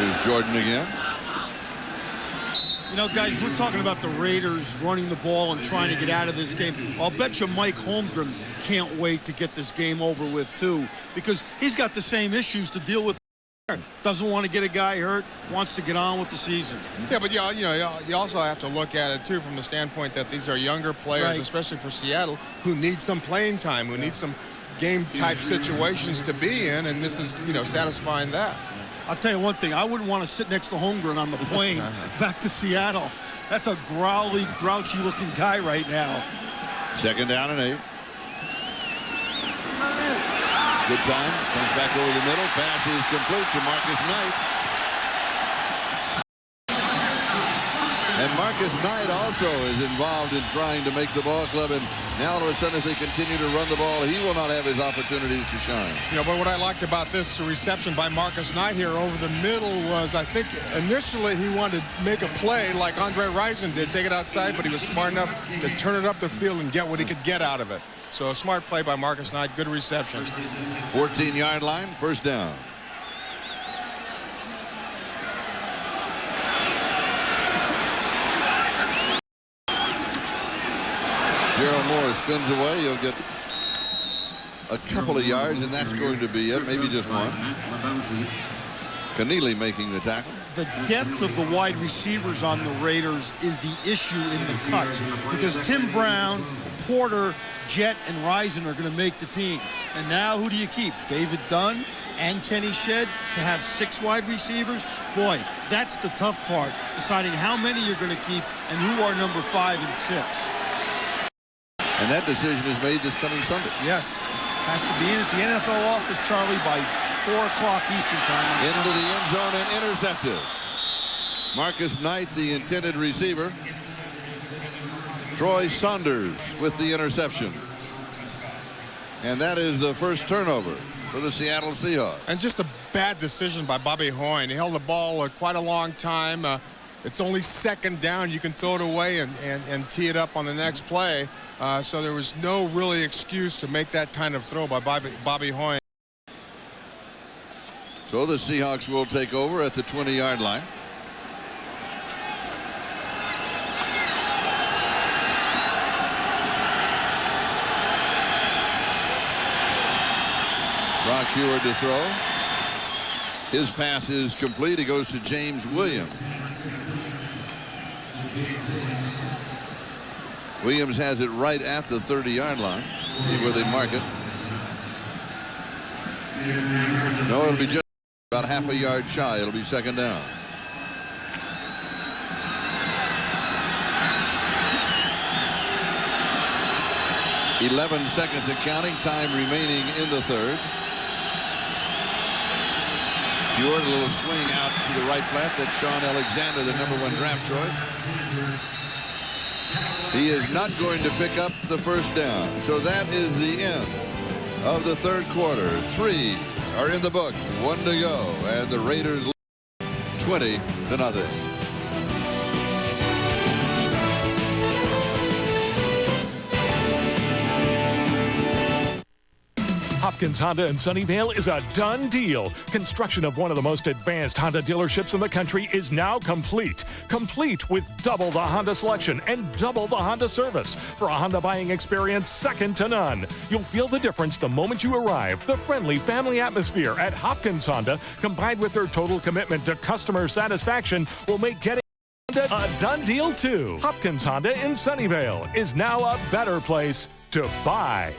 Here's Jordan again. You know, guys, we're talking about the Raiders running the ball and trying to get out of this game. I'll bet you Mike Holmgren can't wait to get this game over with, too, because he's got the same issues to deal with. Doesn't want to get a guy hurt, wants to get on with the season. Yeah, but you also have to look at it, too, from the standpoint that these are younger players, Right. especially for Seattle, who need some playing time, who need some game-type situations to be in, and this is, satisfying that. I'll tell you one thing. I wouldn't want to sit next to Holmgren on the plane back to Seattle. That's a growly, grouchy-looking guy right now. 2nd down and 8. Good time. Comes back over the middle. Pass is complete to Marcus Knight. And Marcus Knight also is involved in trying to make the ball club. And now all of a sudden, if they continue to run the ball, he will not have his opportunities to shine. But what I liked about this reception by Marcus Knight here over the middle was, I think, initially he wanted to make a play like Andre Rison did, take it outside, but he was smart enough to turn it up the field and get what he could get out of it. So a smart play by Marcus Knight, good reception. 14-yard line, 1st down. Gerald Moore spins away. He'll get a couple of yards, and that's going to be it. Maybe just one. Keneally making the tackle. The depth of the wide receivers on the Raiders is the issue in the cuts, because Tim Brown, Porter, Jett, and Rison are going to make the team. And now who do you keep? David Dunn and Kenny Shedd to have 6 wide receivers? Boy, that's the tough part, deciding how many you're going to keep and who are number 5 and 6. And that decision is made this coming Sunday. Yes. Has to be in at the NFL office, Charlie, by 4 o'clock Eastern time. Into the end zone and intercepted. Marcus Knight, the intended receiver. Troy Saunders with the interception. And that is the first turnover for the Seattle Seahawks. And just a bad decision by Bobby Hoyne. He held the ball quite a long time. It's only 2nd down. You can throw it away and tee it up on the next play. So there was no really excuse to make that kind of throw by Bobby Hoyne. So the Seahawks will take over at the 20-yard line. Brock Heward to throw. His pass is complete. He goes to James Williams. Williams has it right at the 30-yard line. See where they mark it. No, it'll be just about half a yard shy. It'll be 2nd down. "11 seconds and counting. Time remaining in the 3rd. Heward, a little swing out to the right flat. That's Sean Alexander, the #1 draft choice. He is not going to pick up the 1st down. So that is the end of the 3rd quarter. 3 are in the book. 1 to go. And the Raiders lead 20-0. Hopkins Honda in Sunnyvale is a done deal. Construction of one of the most advanced Honda dealerships in the country is now complete. Complete with double the Honda selection and double the Honda service. For a Honda buying experience second to none. You'll feel the difference the moment you arrive. The friendly family atmosphere at Hopkins Honda, combined with their total commitment to customer satisfaction, will make getting a done deal too. Hopkins Honda in Sunnyvale is now a better place to buy.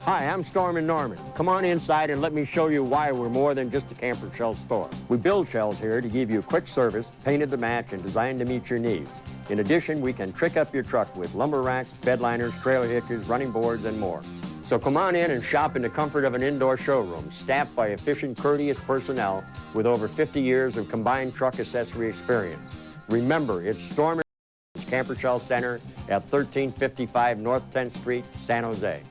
Hi, I'm Stormin' Norman. Come on inside and let me show you why we're more than just a camper shell store. We build shells here to give you quick service, painted to match, and designed to meet your needs. In addition, we can trick up your truck with lumber racks, bed liners, trailer hitches, running boards, and more. So come on in and shop in the comfort of an indoor showroom, staffed by efficient, courteous personnel with over 50 years of combined truck accessory experience. Remember, it's Stormin' Camper Shell Center at 1355 North 10th Street, San Jose.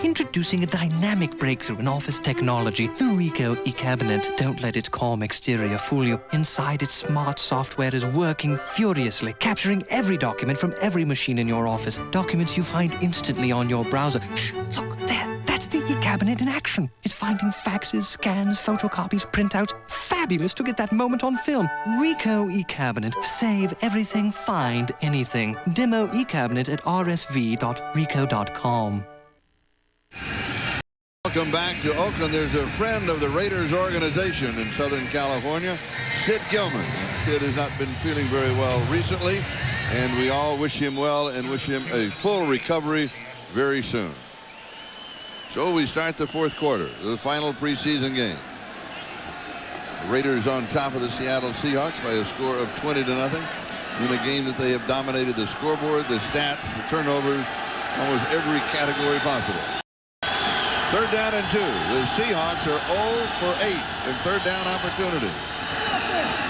Introducing a dynamic breakthrough in office technology, the Ricoh eCabinet. Don't let its calm exterior fool you. Inside, its smart software is working furiously, capturing every document from every machine in your office. Documents you find instantly on your browser. Shh, look, there, that's the eCabinet. e-cabinet in action. It's finding faxes, scans, photocopies, printouts. Fabulous to get that moment on film. Ricoh e-cabinet. Save everything, find anything. Demo e-cabinet at rsv.ricoh.com. Welcome back to Oakland. There's a friend of the Raiders organization in Southern California, Sid Gilman. And Sid has not been feeling very well recently, and we all wish him well and wish him a full recovery very soon. So we start the fourth quarter, the final preseason game. The Raiders on top of the Seattle Seahawks by a score of 20-0 in a game that they have dominated the scoreboard, the stats, the turnovers, almost every category possible. Third down and 2. The Seahawks are 0 for 8 in third down opportunity.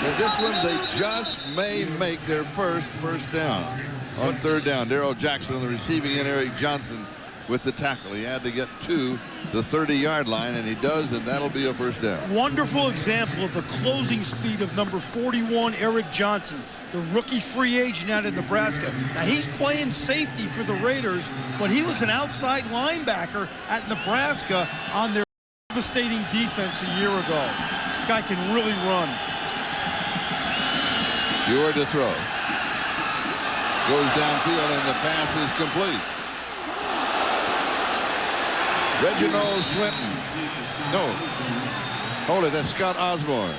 And this one, they just may make their first down on third down. Darrell Jackson on the receiving end, Eric Johnson with the tackle. He had to get to the 30-yard line, and he does, and that'll be a first down. Wonderful example of the closing speed of number 41, Eric Johnson, the rookie free agent out of Nebraska. Now, he's playing safety for the Raiders, but he was an outside linebacker at Nebraska on their devastating defense a year ago. This guy can really run. Ewert to throw. Goes downfield, and the pass is complete. Reginald Swinton. No. Hold it. That's Scott Osborne.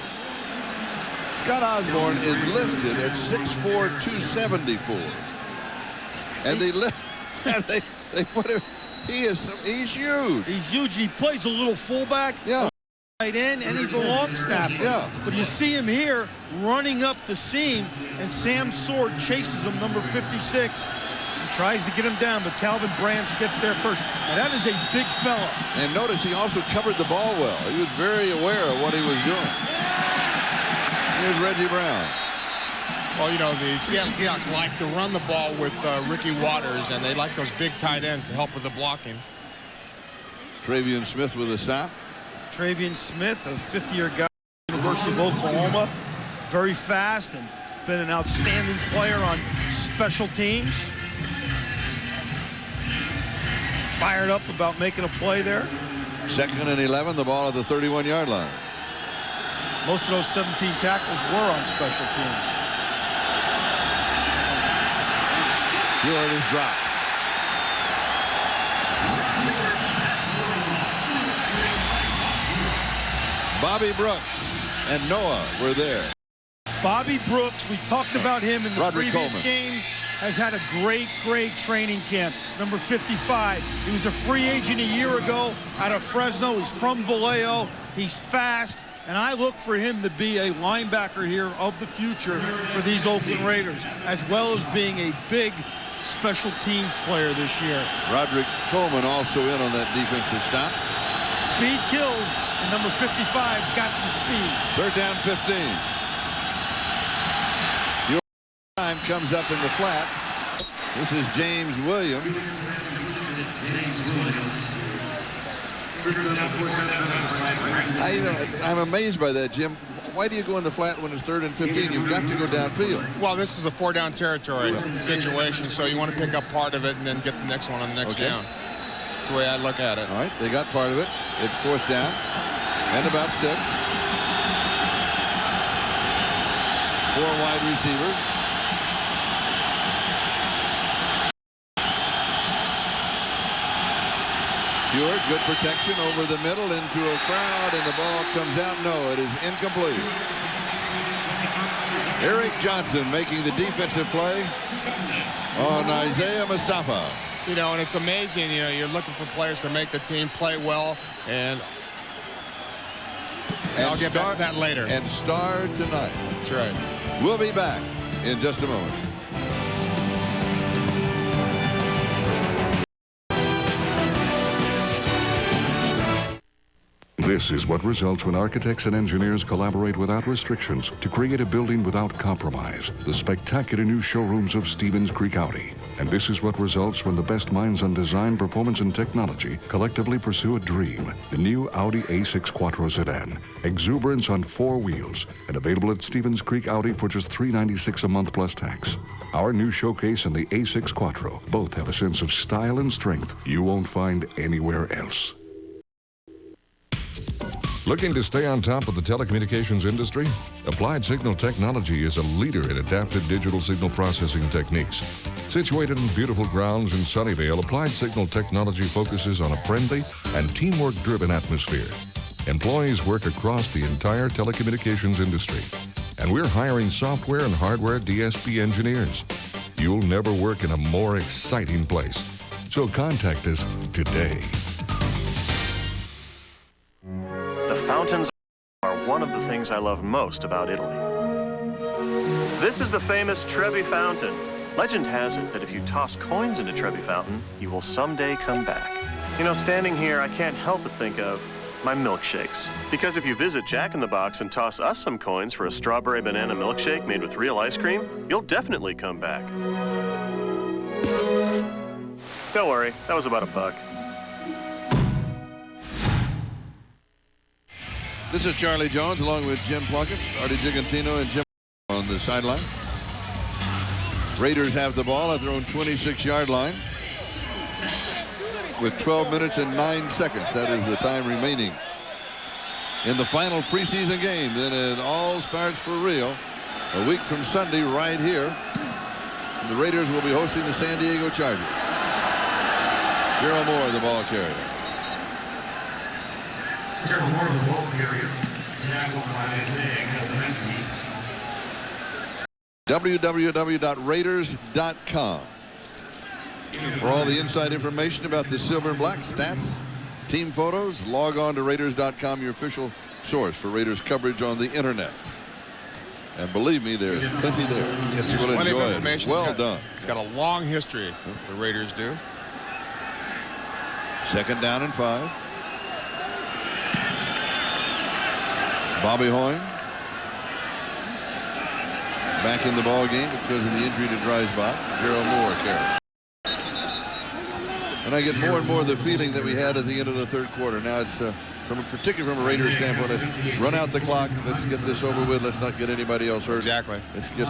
Scott Osborne is listed at 6'4", 274. And they put him. He's huge. He's huge. He plays a little fullback. Yeah. Tight end, and he's the long snapper. Yeah. But you see him here running up the seam, and Sam Sword chases him, number 56. Tries to get him down, but Calvin Branch gets there first. And that is a big fella. And notice he also covered the ball well. He was very aware of what he was doing. Here's Reggie Brown. Well, you know, the Seattle Seahawks like to run the ball with Ricky Waters, and they like those big tight ends to help with the blocking. Travion Smith with a stop. Travion Smith, a fifth-year guy at the University of Oklahoma. Very fast and been an outstanding player on special teams. Fired up about making a play there. 2nd and 11, the ball at the 31-yard line. Most of those 17 tackles were on special teams. Ewert is dropped. Bobby Brooks and Noah were there. Bobby Brooks, we talked about him in the Roderick previous Coleman games, has had a great training camp. Number 55. He was a free agent a year ago out of Fresno. He's from Vallejo. He's fast, and I look for him to be a linebacker here of the future for these Oakland Raiders, as well as being a big special teams player this year. Roderick Coleman also in on that defensive stop. Speed kills, and number 55's got some speed. Third down 15. Time comes up in the flat. This is James Williams. I'm amazed by that, Jim. Why do you go in the flat when it's 3rd and 15? You've got to go downfield. Well, this is a 4-down territory situation, so you want to pick up part of it and then get the next one on the next down. That's the way I look at it. All right, they got part of it. It's 4th down and about 6. 4 wide receivers. Ewert, good protection over the middle into a crowd, and the ball comes out. No, it is incomplete. Eric Johnson making the defensive play on Isaiah Mustafa. You know, and it's amazing, you know, you're looking for players to make the team play well, and I'll get back to that later. And star tonight. That's right. We'll be back in just a moment. This is what results when architects and engineers collaborate without restrictions to create a building without compromise. The spectacular new showrooms of Stevens Creek Audi. And this is what results when the best minds on design, performance, and technology collectively pursue a dream. The new Audi A6 Quattro sedan. Exuberance on 4 wheels. And available at Stevens Creek Audi for just $396 a month plus tax. Our new showcase and the A6 Quattro both have a sense of style and strength you won't find anywhere else. Looking to stay on top of the telecommunications industry? Applied Signal Technology is a leader in adapted digital signal processing techniques. Situated in beautiful grounds in Sunnyvale, Applied Signal Technology focuses on a friendly and teamwork-driven atmosphere. Employees work across the entire telecommunications industry, and we're hiring software and hardware DSP engineers. You'll never work in a more exciting place. So contact us today. The fountains are one of the things I love most about Italy. This is the famous Trevi Fountain. Legend has it that if you toss coins into Trevi Fountain, you will someday come back. You know, standing here, I can't help but think of my milkshakes. Because if you visit Jack in the Box and toss us some coins for a strawberry banana milkshake made with real ice cream, you'll definitely come back. Don't worry, that was about $1. This is Charlie Jones along with Jim Plunkett, Artie Gigantino, and Jim on the sideline. Raiders have the ball at their own 26-yard line with 12 minutes and 9 seconds. That is the time remaining in the final preseason game. Then it all starts for real a week from Sunday right here. And the Raiders will be hosting the San Diego Chargers. Gerald Moore, the ball carrier. Gerald Moore, the ball carrier. Tackled by Isaiah Casamansi. www.raiders.com for all the inside information about the Silver and Black, stats, team photos. Log on to Raiders.com, your official source for Raiders coverage on the internet. And believe me, there's plenty there. Yes, you will plenty enjoy of information. it. Well done. It's got a long history, the Raiders do. 2nd down and 5. Bobby Hoying back in the ball game because of the injury to Dreisbach. Gerald Moore carry. And I get more and more the feeling that we had at the end of the third quarter. Now it's particularly from a Raiders standpoint, let's run out the clock. Let's get this over with. Let's not get anybody else hurt. Exactly. Let's get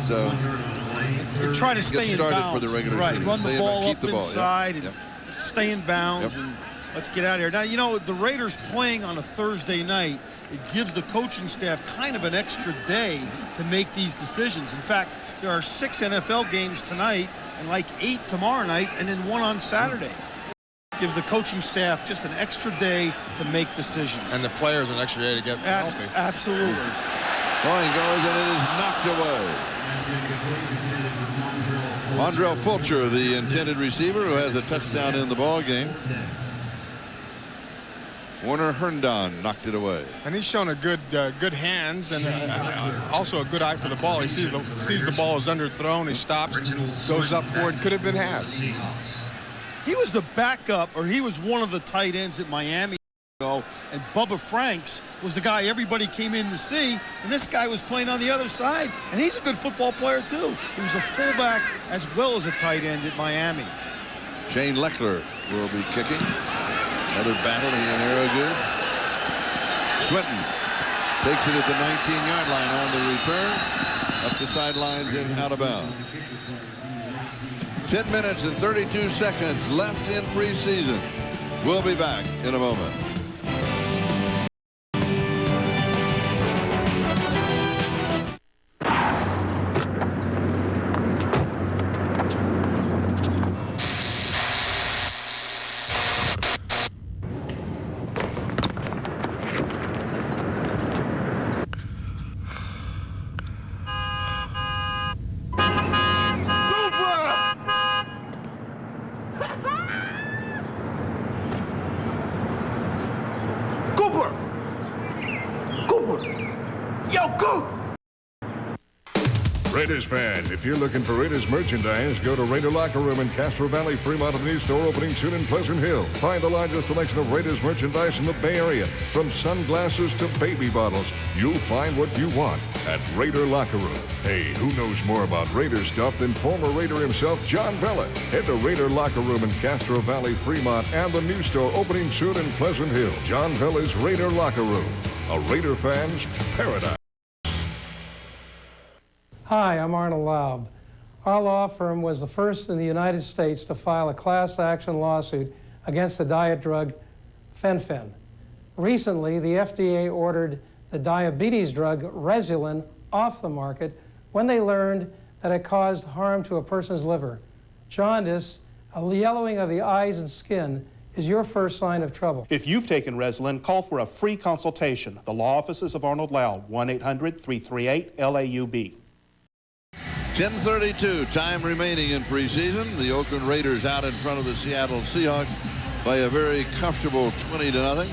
You're trying to stay in bounds. For the regular right. season. Run Stay the ball keep up the ball. inside Yep. and stay in bounds. Yep. And let's get out of here. Now, you know, the Raiders playing on a Thursday night, it gives the coaching staff kind of an extra day to make these decisions. In fact, there are 6 NFL games tonight and like 8 tomorrow night and then 1 on Saturday. Gives the coaching staff just an extra day to make decisions. And the players an extra day to get healthy. Absolutely. Hoying goes and it is knocked away. Mondrell Fulcher, the intended receiver, who has a touchdown in the ball game. Warner Herndon knocked it away. And he's shown a good hands and also a good eye for the ball. He sees the ball is underthrown. He stops, goes up for it. Could have been had. He was the backup, or he was one of the tight ends at Miami. And Bubba Franks was the guy everybody came in to see. And this guy was playing on the other side. And he's a good football player, too. He was a fullback as well as a tight end at Miami. Shane Leckler will be kicking. Another battle here in Arrowgoose. Swinton takes it at the 19-yard line on the return. Up the sidelines and out of bounds. 10 minutes and 32 seconds left in preseason. We'll be back in a moment. Raiders fans, if you're looking for Raiders merchandise, go to Raider Locker Room in Castro Valley, Fremont, a new store opening soon in Pleasant Hill. Find the largest selection of Raiders merchandise in the Bay Area, from sunglasses to baby bottles. You'll find what you want at Raider Locker Room. Hey, who knows more about Raider stuff than former Raider himself, John Vella? Head to Raider Locker Room in Castro Valley, Fremont, and the new store opening soon in Pleasant Hill. John Vella's Raider Locker Room, a Raider fan's paradise. Hi, I'm Arnold Laub. Our law firm was the first in the United States to file a class action lawsuit against the diet drug Fen-Phen. Recently, the FDA ordered the diabetes drug Resulin off the market when they learned that it caused harm to a person's liver. Jaundice, a yellowing of the eyes and skin, is your first sign of trouble. If you've taken Resulin, call for a free consultation. The law offices of Arnold Loud, 1-800-338-LAUB. 10:32, time remaining in preseason. The Oakland Raiders out in front of the Seattle Seahawks by a very comfortable 20-0.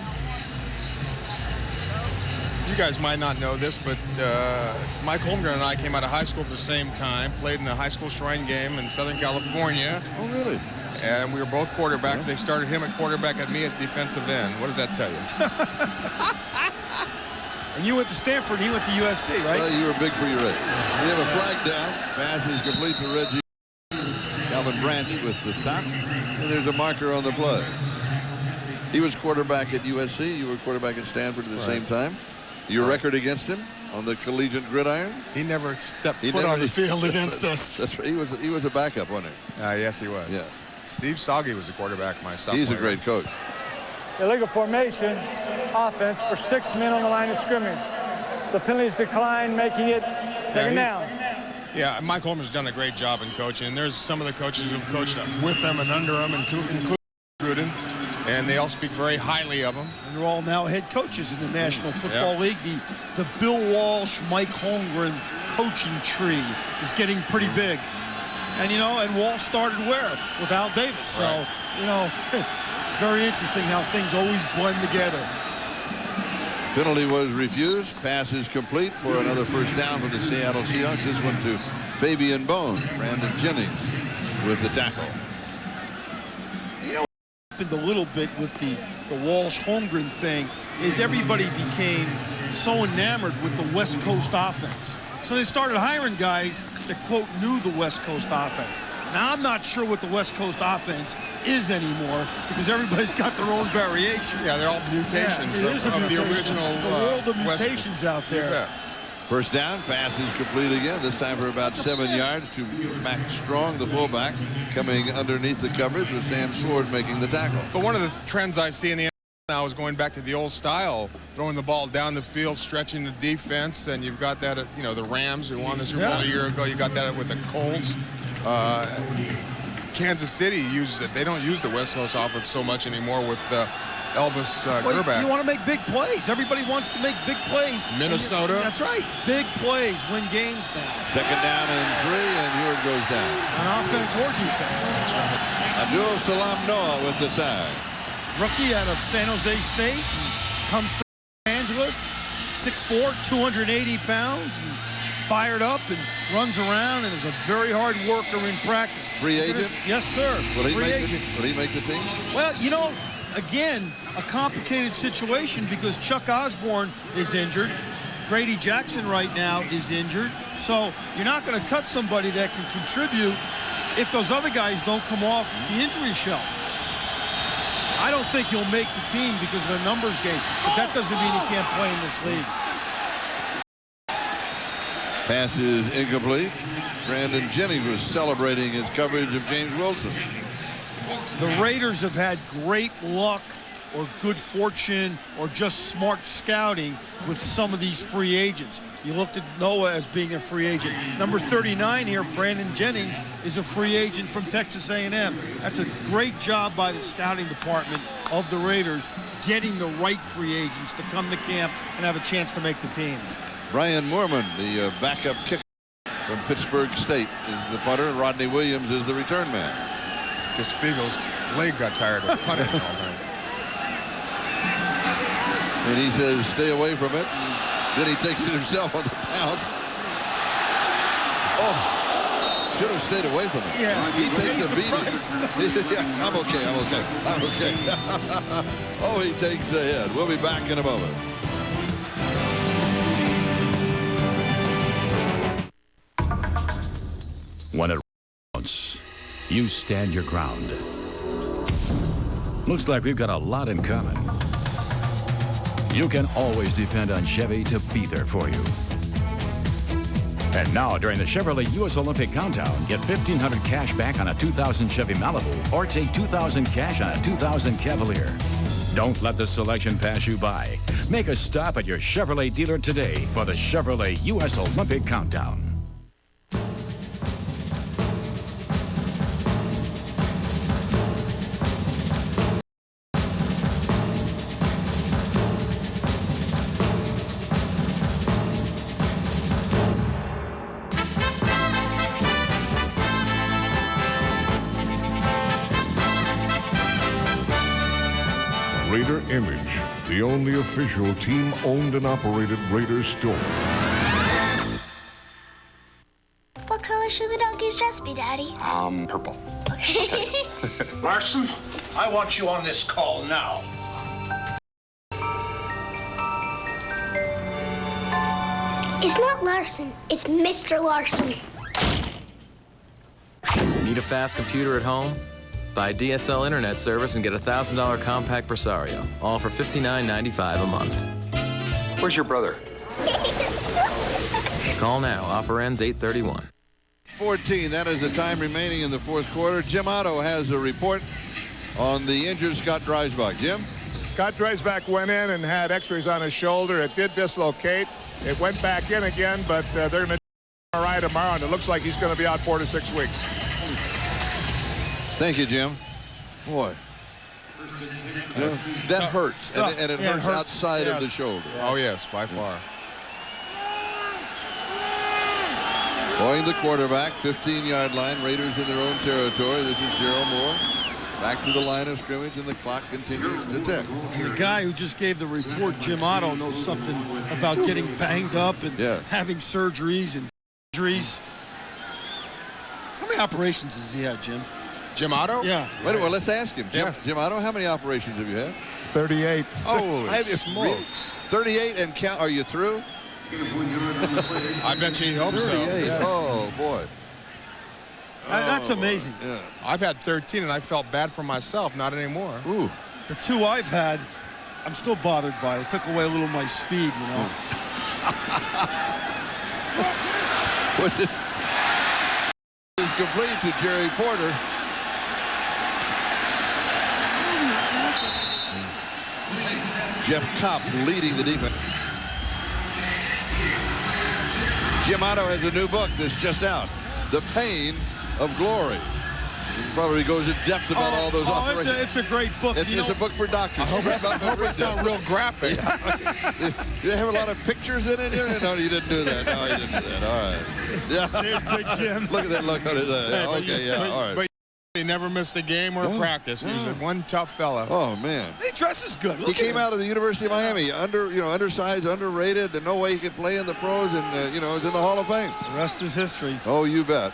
You guys might not know this, but Mike Holmgren and I came out of high school at the same time, played in the high school shrine game in Southern California. Oh, really? And we were both quarterbacks. Yeah. They started him at quarterback and me at defensive end. What does that tell you? And you went to Stanford, he went to USC, right? Well, you were big for your age. We have a flag down. Pass is complete to Reggie. Calvin Branch with the stop. And there's a marker on the play. He was quarterback at USC. You were quarterback at Stanford at the same time. Your record against him on the collegiate gridiron? He never stepped foot on the field against us. That's right. He was a backup, wasn't he? Yes, he was. Yeah. Steve Soggy was the quarterback my sophomore He's a great coach. Illegal formation offense for 6 men on the line of scrimmage. The penalties decline, making it second down. Yeah, Mike Holmgren's done a great job in coaching. And there's some of the coaches who've coached with him and under him, including Gruden. And they all speak very highly of him. And they're all now head coaches in the National Football League. The Bill Walsh, Mike Holmgren coaching tree is getting pretty big. And, you know, and Walsh started where? With Al Davis. So, you know, it's very interesting how things always blend together. Penalty was refused. Pass is complete for another first down for the Seattle Seahawks. This one to Fabian Bone. Brandon Jennings with the tackle. You know, what happened a little bit with the Walsh-Holmgren thing is everybody became so enamored with the West Coast offense. So they started hiring guys that, quote, knew the West Coast offense. Now, I'm not sure what the West Coast offense is anymore because everybody's got their own variation. Yeah, they're all mutations of the original It's a world of mutations out there. First down, pass is complete again, this time for about 7 yards to Max Strong, the fullback, coming underneath the coverage with Sam Sword making the tackle. But one of the trends I see in the now is going back to the old style, throwing the ball down the field, stretching the defense, and you've got that at, you know, the Rams who won the Super Bowl a year ago. You got that with the Colts. Kansas City uses it. They don't use the West Coast offense so much anymore with Elvis Grbac. You want to make big plays. Everybody wants to make big plays. Minnesota. That's right. Big plays win games now. Second down and 3, and Heward goes down. On offense or defense. Abdul Salam Noah with the side. Rookie out of San Jose State. Comes from Los Angeles. 6'4", 280 pounds. And fired up and runs around and is a very hard worker in practice. Free agent? Yes, sir. Will he make the team? Well, you know, again, a complicated situation because Chuck Osborne is injured. Grady Jackson right now is injured. So you're not going to cut somebody that can contribute if those other guys don't come off the injury shelf. I don't think he'll make the team because of the numbers game, but that doesn't mean he can't play in this league. Pass is incomplete. Brandon Jennings was celebrating his coverage of James Wilson. The Raiders have had great luck or good fortune or just smart scouting with some of these free agents. You looked at Noah as being a free agent. Number 39 here, Brandon Jennings, is a free agent from Texas A&M. That's a great job by the scouting department of the Raiders, getting the right free agents to come to camp and have a chance to make the team. Brian Moorman, the backup kicker from Pittsburgh State, is the punter. Rodney Williams is the return man. Because Fiegel's leg got tired of punting all night. And he says, stay away from it. And then he takes it himself on the bounce. Oh, should have stayed away from it. Yeah, he takes a beating. Yeah, I'm okay. Oh, he takes the hit. We'll be back in a moment. When it counts, you stand your ground. Looks like we've got a lot in common. You can always depend on Chevy to be there for you. And now, during the Chevrolet U.S. Olympic Countdown, get $1,500 cash back on a 2000 Chevy Malibu or take $2,000 cash on a 2000 Cavalier. Don't let the selection pass you by. Make a stop at your Chevrolet dealer today for the Chevrolet U.S. Olympic Countdown. Raider Image, the only official team-owned and operated Raiders store. What color should the donkey's dress be, Daddy? Purple. Larson, I want you on this call now. It's not Larson. It's Mr. Larson. Need a fast computer at home? Buy DSL internet service and get a $1,000 compact Presario, all for $59.95 a month. Where's your brother? Call now. Offer ends 8/31. 14. That is the time remaining in the fourth quarter. Jim Otto has a report on the injured Scott Dreisbach. Jim? Scott Dreisbach went in and had x-rays on his shoulder. It did dislocate. It went back in again, but they're going to do an MRI tomorrow, and it looks like he's going to be out 4 to 6 weeks. Thank you, Jim. Boy. That hurts, and it hurts outside of the shoulder. Oh, yes, by far. Going the quarterback, 15-yard line. Raiders in their own territory. This is Gerald Moore. Back to the line of scrimmage, and the clock continues to tick. The guy who just gave the report, Jim Otto, knows something about getting banged up and having surgeries and injuries. How many operations has he had, Jim? Jim Otto? Yeah. Wait, well, let's ask him. Jim Otto, how many operations have you had? 38. Oh, smokes. 38 and count. Are you through? I bet you he hopes so. 38. Yeah. Oh, boy. That's amazing. Yeah. I've had 13, and I felt bad for myself. Not anymore. Ooh. The 2 I've had, I'm still bothered by. It took away a little of my speed, you know. What's this? Is complete to Jerry Porter. Jeff Kopp leading the defense. Jim Otto has a new book that's just out, The Pain of Glory. It probably goes in depth about all those operations. It's a great book. It's a book for doctors. I hope it's not real graphic. Do they have a lot of pictures in it? No, you didn't do that. No, you didn't do that. All right. Yeah. Look at that look on his eye. Okay, yeah, all right. But he never missed a game or a practice. He's one tough fella. Oh, man. He dresses good. He came out of the University of Miami, undersized, underrated, and no way he could play in the pros, and, is in the Hall of Fame. The rest is history. Oh, you bet.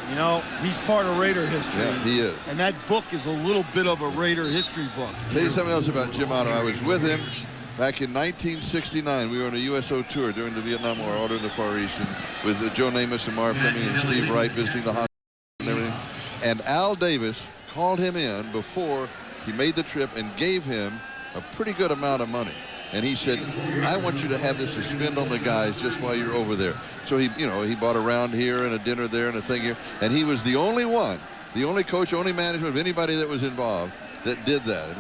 You know, he's part of Raider history. Yeah, he is. And that book is a little bit of a Raider history book. Tell you something else about Jim Otto. I was with him back in 1969. We were on a USO tour during the Vietnam War, all in the Far East, and with Joe Namath and Marv Fleming and Steve Wright visiting the hospital and everything. And Al Davis called him in before he made the trip and gave him a pretty good amount of money. And he said, I want you to have this to spend on the guys just while you're over there. So he bought a round here and a dinner there and a thing here. And he was the only one, the only coach, only management of anybody that was involved that did that.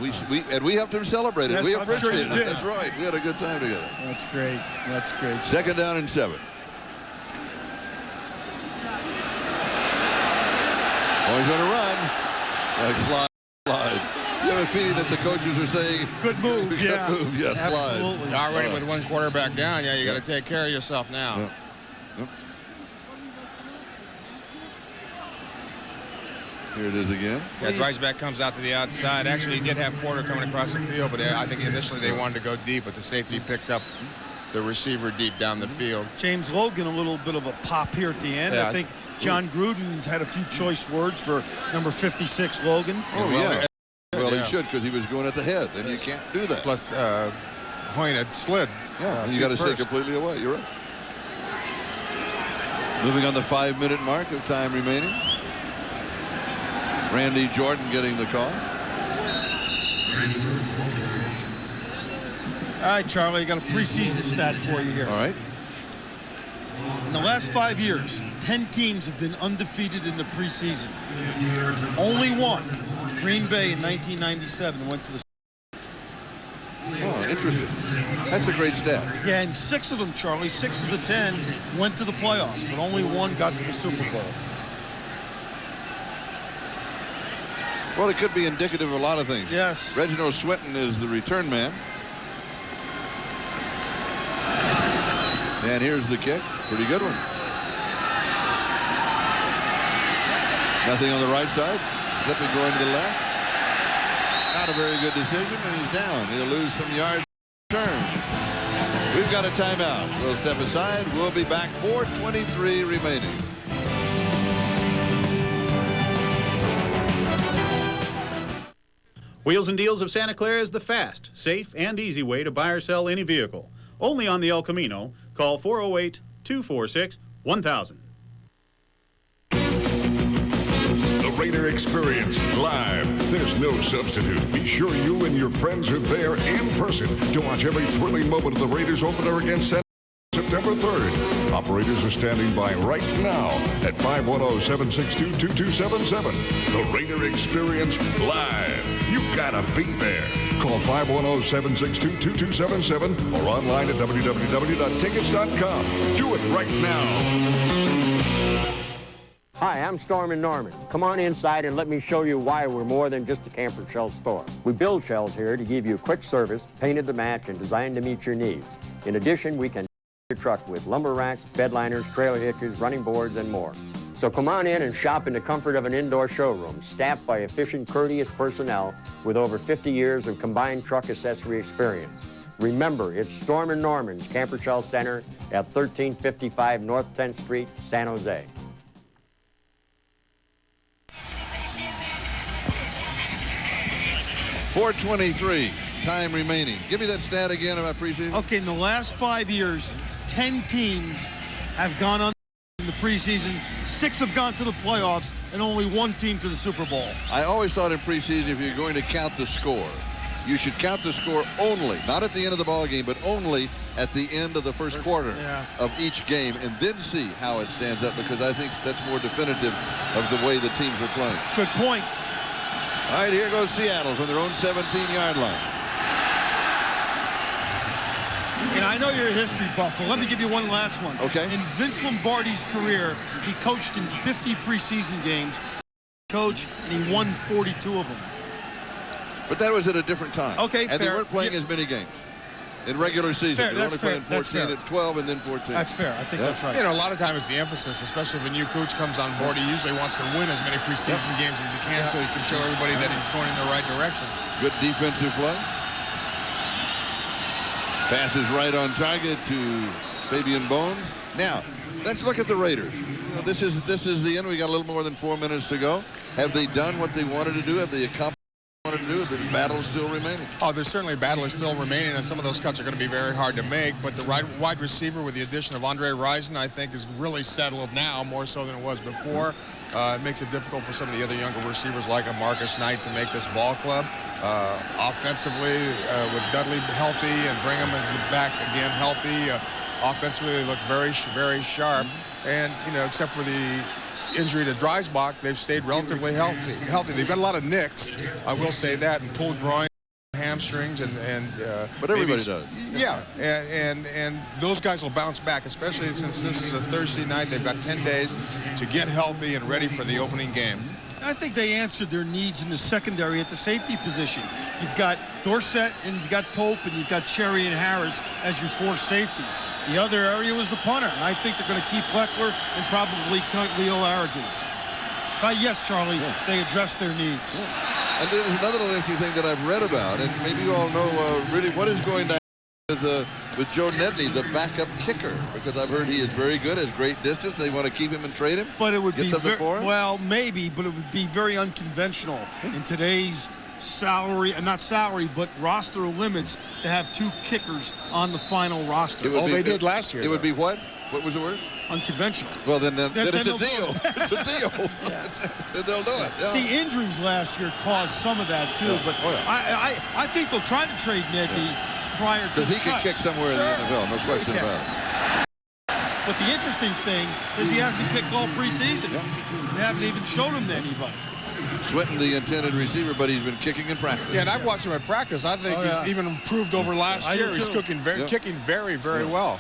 And we helped him celebrate it. Yes, we I'm appreciated sure it. That's right. We had a good time together. That's great. That's great. 2nd down and 7. Always on a run. Slide. You have a feeling that the coaches are saying, good move, Good move, yeah, slide. Already with one quarterback down, you got to take care of yourself now. Yeah. Yep. Here it is again. Yeah, Dreisbach comes out to the outside. Actually, he did have Porter coming across the field, but I think initially they wanted to go deep, but the safety picked up the receiver deep down the field. James Logan, a little bit of a pop here at the end. Yeah. I think John Gruden's had a few choice words for number 56, Logan. Oh, yeah. Well, he should, because he was going at the head, and you can't do that. Plus, Hoyne had slid. Yeah, and you got to stay completely away. You're right. Moving on the 5-minute mark of time remaining. Randy Jordan getting the call. All right, Charlie, I got a preseason stat for you here. All right. In the last 5 years, 10 teams have been undefeated in the preseason. Only one Green Bay in 1997 went to the. Oh, interesting. That's a great stat. Yeah, and 6 of them, Charlie, 6 of the 10 went to the playoffs, but only 1 got to the Super Bowl. Well, it could be indicative of a lot of things. Yes. Reginald Swinton is the return man. And here's the kick. Pretty good one. Nothing on the right side. Slipping going to the left. Not a very good decision, and he's down. He'll lose some yards. Turn. We've got a timeout. We'll step aside. We'll be back. 4:23 remaining. Wheels and Deals of Santa Clara is the fast, safe, and easy way to buy or sell any vehicle. Only on the El Camino. Call 408-246-1000. The Raider Experience live. There's no substitute. Be sure you and your friends are there in person to watch every thrilling moment of the Raiders opener against September 3rd. Operators are standing by right now at 510-762-2277. The Raider Experience live. You gotta be there. Call 510-762-2277 or online at www.tickets.com. Do it right now. Hi, I'm Stormin' Norman. Come on inside and let me show you why we're more than just a camper shell store. We build shells here to give you quick service, painted to match, and designed to meet your needs. In addition, we can your truck with lumber racks, bed liners, trailer hitches, running boards, and more. So come on in and shop in the comfort of an indoor showroom, staffed by efficient, courteous personnel with over 50 years of combined truck accessory experience. Remember, it's Stormin' Norman's Camper Shell Center at 1355 North 10th Street, San Jose. 4:23, time remaining. Give me that stat again about preseason. Okay, in the last 5 years, 10 teams have gone on in the preseason. 6 have gone to the playoffs, and only 1 team to the Super Bowl. I always thought in preseason, if you're going to count the score, you should count the score only, not at the end of the ball game, but only at the end of the first quarter of each game, and then see how it stands up, because I think that's more definitive of the way the teams are playing. Good point. All right, here goes Seattle from their own 17-yard line. And I know you're a history buff, but let me give you one last one. Okay. In Vince Lombardi's career, he coached in 50 preseason games. And he won 42 of them. But that was at a different time. Okay, and fair. they weren't playing as many games in regular season. Fair, They were only fair, playing 14 at 12 and then 14. That's fair. I think that's right. You know, a lot of times it's the emphasis, especially if a new coach comes on board. He usually wants to win as many preseason games as he can so he can show everybody that he's going in the right direction. Good defensive play. Passes right on target to Fabian Bones. Now, let's look at the Raiders. You know, this is the end. We got a little more than 4 minutes to go. Have they done what they wanted to do? Have they accomplished what they wanted to do? The battle is still remaining. Oh, there's certainly a battle is still remaining, and some of those cuts are going to be very hard to make. But the wide receiver, with the addition of Andre Rison, I think is really settled now, more so than it was before. It makes it difficult for some of the other younger receivers like a Marcus Knight to make this ball club. Offensively, with Dudley healthy and Brigham is back again healthy. Offensively, they look very, very sharp. And, you know, except for the injury to Dreisbach, they've stayed relatively healthy. They've got a lot of nicks, I will say that, and pulled groin, hamstrings, but everybody does. Yeah, and those guys will bounce back, especially since this is a Thursday night. They've got 10 days to get healthy and ready for the opening game. I think they answered their needs in the secondary at the safety position. You've got Dorsett, and you've got Pope, and you've got Cherry and Harris as your 4 safeties. The other area was the punter, and I think they're going to keep Leckler and probably cut Leo Arrogance. So yes, Charlie, they addressed their needs. And there's another interesting thing that I've read about, and maybe you all know really what is going down with Joe Nedney, the backup kicker, because I've heard he is very good, has great distance. They want to keep him and trade him. But it would get be something for him? Well, maybe, but it would be very unconventional in today's salary, not salary, but roster limits to have 2 kickers on the final roster. They did last year. It would be what? What was the word? Unconventional. Well, then it's a deal. It's a deal. Then they'll do it. Yeah. See, injuries last year caused some of that too, but I think they'll try to trade Nedney prior to the because he can kick somewhere in the NFL, no question about it. But the interesting thing is he hasn't kicked all preseason. They haven't even shown him to anybody. Swinton, the intended receiver, but he's been kicking in practice. Yeah, and I've watched him in practice. I think he's even improved over last year. He's kicking very, very well.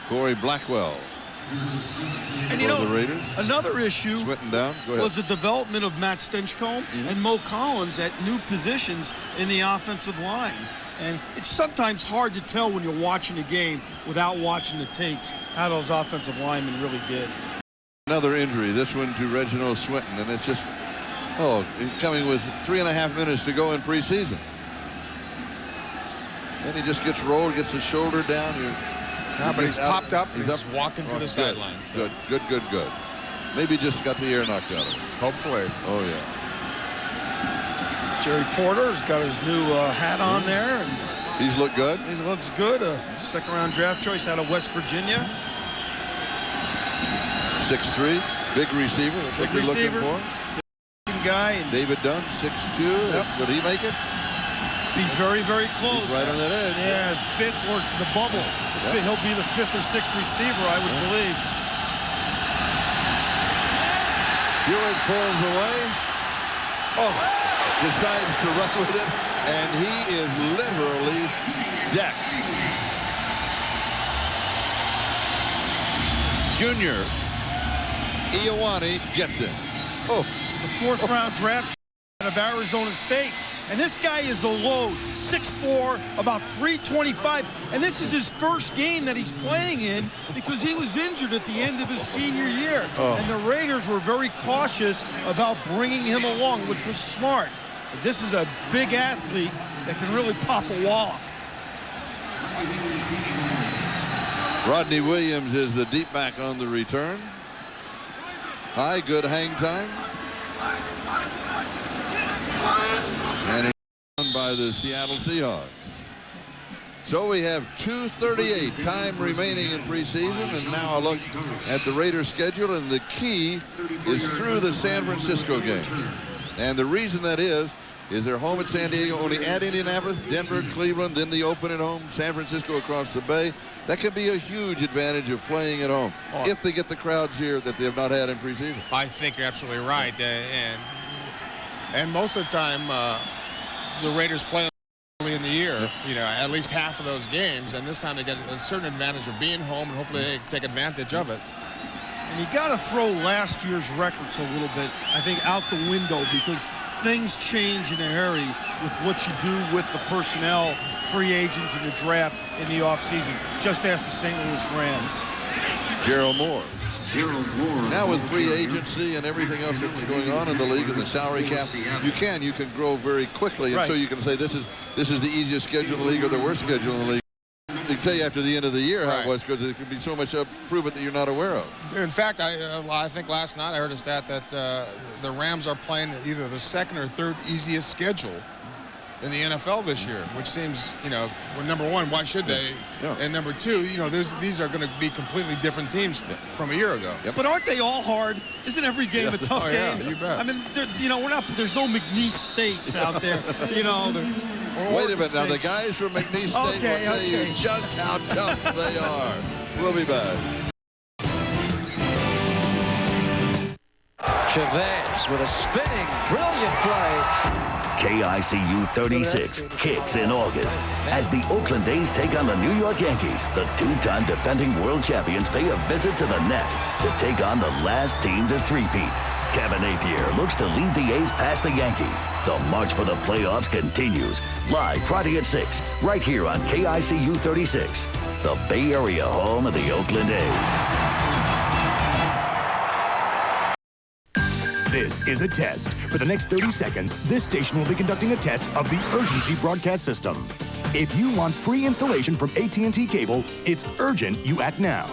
Corey Blackwell. And you know, the Raiders. Another issue down. was the development of Matt Stinchcomb and Mo Collins at new positions in the offensive line. And it's sometimes hard to tell when you're watching a game without watching the tapes how those offensive linemen really did. Another injury, this one to Reginald Swinton, and it's just, coming with 3.5 minutes to go in preseason. Then he just gets rolled, gets his shoulder down. But he's popped up. He's up walking to the sidelines. Good. Maybe just got the air knocked out of him. Hopefully. Oh, yeah. Jerry Porter's got his new hat on there. And he's looked good. He looks good. Second-round draft choice out of West Virginia. 6'3", big receiver. That's what they're looking for. Guy. And David Dunn, 6'2". Yep. Would he make it? Be very, very close. He's right on that edge. Yeah, fifth or the bubble. Yep. He'll be the 5th or 6th receiver, I would believe. Heward pulls away. Decides to run with it, and he is literally decked. Junior Ioane gets it. The 4th-round draft out of Arizona State. And this guy is a load, 6'4", about 325. And this is his first game that he's playing in because he was injured at the end of his senior year. And the Raiders were very cautious about bringing him along, which was smart. But this is a big athlete that can really pop a wallop. Rodney Williams is the deep back on the return. High, good hang time. And it's won by the Seattle Seahawks. So we have 2:38 time remaining in preseason, and now a look at the Raiders schedule, and the key is through the San Francisco game. And the reason that is they're home at San Diego, only at Indianapolis, Denver, Cleveland, then the open at home, San Francisco across the bay. That could be a huge advantage of playing at home if they get the crowds here that they have not had in preseason. I think you're absolutely right. And most of the time, the Raiders play early in the year, at least half of those games. And this time they get a certain advantage of being home, and hopefully they take advantage of it. And you got to throw last year's records a little bit, I think, out the window because things change in a hurry with what you do with the personnel, free agents in the draft in the offseason. Just ask the St. Louis Rams. Gerald Moore. Now with free agency and everything else that's going on in the league and the salary cap, you can grow very quickly, and so you can say this is the easiest schedule in the league or the worst schedule in the league. They tell you after the end of the year how it was because there could be so much improvement that you're not aware of. In fact, I think last night I heard a stat that the Rams are playing either the 2nd or 3rd easiest schedule in the NFL this year, which seems, well, number one, why should they? And number two, these are going to be completely different teams from a year ago. But aren't they all hard? Isn't every game a tough game? Yeah, you bet. I mean, there's no McNeese States out there, Wait a minute, now the guys from McNeese State will tell you just how tough they are. We'll be back. Chavez with a spinning, brilliant play. KICU 36 kicks in August as the Oakland A's take on the New York Yankees. The 2-time defending world champions pay a visit to the net to take on the last team to three-peat. Kevin Napier looks to lead the A's past the Yankees. The march for the playoffs continues. Live Friday at 6, right here on KICU 36, the Bay Area home of the Oakland A's. This is a test. For the next 30 seconds, this station will be conducting a test of the urgency broadcast system. If you want free installation from AT&T Cable, it's urgent you act now.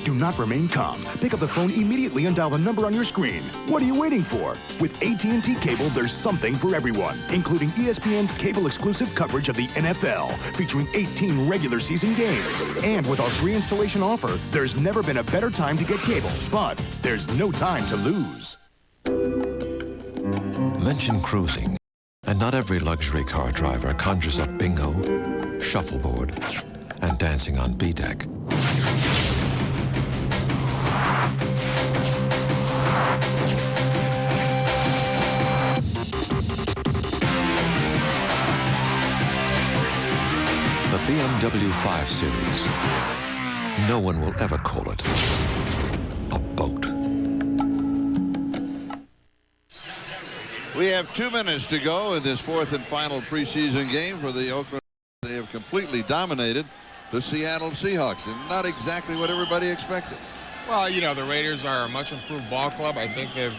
Do not remain calm. Pick up the phone immediately and dial the number on your screen. What are you waiting for? With AT&T Cable, there's something for everyone, including ESPN's cable-exclusive coverage of the NFL, featuring 18 regular season games. And with our free installation offer, there's never been a better time to get cable, but there's no time to lose. Mention cruising, and not every luxury car driver conjures up bingo, shuffleboard, and dancing on B-deck. W5 series. No one will ever call it a boat. We have 2 minutes to go in this fourth and final preseason game for the Oakland. They have completely dominated the Seattle Seahawks, and not exactly what everybody expected. Well, you know, the Raiders are a much improved ball club. I think they've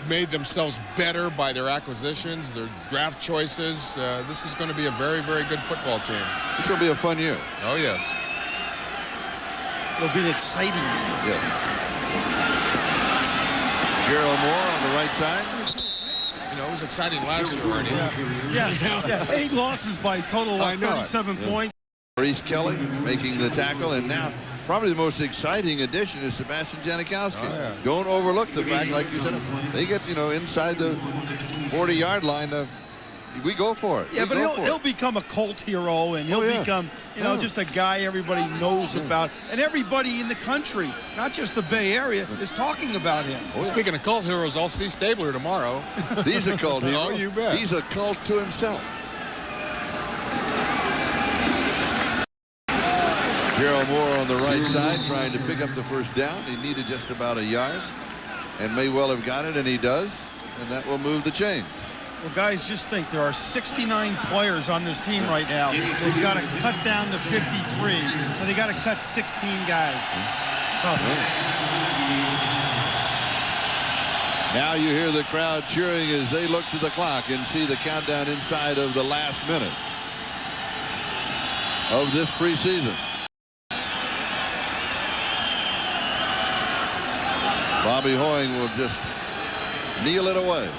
made themselves better by their acquisitions, their draft choices. This is going to be a very, very good football team. It's going to be a fun year. Oh, yes. It'll be an exciting year. Yes. Gerald Moore on the right side. You know, it was exciting last year, Arnie. Yeah. 8 losses by a total of 37 points. Maurice Kelly making the tackle, and now probably the most exciting addition is Sebastian Janikowski. Oh, yeah. Don't overlook the fact, like you said, they get, you know, inside the 40-yard line. We go for it. Yeah, but he'll become a cult hero, and he'll become, you know, just a guy everybody knows about. And everybody in the country, not just the Bay Area, is talking about him. Speaking of cult heroes, I'll see Stabler tomorrow. He's a cult hero. Oh, you bet. He's a cult to himself. Gerald Moore on the right side trying to pick up the first down. He needed just about a yard and may well have got it, and he does, and that will move the chain. Well, guys, just think there are 69 players on this team right now. They've got to cut down to 53, so they got to cut 16 guys. Tough. Now you hear the crowd cheering as they look to the clock and see the countdown inside of the last minute of this preseason. Bobby Hoying will just kneel it away.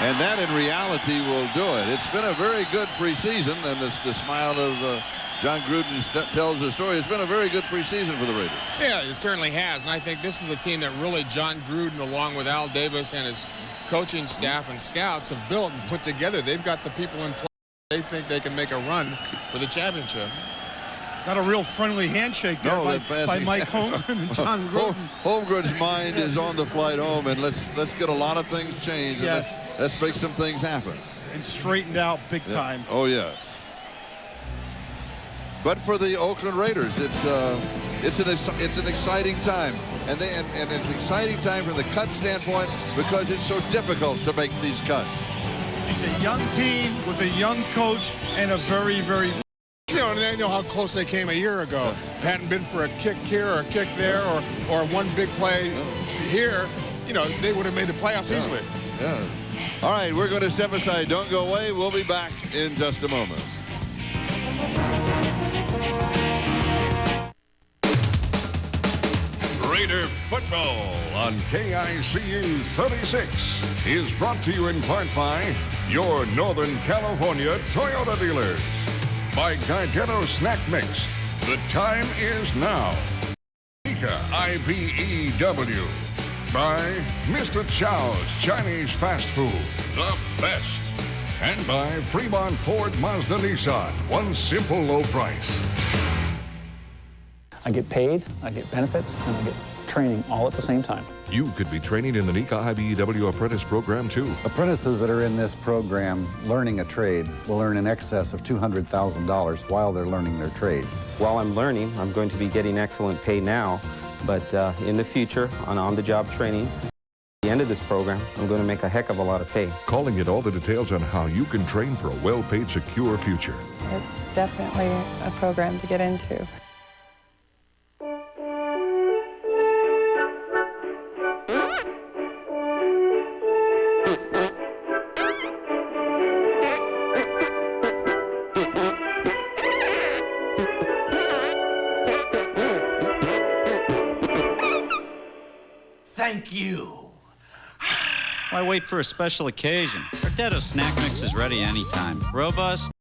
And that in reality will do it. It's been a very good preseason, and the smile of John Gruden tells the story. It's been a very good preseason for the Raiders. Yeah, it certainly has, and I think this is a team that really John Gruden, along with Al Davis and his coaching staff and scouts, have built and put together. They've got the people in place. They think they can make a run for the championship. Not a real friendly handshake there by Mike Holmgren and John Gruden. Holmgren's mind is on the flight home, and let's get a lot of things changed. Yes. And let's make some things happen. And straightened out big time. Oh yeah. But for the Oakland Raiders, it's an exciting time, and it's an exciting time from the cut standpoint because it's so difficult to make these cuts. It's a young team with a young coach and a very, very. You know, and they know how close they came a year ago. If it hadn't been for a kick here or a kick there or one big play here, you know, they would have made the playoffs easily. Yeah. All right, we're going to step aside. Don't go away. We'll be back in just a moment. Raider football on KICU 36 is brought to you in part by your Northern California Toyota dealers. By Gardetto Snack Mix. The time is now. Ika IBEW. By Mr. Chow's Chinese Fast Food. The best. And by Fremont Ford Mazda Nissan. One simple low price. I get paid, I get benefits, and I get training all at the same time. You could be training in the Nika IBEW Apprentice Program, too. Apprentices that are in this program learning a trade will earn in excess of $200,000 while they're learning their trade. While I'm learning, I'm going to be getting excellent pay now, but in the future, on-the-job training, at the end of this program, I'm going to make a heck of a lot of pay. Calling it all the details on how you can train for a well-paid, secure future. It's definitely a program to get into. Thank you. Why wait for a special occasion? Gardetto's Snack Mix is ready anytime. Robust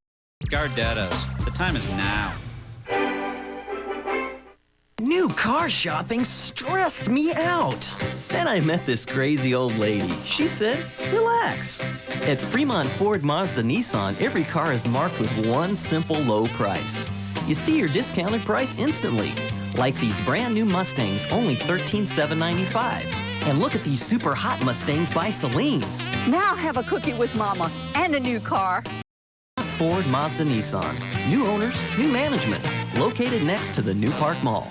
Gardetto's. The time is now. New car shopping stressed me out. Then I met this crazy old lady. She said, relax. At Fremont Ford Mazda Nissan, every car is marked with one simple low price. You see your discounted price instantly. Like these brand new Mustangs, only $13,795. And look at these super hot Mustangs by Celine. Now have a cookie with Mama and a new car. Ford Mazda Nissan. New owners, new management. Located next to the New Park Mall.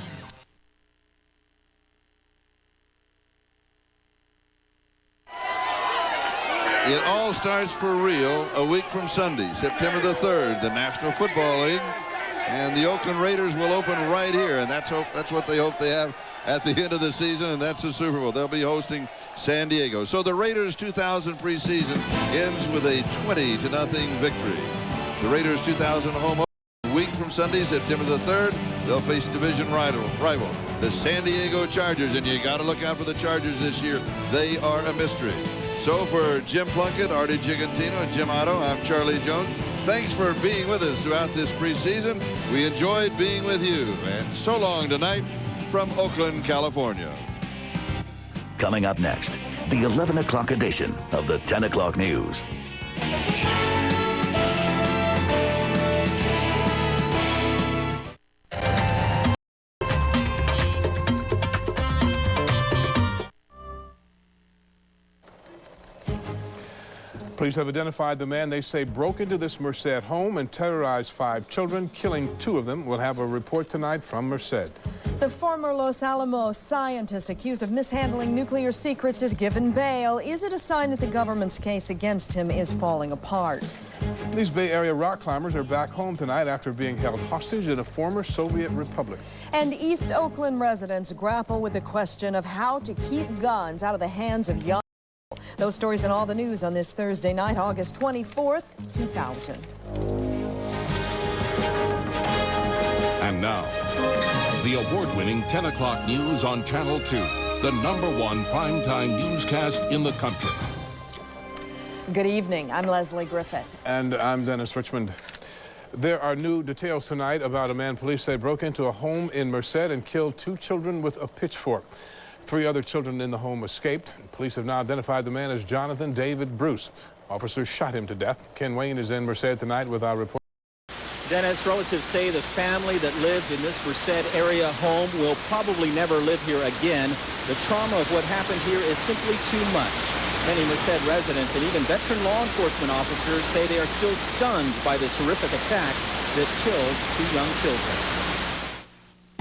It all starts for real a week from Sunday, September the 3rd, the National Football League. And the Oakland Raiders will open right here, and that's what they hope they have at the end of the season, and that's the Super Bowl. They'll be hosting San Diego. So the Raiders 2000 preseason ends with a 20-0 victory. The Raiders 2000 home opener, a week from Sunday, September the 3rd, they'll face division rival, the San Diego Chargers, and you got to look out for the Chargers this year. They are a mystery. So for Jim Plunkett, Artie Gigantino, and Jim Otto, I'm Charlie Jones. Thanks for being with us throughout this preseason. We enjoyed being with you. And so long tonight from Oakland, California. Coming up next, the 11 o'clock edition of the 10 o'clock news. Police have identified the man they say broke into this Merced home and terrorized 5 children, killing 2 of them. We'll have a report tonight from Merced. The former Los Alamos scientist accused of mishandling nuclear secrets is given bail. Is it a sign that the government's case against him is falling apart? These Bay Area rock climbers are back home tonight after being held hostage in a former Soviet republic. And East Oakland residents grapple with the question of how to keep guns out of the hands of young people. Those stories and all the news on this Thursday night, August 24th, 2000. And now, the award-winning 10 o'clock news on Channel 2, the #1 primetime newscast in the country. Good evening. I'm Leslie Griffith. And I'm Dennis Richmond. There are new details tonight about a man police say broke into a home in Merced and killed 2 children with a pitchfork. 3 other children in the home escaped. Police have now identified the man as Jonathan David Bruce. Officers shot him to death. Ken Wayne is in Merced tonight with our report. Dennis, relatives say the family that lived in this Merced area home will probably never live here again. The trauma of what happened here is simply too much. Many Merced residents and even veteran law enforcement officers say they are still stunned by this horrific attack that killed 2 young children.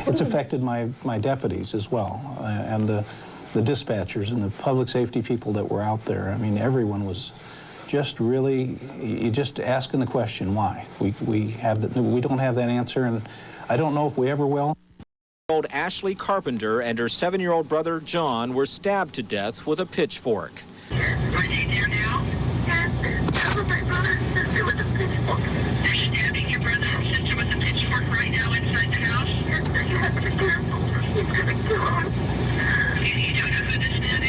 It's affected my deputies as well, and the dispatchers and the public safety people that were out there. I mean, everyone was just really just asking the question, why? We don't have that answer, and I don't know if we ever will. Ashley Carpenter and her 7-year-old brother John were stabbed to death with a pitchfork. Are they there now? Some of my brother and sister with a pitchfork. They're stabbing your brother and sister with a pitchfork right now inside the house? You have to be careful. He's going to kill him. You don't know who this man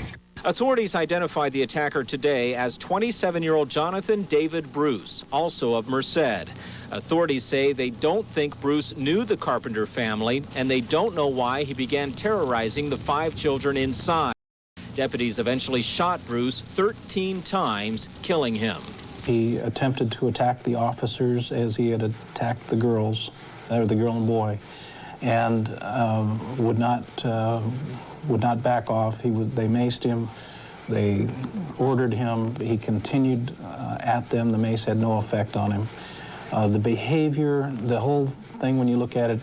is? Authorities identified the attacker today as 27-year-old Jonathan David Bruce, also of Merced. Authorities say they don't think Bruce knew the Carpenter family, and they don't know why he began terrorizing the 5 children inside. Deputies eventually shot Bruce 13 times, killing him. He attempted to attack the officers as he had attacked the girls, or the girl and boy, and would not back off. They maced him. They ordered him. He continued at them. The mace had no effect on him. The behavior, the whole thing, when you look at it,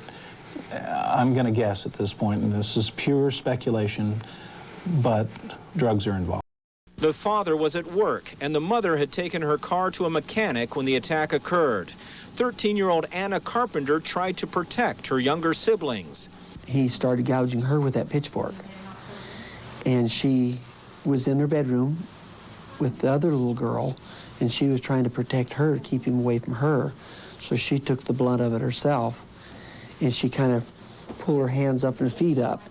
I'm going to guess at this point, and this is pure speculation, but drugs are involved. The father was at work, and the mother had taken her car to a mechanic when the attack occurred. 13-year-old Anna Carpenter tried to protect her younger siblings. He started gouging her with that pitchfork, and she was in her bedroom with the other little girl, and she was trying to protect her, keep him away from her. So she took the blunt of it herself, and she kind of pulled her hands up and feet up.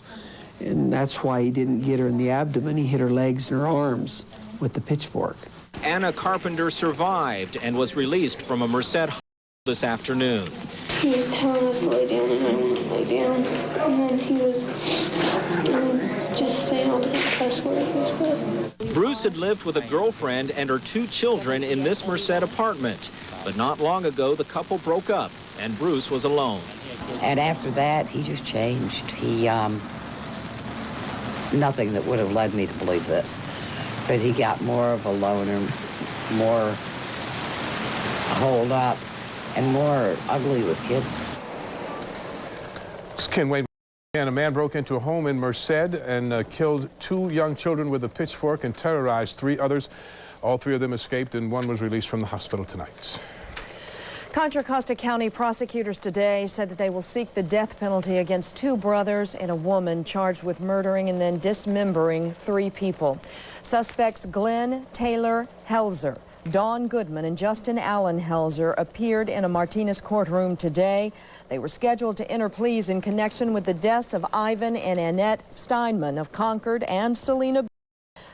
And that's why he didn't get her in the abdomen. He hit her legs and her arms with the pitchfork. Anna Carpenter survived and was released from a Merced hospital this afternoon. He was telling us to lay down, and I went to lay down. And then he was just saying all the cuss words and stuff. Bruce had lived with a girlfriend and her 2 children in this Merced apartment. But not long ago, the couple broke up, and Bruce was alone. And after that, he just changed. He, nothing that would have led me to believe this. But he got more of a loner, more holed up, and more ugly with kids. Ken Wayne. And a man broke into a home in Merced and killed 2 young children with a pitchfork and terrorized 3 others. All 3 of them escaped, and 1 was released from the hospital tonight. Contra Costa County prosecutors today said that they will seek the death penalty against 2 brothers and a woman charged with murdering and then dismembering 3 people. Suspects Glenn Taylor Helzer, Don Goodman, and Justin Allen Helzer appeared in a Martinez courtroom today. They were scheduled to enter pleas in connection with the deaths of Ivan and Annette Steinman of Concord and Selena,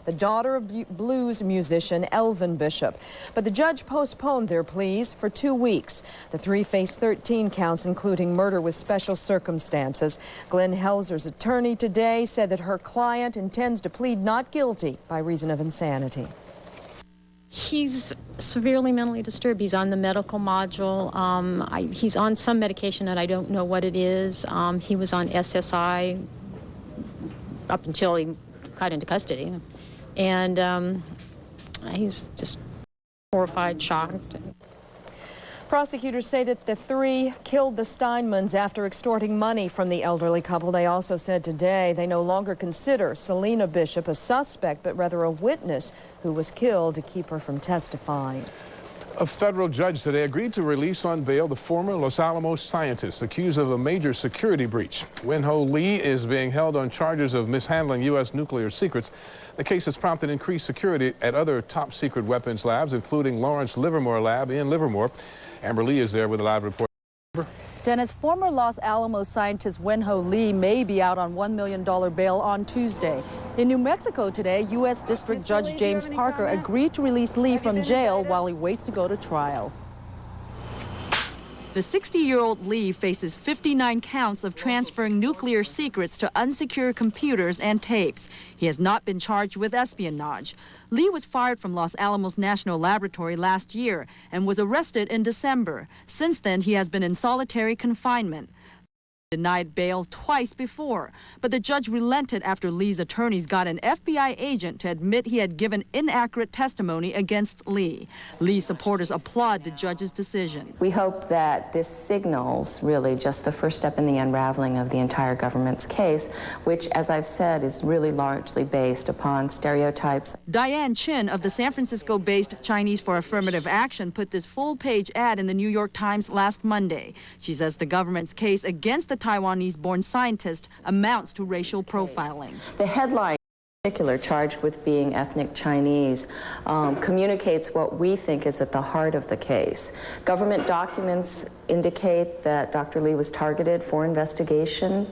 the daughter of blues musician Elvin Bishop. But the judge postponed their pleas for 2 weeks. The 3 face 13 counts, including murder with special circumstances. Glenn Helzer's attorney today said that her client intends to plead not guilty by reason of insanity. He's severely mentally disturbed. He's on the medical module. He's on some medication that I don't know what it is. He was on SSI up until he got into custody. And he's just horrified, shocked. Prosecutors say that the 3 killed the Steinmans after extorting money from the elderly couple. They also said today they no longer consider Selena Bishop a suspect, but rather a witness who was killed to keep her from testifying. A federal judge today agreed to release on bail the former Los Alamos scientist accused of a major security breach. Wen-Ho Lee is being held on charges of mishandling U.S. nuclear secrets. The case has prompted increased security at other top-secret weapons labs, including Lawrence Livermore Lab in Livermore. Amber Lee is there with a live report. Dennis, former Los Alamos scientist Wen-Ho Lee may be out on $1 million bail on Tuesday. In New Mexico today, U.S. District Judge James Parker agreed to release Lee from jail while he waits to go to trial. The 60-year-old Lee faces 59 counts of transferring nuclear secrets to unsecure computers and tapes. He has not been charged with espionage. Lee was fired from Los Alamos National Laboratory last year and was arrested in December. Since then, he has been in solitary confinement. Denied bail twice before, but the judge relented after Lee's attorneys got an FBI agent to admit he had given inaccurate testimony against Lee. Lee supporters applaud the judge's decision. We hope that this signals really just the first step in the unraveling of the entire government's case, which, as I've said, is really largely based upon stereotypes. Diane Chin of the San Francisco-based Chinese for Affirmative Action put this full-page ad in the New York Times last Monday. She says the government's case against the Taiwanese-born scientist amounts to racial profiling. The headline, in particular, charged with being ethnic Chinese, communicates what we think is at the heart of the case. Government documents indicate that Dr. Lee was targeted for investigation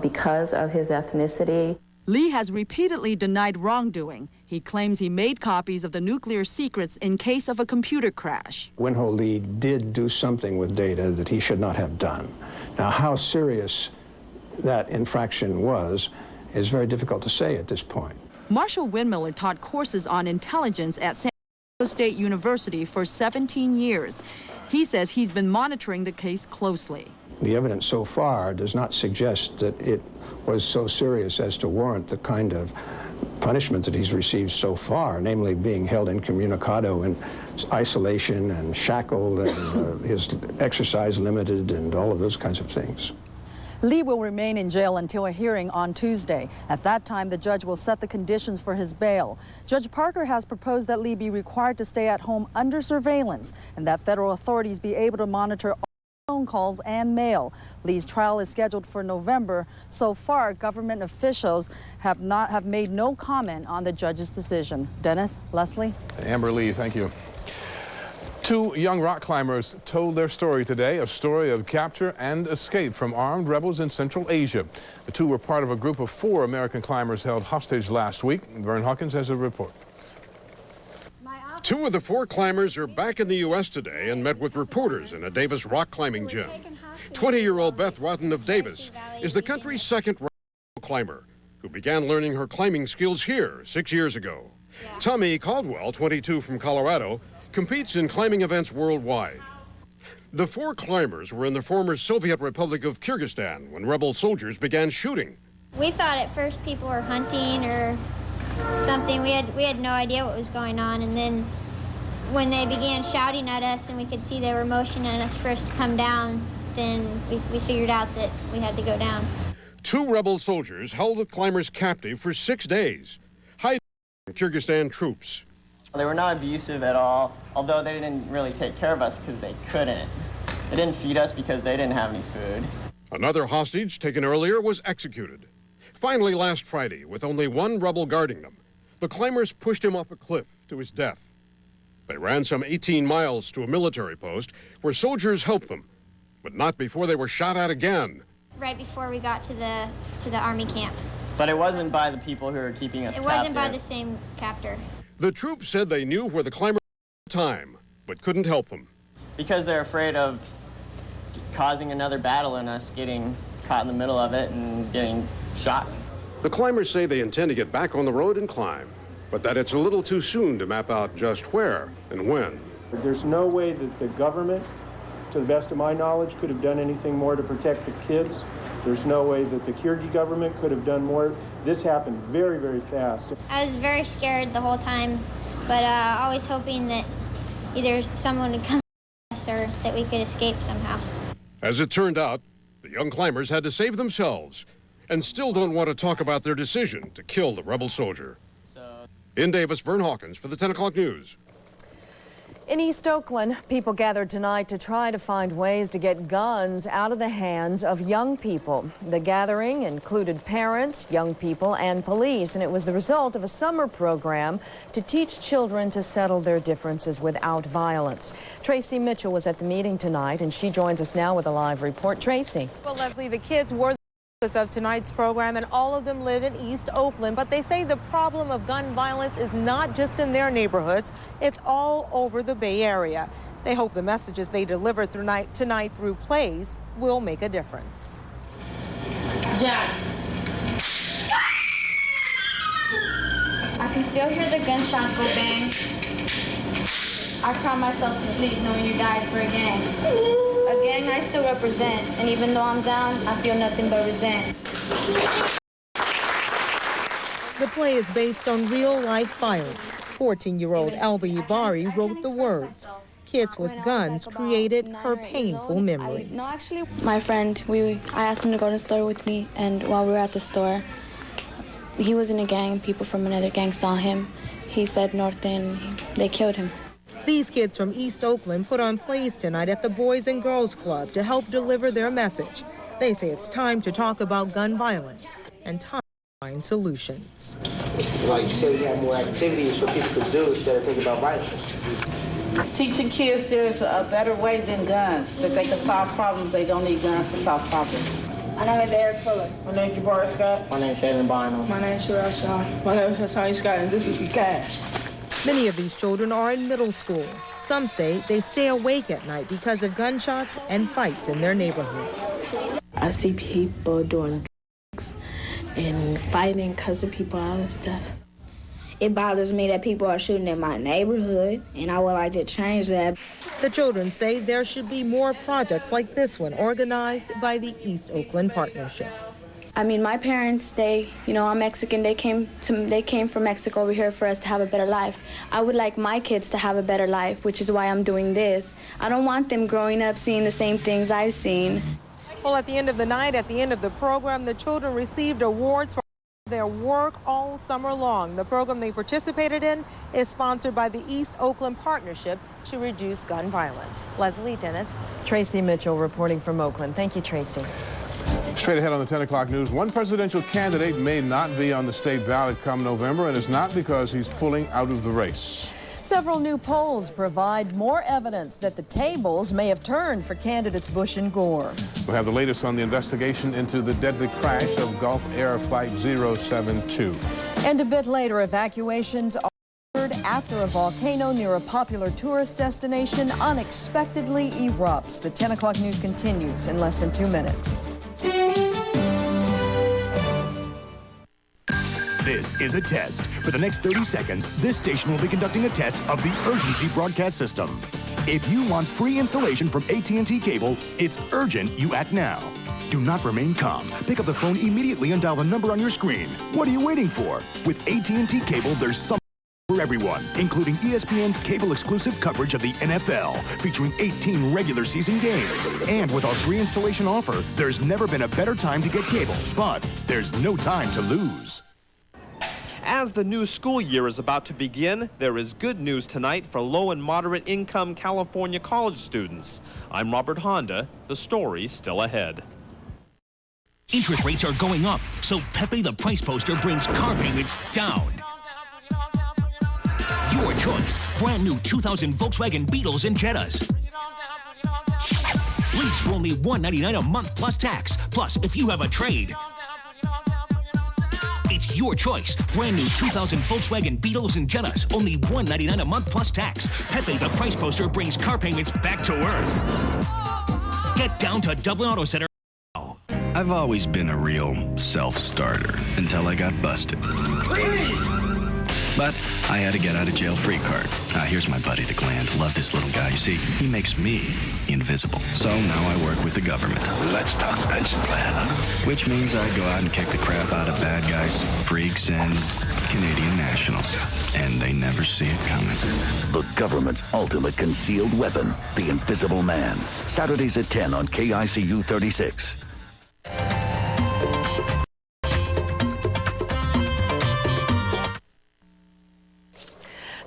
because of his ethnicity. Lee has repeatedly denied wrongdoing. He claims he made copies of the nuclear secrets in case of a computer crash. Wen-Ho Lee did do something with data that he should not have done. Now, how serious that infraction was is very difficult to say at this point. Marshall Windmiller taught courses on intelligence at San Francisco State University for 17 years. He says he's been monitoring the case closely. The evidence so far does not suggest that it was so serious as to warrant the kind of punishment that he's received so far, namely being held incommunicado in isolation and shackled and his exercise limited and all of those kinds of things. Lee will remain in jail until a hearing on Tuesday. At that time, the judge will set the conditions for his bail. Judge Parker has proposed that Lee be required to stay at home under surveillance and that federal authorities be able to monitor all phone calls and mail. Lee's trial is scheduled for November. So far, government officials have made no comment on the judge's decision. Dennis, Leslie. Amber Lee, thank you. 2 young rock climbers told their story today, a story of capture and escape from armed rebels in Central Asia. The 2 were part of a group of 4 American climbers held hostage last week. Vern Hawkins has a report. 2 of the 4 climbers are back in the U.S. today and met with reporters in a Davis rock climbing gym. 20-year-old Beth Wadden of Davis is the country's second climber who began learning her climbing skills here 6 years ago. Tommy Caldwell, 22 from Colorado, competes in climbing events worldwide. The 4 climbers were in the former Soviet Republic of Kyrgyzstan when rebel soldiers began shooting. We thought at first people were hunting or something. We had no idea what was going on, and then when they began shouting at us and we could see they were motioning at us for us to come down, then we figured out that we had to go down. 2 rebel soldiers held the climbers captive for 6 days, hiding from Kyrgyzstan troops. They were not abusive at all, although they didn't really take care of us because they couldn't. They didn't feed us because they didn't have any food. Another hostage taken earlier was executed. Finally, last Friday, with only 1 rebel guarding them, the climbers pushed him off a cliff to his death. They ran some 18 miles to a military post where soldiers helped them, but not before they were shot at again. Right before we got to the army camp. But it wasn't by the people who were keeping us captive. It wasn't by the same captor. The troops said they knew where the climbers were at the time, but couldn't help them. Because they're afraid of causing another battle and us getting caught in the middle of it and getting shot. The climbers say they intend to get back on the road and climb, but that it's a little too soon to map out just where and when. There's no way that the government, to the best of my knowledge, could have done anything more to protect the kids. There's no way that the Kyrgyz government could have done more. This happened very, very fast. I was very scared the whole time, but always hoping that either someone would come to us or that we could escape somehow. As it turned out, the young climbers had to save themselves and still don't want to talk about their decision to kill the rebel soldier. In Davis, Vern Hawkins for the 10 o'clock news. In East Oakland, people gathered tonight to try to find ways to get guns out of the hands of young people. The gathering included parents, young people, and police, and it was the result of a summer program to teach children to settle their differences without violence. Tracy Mitchell was at the meeting tonight, and she joins us now with a live report. Tracy. Well, Leslie, the kids were the focus of tonight's program, and all of them live in East Oakland, but they say the problem of gun violence is not just in their neighborhoods, it's all over the Bay Area. They hope the messages they deliver tonight through plays will make a difference. Jack. I can still hear the gunshots go bang. I cry myself to sleep knowing you died for a gang. A gang I still represent, and even though I'm down, I feel nothing but resent. The play is based on real-life violence. 14-year-old Alba Yubari wrote the words. Kids with guns created her painful memories. No, actually, my friend, I asked him to go to the store with me, and while we were at the store, he was in a gang, and people from another gang saw him. He said north, and they killed him. These kids from East Oakland put on plays tonight at the Boys and Girls Club to help deliver their message. They say it's time to talk about gun violence and time to find solutions. Like you say, we have more activities for people to do instead of thinking about violence. Teaching kids there's a better way than guns, that they can solve problems. They don't need guns to solve problems. My name is Eric Fuller. My name is Jabari Scott. My name is Shannon Bynum. My name is Sherelle Shaw. My name is Hassan Scott, and this is Cash. Many of these children are in middle school. Some say they stay awake at night because of gunshots and fights in their neighborhoods. I see people doing drugs and fighting, cussing people out and stuff. It bothers me that people are shooting in my neighborhood, and I would like to change that. The children say there should be more projects like this one organized by the East Oakland Partnership. I mean, my parents, I'm Mexican. They came from Mexico over here for us to have a better life. I would like my kids to have a better life, which is why I'm doing this. I don't want them growing up seeing the same things I've seen. Well, at the end of the night, at the end of the program, the children received awards for their work all summer long. The program they participated in is sponsored by the East Oakland Partnership to reduce gun violence. Leslie Dennis. Tracy Mitchell reporting from Oakland. Thank you, Tracy. Straight ahead on the 10 o'clock news, one presidential candidate may not be on the state ballot come November, and it's not because he's pulling out of the race. Several new polls provide more evidence that the tables may have turned for candidates Bush and Gore. We'll have the latest on the investigation into the deadly crash of Gulf Air Flight 072. And a bit later, evacuations are ordered after a volcano near a popular tourist destination unexpectedly erupts. The 10 o'clock news continues in less than 2 minutes. This is a test. For the next 30 seconds, this station will be conducting a test of the urgency broadcast system. If you want free installation from AT&T Cable, it's urgent you act now. Do not remain calm. Pick up the phone immediately and dial the number on your screen. What are you waiting for? With AT&T Cable, there's something for everyone, including ESPN's cable-exclusive coverage of the NFL, featuring 18 regular season games. And with our free installation offer, there's never been a better time to get cable, but there's no time to lose. As the new school year is about to begin, there is good news tonight for low and moderate income California college students. I'm Robert Honda. The story's still ahead. Interest rates are going up, so Pepe the Price Poster brings car payments down. Your choice. Brand new 2000 Volkswagen Beetles and Jettas. Lease for only $199 a month plus tax. Plus, if you have a trade. It's your choice. Brand new 2000 Volkswagen Beetles and Jettas. Only $199 a month plus tax. Pepe the Price Poster brings car payments back to earth. Get down to Dublin Auto Center. I've always been a real self-starter until I got busted. But I had a get-out-of-jail-free card. Here's my buddy, the Gland. Love this little guy. You see, he makes me invisible. So now I work with the government. Let's talk pension plan, huh? Which means I go out and kick the crap out of bad guys, freaks, and Canadian nationals. And they never see it coming. The government's ultimate concealed weapon, the Invisible Man. Saturdays at 10 on KICU 36.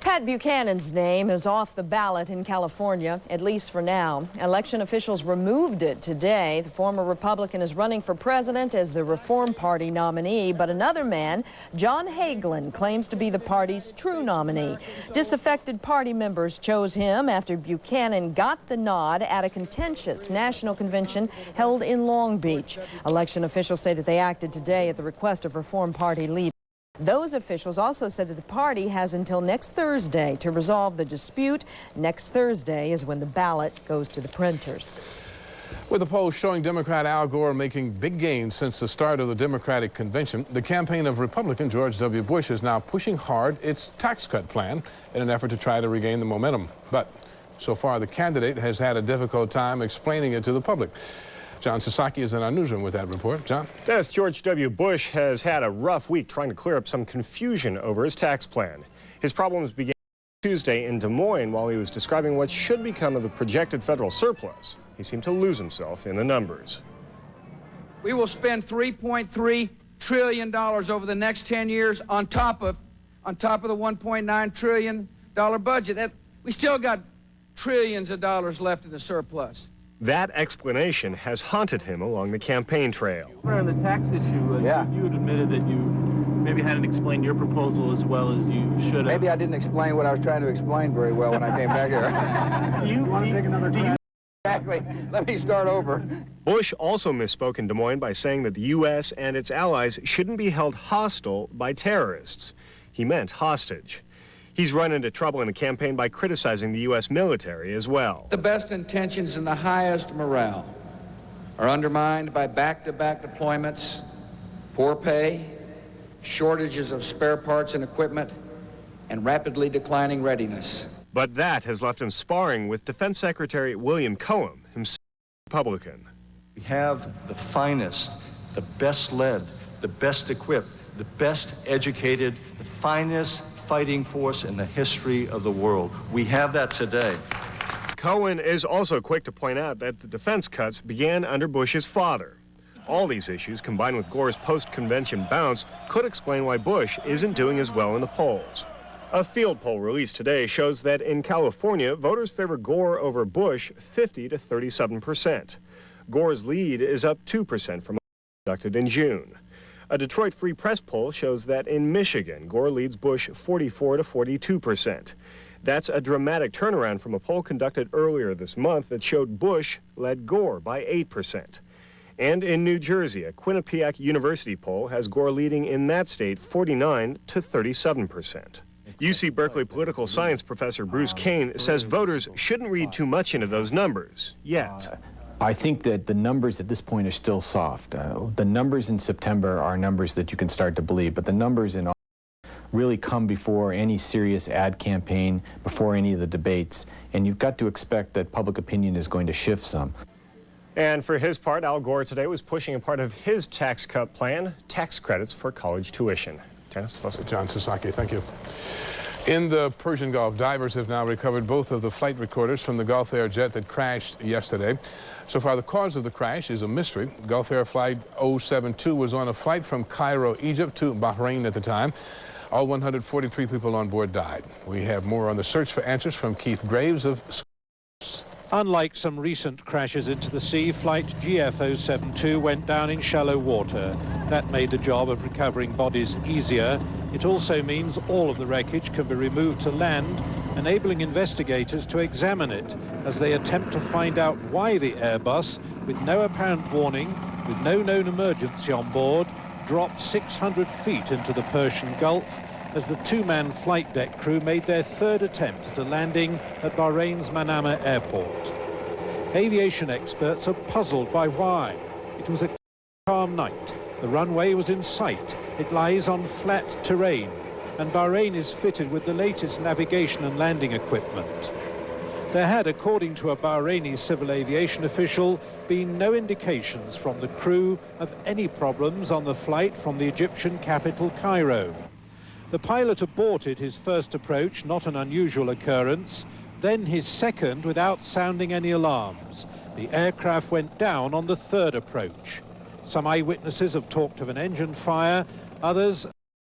Pat Buchanan's name is off the ballot in California, at least for now. Election officials removed it today. The former Republican is running for president as the Reform Party nominee, but another man, John Hagelin, claims to be the party's true nominee. Disaffected party members chose him after Buchanan got the nod at a contentious national convention held in Long Beach. Election officials say that they acted today at the request of Reform Party leader. Those officials also said that the party has until next Thursday to resolve the dispute. Next Thursday is when the ballot goes to the printers. With the polls showing Democrat Al Gore making big gains since the start of the Democratic convention, the campaign of Republican George W. Bush is now pushing hard its tax cut plan in an effort to try to regain the momentum. But so far, the candidate has had a difficult time explaining it to the public. John Sasaki is in our newsroom with that report. John? Yes, George W. Bush has had a rough week trying to clear up some confusion over his tax plan. His problems began Tuesday in Des Moines while he was describing what should become of the projected federal surplus. He seemed to lose himself in the numbers. We will spend $3.3 trillion over the next 10 years on top of the $1.9 trillion budget. We still got trillions of dollars left in the surplus. That explanation has haunted him along the campaign trail. On the tax issue, you had admitted that you maybe hadn't explained your proposal as well as you should have. Maybe I didn't explain what I was trying to explain very well when I came back here. Do you want to take another try? Exactly. Let me start over. Bush also misspoke in Des Moines by saying that the U.S. and its allies shouldn't be held hostile by terrorists. He meant hostage. He's run into trouble in the campaign by criticizing the U.S. military as well. The best intentions and the highest morale are undermined by back-to-back deployments, poor pay, shortages of spare parts and equipment, and rapidly declining readiness. But that has left him sparring with Defense Secretary William Cohen, himself a Republican. We have the finest, the best led, the best equipped, the best educated, the finest fighting force in the history of the world. We have that today. Cohen is also quick to point out that the defense cuts began under Bush's father. All these issues, combined with Gore's post-convention bounce, could explain why Bush isn't doing as well in the polls. A field poll released today shows that in California, voters favor Gore over Bush 50 to 37%. Gore's lead is up 2% from conducted in June. A Detroit Free Press poll shows that in Michigan, Gore leads Bush 44 to 42%. That's a dramatic turnaround from a poll conducted earlier this month that showed Bush led Gore by 8%. And in New Jersey, a Quinnipiac University poll has Gore leading in that state 49 to 37%. UC Berkeley political science professor Bruce Kane says voters shouldn't read too much into those numbers yet. I think that the numbers at this point are still soft. The numbers in September are numbers that you can start to believe, but the numbers in August really come before any serious ad campaign, before any of the debates, and you've got to expect that public opinion is going to shift some. And for his part, Al Gore today was pushing a part of his tax cut plan, tax credits for college tuition. Dennis, John Sasaki, thank you. In the Persian Gulf, divers have now recovered both of the flight recorders from the Gulf Air jet that crashed yesterday. So far, the cause of the crash is a mystery. Gulf Air Flight 072 was on a flight from Cairo, Egypt to Bahrain at the time. All 143 people on board died. We have more on the search for answers from Keith Graves of... Unlike some recent crashes into the sea, flight GF072 went down in shallow water. That made the job of recovering bodies easier. It also means all of the wreckage can be removed to land, enabling investigators to examine it as they attempt to find out why the Airbus, with no apparent warning, with no known emergency on board, dropped 600 feet into the Persian Gulf as the two-man flight deck crew made their third attempt at a landing at Bahrain's Manama airport. Aviation experts are puzzled by why. It was a calm night. The runway was in sight. It lies on flat terrain, and Bahrain is fitted with the latest navigation and landing equipment. There had, according to a Bahraini civil aviation official, been no indications from the crew of any problems on the flight from the Egyptian capital, Cairo. The pilot aborted his first approach, not an unusual occurrence, then his second without sounding any alarms. The aircraft went down on the third approach. Some eyewitnesses have talked of an engine fire, others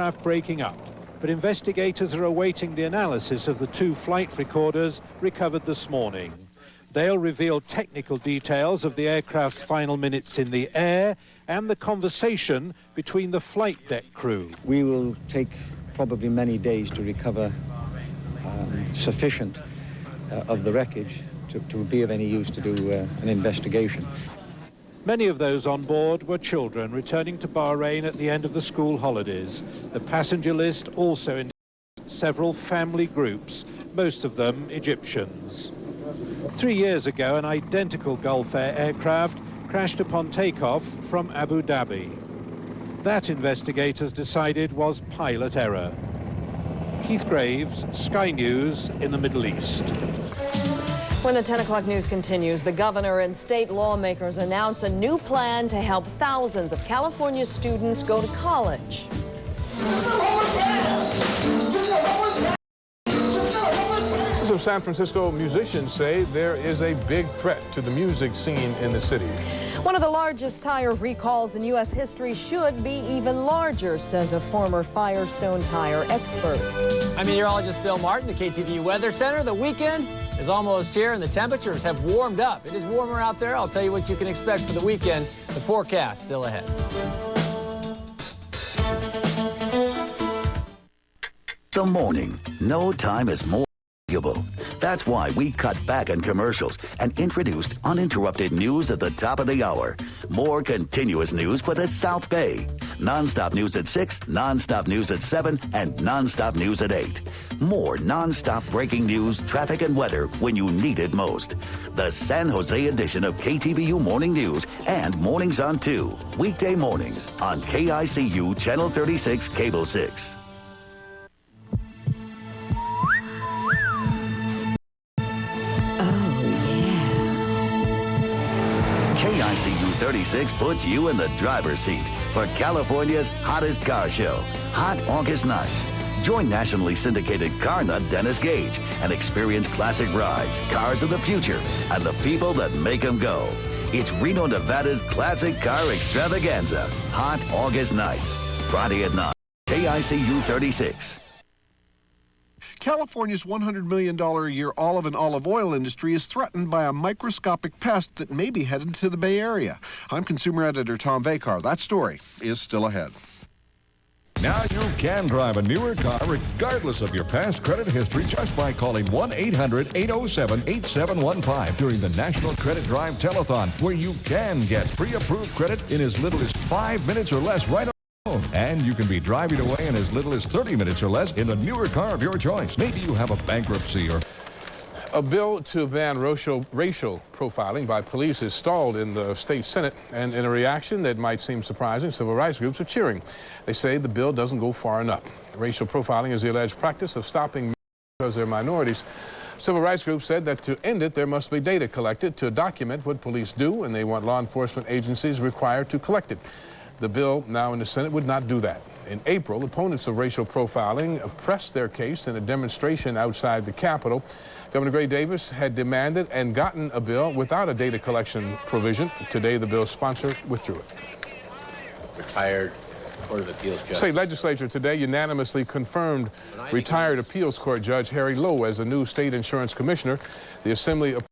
aircraft breaking up. But investigators are awaiting the analysis of the two flight recorders recovered this morning. They'll reveal technical details of the aircraft's final minutes in the air and the conversation between the flight deck crew. We will take probably many days to recover sufficient of the wreckage to be of any use to do an investigation. Many of those on board were children returning to Bahrain at the end of the school holidays. The passenger list also indicates several family groups, most of them Egyptians. 3 years ago, an identical Gulf Air aircraft crashed upon takeoff from Abu Dhabi. That, investigators decided, was pilot error. Keith Graves, Sky News in the Middle East. When the 10 o'clock news continues, the governor and state lawmakers announce a new plan to help thousands of California students go to college. Some San Francisco musicians say there is a big threat to the music scene in the city. One of the largest tire recalls in U.S. history should be even larger, says a former Firestone tire expert. I'm meteorologist Bill Martin, the KTVU Weather Center. The weekend is almost here and the temperatures have warmed up. It is warmer out there. I'll tell you what you can expect for the weekend. The forecast still ahead. The morning. No time is more valuable. That's why we cut back on commercials and introduced uninterrupted news at the top of the hour. More continuous news for the South Bay. Non-stop news at 6, non-stop news at 7, and non-stop news at 8. More non-stop breaking news, traffic, and weather when you need it most. The San Jose edition of KTVU Morning News and Mornings on 2. Weekday mornings on KICU Channel 36, Cable 6. KICU 36 puts you in the driver's seat for California's hottest car show, Hot August Nights. Join nationally syndicated car nut Dennis Gage and experience classic rides, cars of the future, and the people that make them go. It's Reno, Nevada's classic car extravaganza, Hot August Nights. Friday at 9, KICU 36. California's $100 million a year olive and olive oil industry is threatened by a microscopic pest that may be headed to the Bay Area. I'm consumer editor Tom Vakar. That story is still ahead. Now you can drive a newer car regardless of your past credit history just by calling 1-800-807-8715 during the National Credit Drive Telethon, where you can get pre-approved credit in as little as 5 minutes or less right on. And you can be driving away in as little as 30 minutes or less in the newer car of your choice. Maybe you have a bankruptcy or... A bill to ban racial profiling by police is stalled in the state Senate, and in a reaction that might seem surprising, civil rights groups are cheering. They say the bill doesn't go far enough. Racial profiling is the alleged practice of stopping men because they're minorities Civil rights groups said that to end it, there must be data collected to document what police do, and they want law enforcement agencies required to collect it. The bill now in the Senate would not do that. In April, opponents of racial profiling pressed their case in a demonstration outside the Capitol. Governor Gray Davis had demanded and gotten a bill without a data collection provision. Today, the bill's sponsor withdrew it. Retired Court of Appeals judge. State legislature today unanimously confirmed retired appeals court judge Harry Lowe as the new state insurance commissioner. The Assembly approved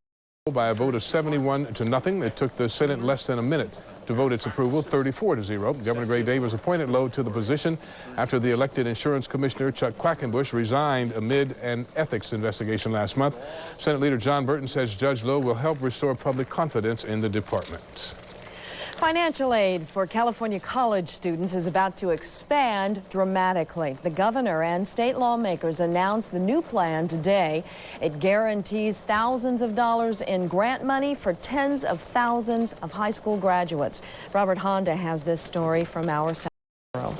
by a vote of 71-0. It took the Senate less than a minute to vote its approval, 34-0. Governor Gray Davis appointed Lowe to the position after the elected insurance commissioner Chuck Quackenbush resigned amid an ethics investigation last month. Senate Leader John Burton says Judge Lowe will help restore public confidence in the department. Financial aid for California college students is about to expand dramatically. The governor and state lawmakers announced the new plan today. It guarantees thousands of dollars in grant money for tens of thousands of high school graduates. Robert Honda has this story from our South Bureau.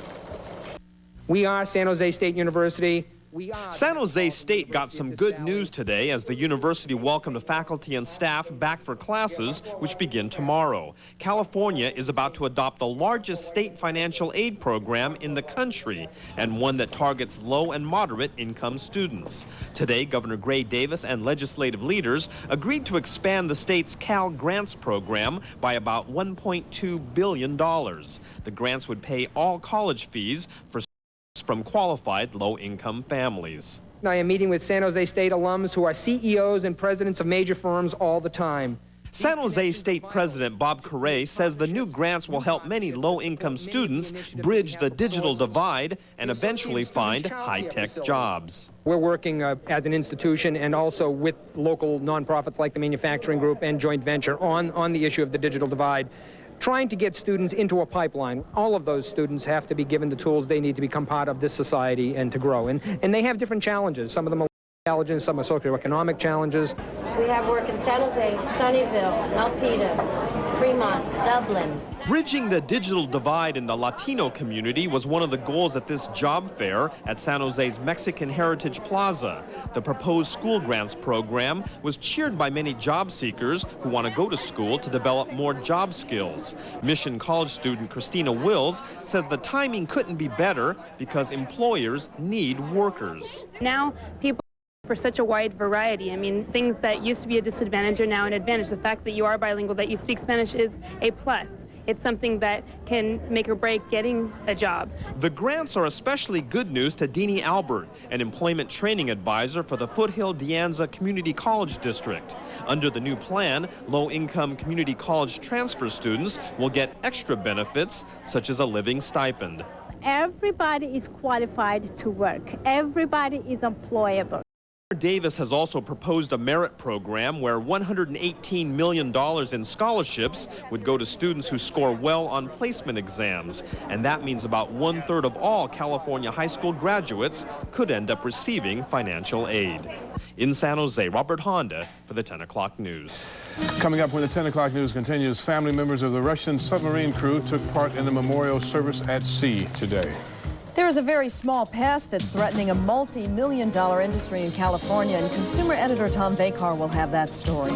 We are San Jose State University. San Jose State got some good news today as the university welcomed faculty and staff back for classes, which begin tomorrow. California is about to adopt the largest state financial aid program in the country, and one that targets low and moderate income students. Today, Governor Gray Davis and legislative leaders agreed to expand the state's Cal Grants program by about $1.2 billion. The grants would pay all college fees for from qualified low-income families. I am meeting with San Jose State alums who are CEOs and presidents of major firms all the time. San Jose State President Bob Correa says the new grants will help many low-income students bridge the digital divide and eventually find high-tech jobs. We're working as an institution and also with local nonprofits like the Manufacturing Group and Joint Venture on the issue of the digital divide, trying to get students into a pipeline. All of those students have to be given the tools they need to become part of this society and to grow. And they have different challenges. Some of them are challenges, some are socioeconomic challenges. We have work in San Jose, Sunnyvale, Milpitas, Fremont, Dublin. Bridging the digital divide in the Latino community was one of the goals at this job fair at San Jose's Mexican Heritage Plaza. The proposed school grants program was cheered by many job seekers who want to go to school to develop more job skills. Mission College student Christina Wills says the timing couldn't be better because employers need workers. Now people for such a wide variety. I mean, things that used to be a disadvantage are now an advantage. The fact that you are bilingual, that you speak Spanish is a plus. It's something that can make or break getting a job. The grants are especially good news to Deanie Albert, an employment training advisor for the Foothill De Anza Community College District. Under the new plan, low-income community college transfer students will get extra benefits, such as a living stipend. Everybody is qualified to work. Everybody is employable. Davis has also proposed a merit program where $118 million in scholarships would go to students who score well on placement exams. And that means about 1/3 of all California high school graduates could end up receiving financial aid. In San Jose, Robert Honda for the 10 o'clock news. Coming up when the 10 o'clock news continues, family members of the Russian submarine crew took part in a memorial service at sea today. There is a very small pest that's threatening a multi-million-dollar industry in California, and consumer editor Tom Vakar will have that story.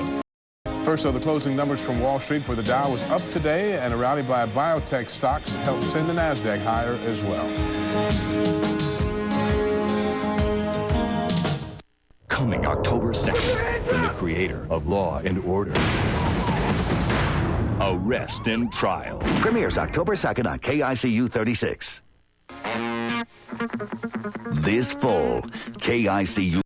First, the closing numbers from Wall Street, where the Dow was up today, and a rally by biotech stocks helped send the NASDAQ higher as well. Coming October 2nd, from the creator of Law and Order. Arrest and Trial. Premieres October 2nd on KICU 36. This fall, KICU